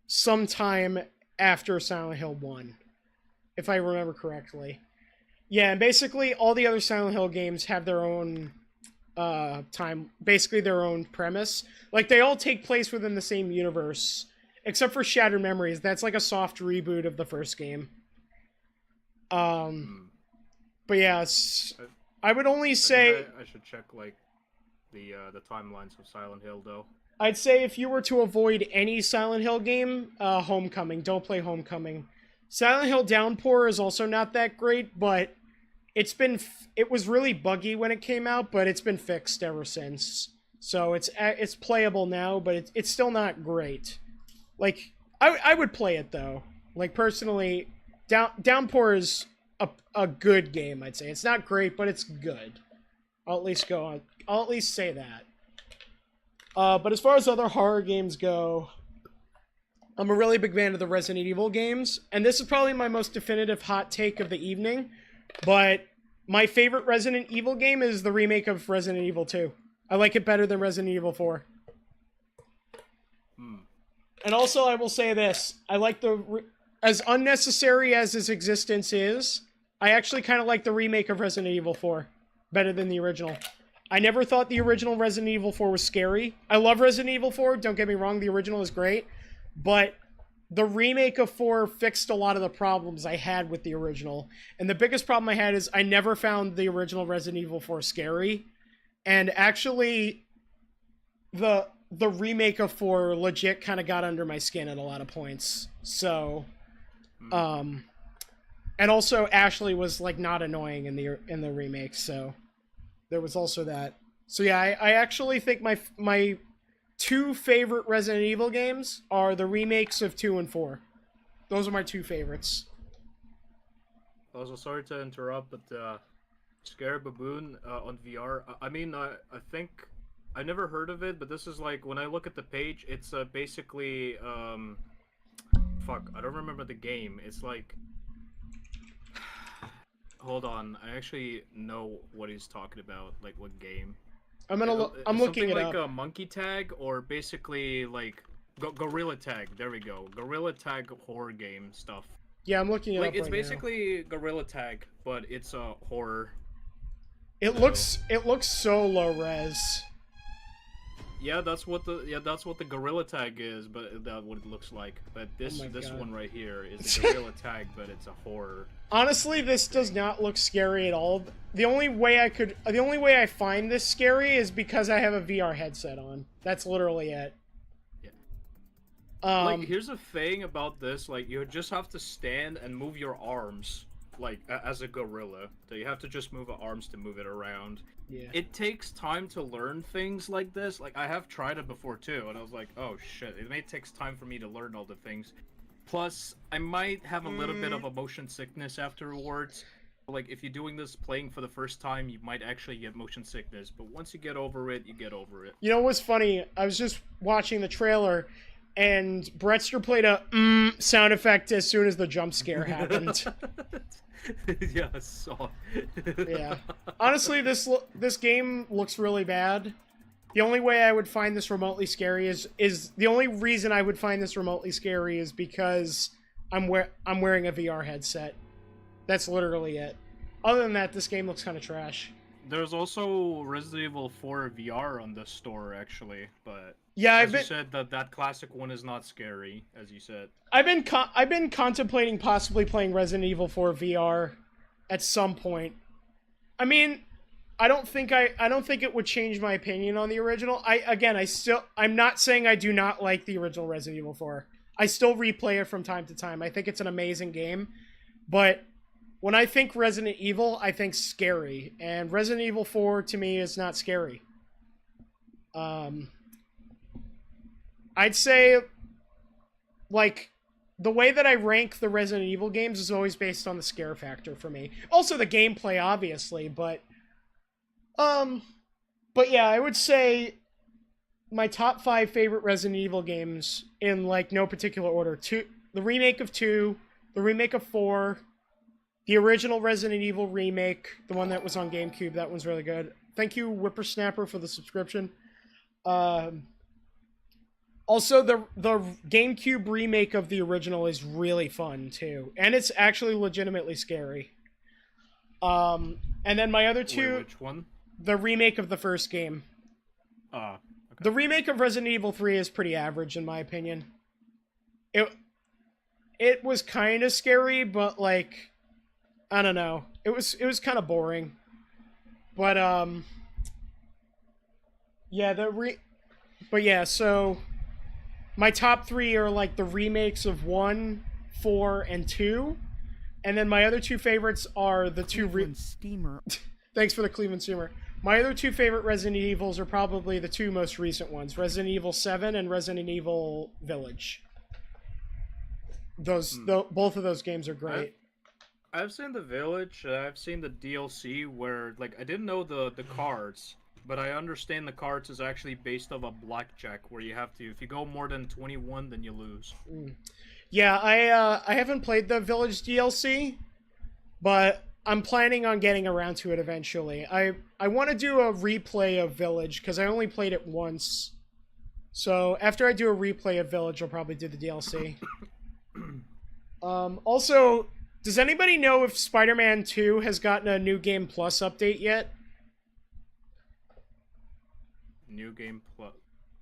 sometime after Silent Hill 1, if I remember correctly. Yeah, and basically all the other Silent Hill games have their own time, basically their own premise. Like they all take place within the same universe, except for Shattered Memories. That's like a soft reboot of the first game. But yeah, I would only say I should check like the timelines of Silent Hill though. I'd say if you were to avoid any Silent Hill game, Homecoming. Don't play Homecoming. Silent Hill Downpour is also not that great, but it was really buggy when it came out, but it's been fixed ever since. So it's playable now, but it's still not great. Like I would play it though. Like personally, Downpour is a good game. I'd say it's not great, but it's good. I'll at least say that. But as far as other horror games go, I'm a really big fan of the Resident Evil games, and this is probably my most definitive hot take of the evening, but my favorite Resident Evil game is the remake of Resident Evil 2. I like it better than Resident Evil 4. And also, I will say this. I like as unnecessary as its existence is, I actually kind of like the remake of Resident Evil 4 better than the original. I never thought the original Resident Evil 4 was scary. I love Resident Evil 4, don't get me wrong, the original is great. But the remake of 4 fixed a lot of the problems I had with the original. And the biggest problem I had is I never found the original Resident Evil 4 scary. And actually, the remake of 4 legit kind of got under my skin at a lot of points. So, and also Ashley was like not annoying in the remake, so there was also that. So yeah, I actually think my two favorite Resident Evil games are the remakes of 2 and 4. Those are my two favorites. Also, sorry to interrupt, but Scare Baboon on VR. I mean, I think I never heard of it, but this is like when I look at the page, it's basically fuck, I don't remember the game. It's like, hold on, I actually know what he's talking about. Like what game? I'm looking it like up. A Monkey Tag, or basically like Gorilla Tag. There we go. Gorilla Tag horror game stuff. Yeah, I'm looking it like up. It's right basically Gorilla Tag, but it's a horror. It looks so low res. Yeah, that's what the Gorilla Tag is, but that's what it looks like. But this God. one right here is a Gorilla Tag, but it's a horror. Honestly, this does not look scary at all. The only way I find this scary is because I have a VR headset on. That's literally it. Yeah. Like, here's the thing about this: like, you just have to stand and move your arms, like as a gorilla. So you have to just move your arms to move it around. Yeah. It takes time to learn things like this. Like, I have tried it before too, and I was like, oh shit, it takes time for me to learn all the things. Plus, I might have a little bit of a motion sickness afterwards. Like, if you're doing this playing for the first time, you might actually get motion sickness. But once you get over it, you get over it. You know what's funny? I was just watching the trailer, and Bretster played a sound effect as soon as the jump scare happened. Yeah, I saw. Yeah. Honestly, this game looks really bad. The only way I would find this remotely scary is the only reason I would find this remotely scary is because I'm wearing a VR headset. That's literally it. Other than that, this game looks kind of trash. There's also Resident Evil 4 VR on the store, actually, but yeah, you said that classic one is not scary, as you said. I've been contemplating possibly playing Resident Evil 4 VR at some point. I mean, I don't think it would change my opinion on the original. I'm not saying I do not like the original Resident Evil 4. I still replay it from time to time. I think it's an amazing game, but when I think Resident Evil, I think scary, and Resident Evil 4 to me is not scary. I'd say, like, the way that I rank the Resident Evil games is always based on the scare factor for me. Also the gameplay, obviously, but yeah, I would say my top 5 favorite Resident Evil games in like no particular order. The remake of 2, the remake of 4, the original Resident Evil remake, the one that was on GameCube, that one's really good. Thank you, Whippersnapper, for the subscription. Also, the GameCube remake of the original is really fun, too. And it's actually legitimately scary. And then my other two... Wait, which one? The remake of the first game. Okay. The remake of Resident Evil 3 is pretty average, in my opinion. It was kind of scary, but, like... I don't know. It was kind of boring. But, yeah, But yeah, so... My top 3 are, like, the remakes of 1, 4, and 2. And then my other 2 favorites are the Steamer. Thanks for the Cleveland Steamer. My other 2 favorite Resident Evils are probably the 2 most recent ones. Resident Evil 7 and Resident Evil Village. Both of those games are great. I've seen the Village, I've seen the DLC where, like, I didn't know the cards, but I understand the cards is actually based off a blackjack, where you have to, if you go more than 21, then you lose. Yeah, I haven't played the Village DLC, but I'm planning on getting around to it eventually. I want to do a replay of Village, because I only played it once. So, after I do a replay of Village, I'll probably do the DLC. Also... Does anybody know if Spider-Man 2 has gotten a New Game Plus update yet? New Game Plus?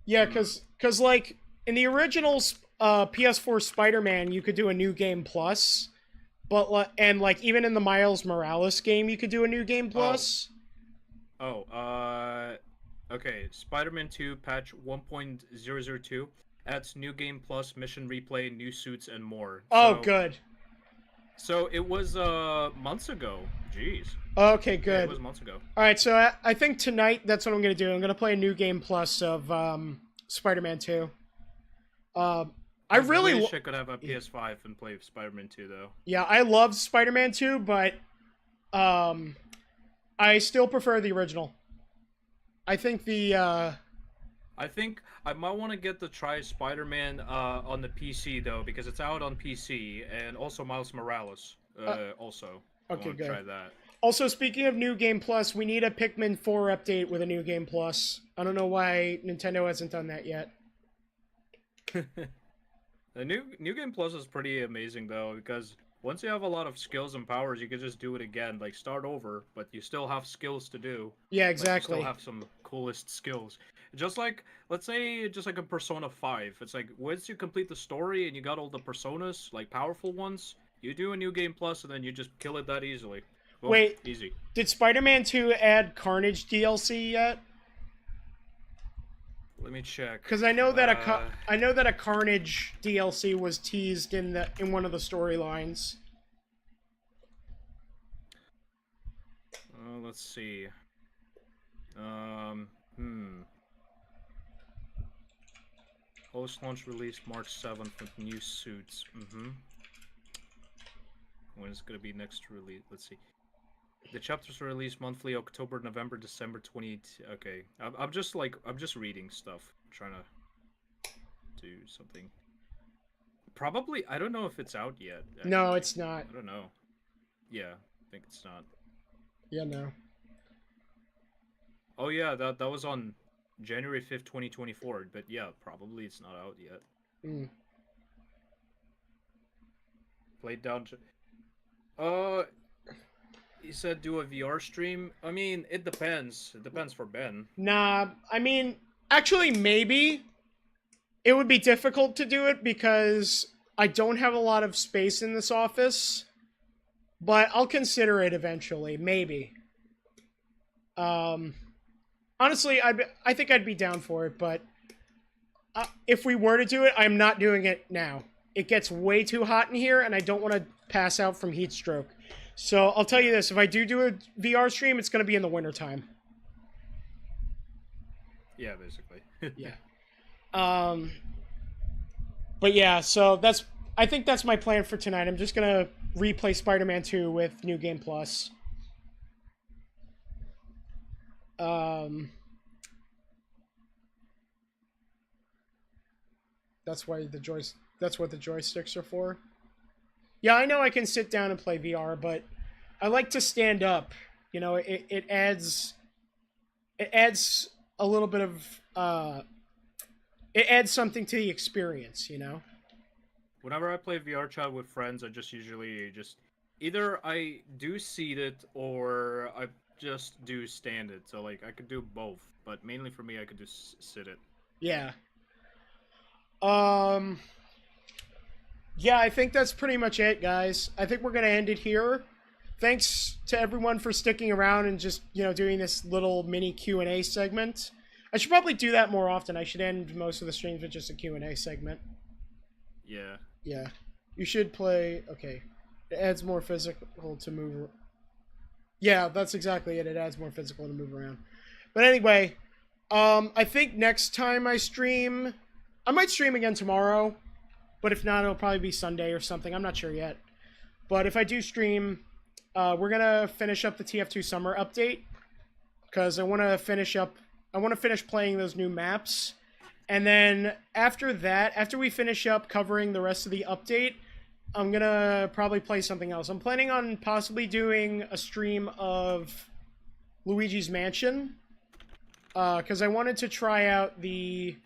Yeah, because like, in the original PS4 Spider-Man, you could do a New Game Plus, but, and, like, even in the Miles Morales game, you could do a New Game Plus. Okay, Spider-Man 2 patch 1.002 adds New Game Plus, mission replay, new suits, and more. Oh, good. So it was months ago. Jeez. Okay, good. Yeah, it was months ago. All right, so I think tonight that's what I'm gonna do. I'm gonna play a New Game Plus of Spider-Man 2. I really wish I could have a PS5 and play Spider-Man 2 though. Yeah, I love Spider-Man 2, but I still prefer the original. I think I think I might want to get the try Spider-Man on the PC though, because it's out on PC, and also Miles Morales also. Okay, good. Try that. Also, speaking of New Game Plus, we need a Pikmin 4 update with a New Game Plus. I don't know why Nintendo hasn't done that yet. The new Game Plus is pretty amazing though, because once you have a lot of skills and powers, you can just do it again, like start over, but you still have skills to do. Yeah, exactly. You still have some coolest skills. Just like, let's say, just like a Persona 5. It's like, once you complete the story and you got all the Personas, like powerful ones, you do a New Game Plus and then you just kill it that easily. Boom, wait, easy. Did Spider-Man 2 add Carnage DLC yet? Let me check. Because I know that a Carnage DLC was teased in one of the storylines. Let's see. Post-launch release March 7th with new suits. When is it gonna be next release? Let's see. The chapters are released monthly, October, November, December 2018. Okay, I'm just reading stuff, trying to do something. Probably, I don't know if it's out yet. Actually. No, it's not. I don't know. Yeah, I think it's not. Yeah, no. Oh yeah, that was on January 5th, 2024. But yeah, probably it's not out yet. Played down. He said do a VR stream. I mean, it depends. It depends for Ben. Nah, I mean, actually, maybe. It would be difficult to do it because I don't have a lot of space in this office. But I'll consider it eventually. Maybe. Honestly, I think I'd be down for it, but if we were to do it, I'm not doing it now. It gets way too hot in here, and I don't want to pass out from heat stroke. So I'll tell you this, if I do a VR stream, it's going to be in the wintertime. Yeah, basically. Yeah. But yeah, so that's I think that's my plan for tonight. I'm just gonna replay Spider-Man 2 with New Game Plus. That's why that's what the joysticks are for. Yeah, I know I can sit down and play VR, but I like to stand up. You know, it adds a little bit of it adds something to the experience, you know. Whenever I play VR chat with friends, I just usually just either I do seat it or I just do stand it. So like I could do both, but mainly for me, I could just sit it. Yeah. Yeah, I think that's pretty much it, guys. I think we're gonna end it here. Thanks to everyone for sticking around and just, you know, doing this little mini Q&A segment. I should probably do that more often. I should end most of the streams with just a Q&A segment. Yeah. Yeah. You should play... Okay. It adds more physical to move... Yeah, that's exactly it. It adds more physical to move around. But anyway, I think next time I stream... I might stream again tomorrow. But if not, it'll probably be Sunday or something. I'm not sure yet. But if I do stream... we're gonna finish up the TF2 summer update. Because I want to finish playing those new maps. And then after that, after we finish up covering the rest of the update, I'm gonna probably play something else. I'm planning on possibly doing a stream of Luigi's Mansion. Because I wanted to try out the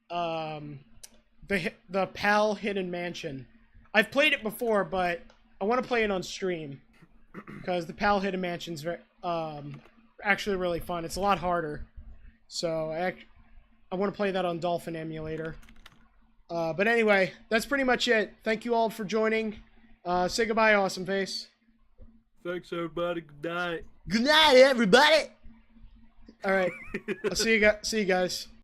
PAL Hidden Mansion. I've played it before, but I want to play it on stream. Because the PAL Hidden Mansion's very, actually really fun. It's a lot harder. So I want to play that on Dolphin Emulator. But anyway, that's pretty much it. Thank you all for joining. Say goodbye, Awesome Face. Thanks, everybody. Good night. Good night, everybody. All right. I'll see you guys.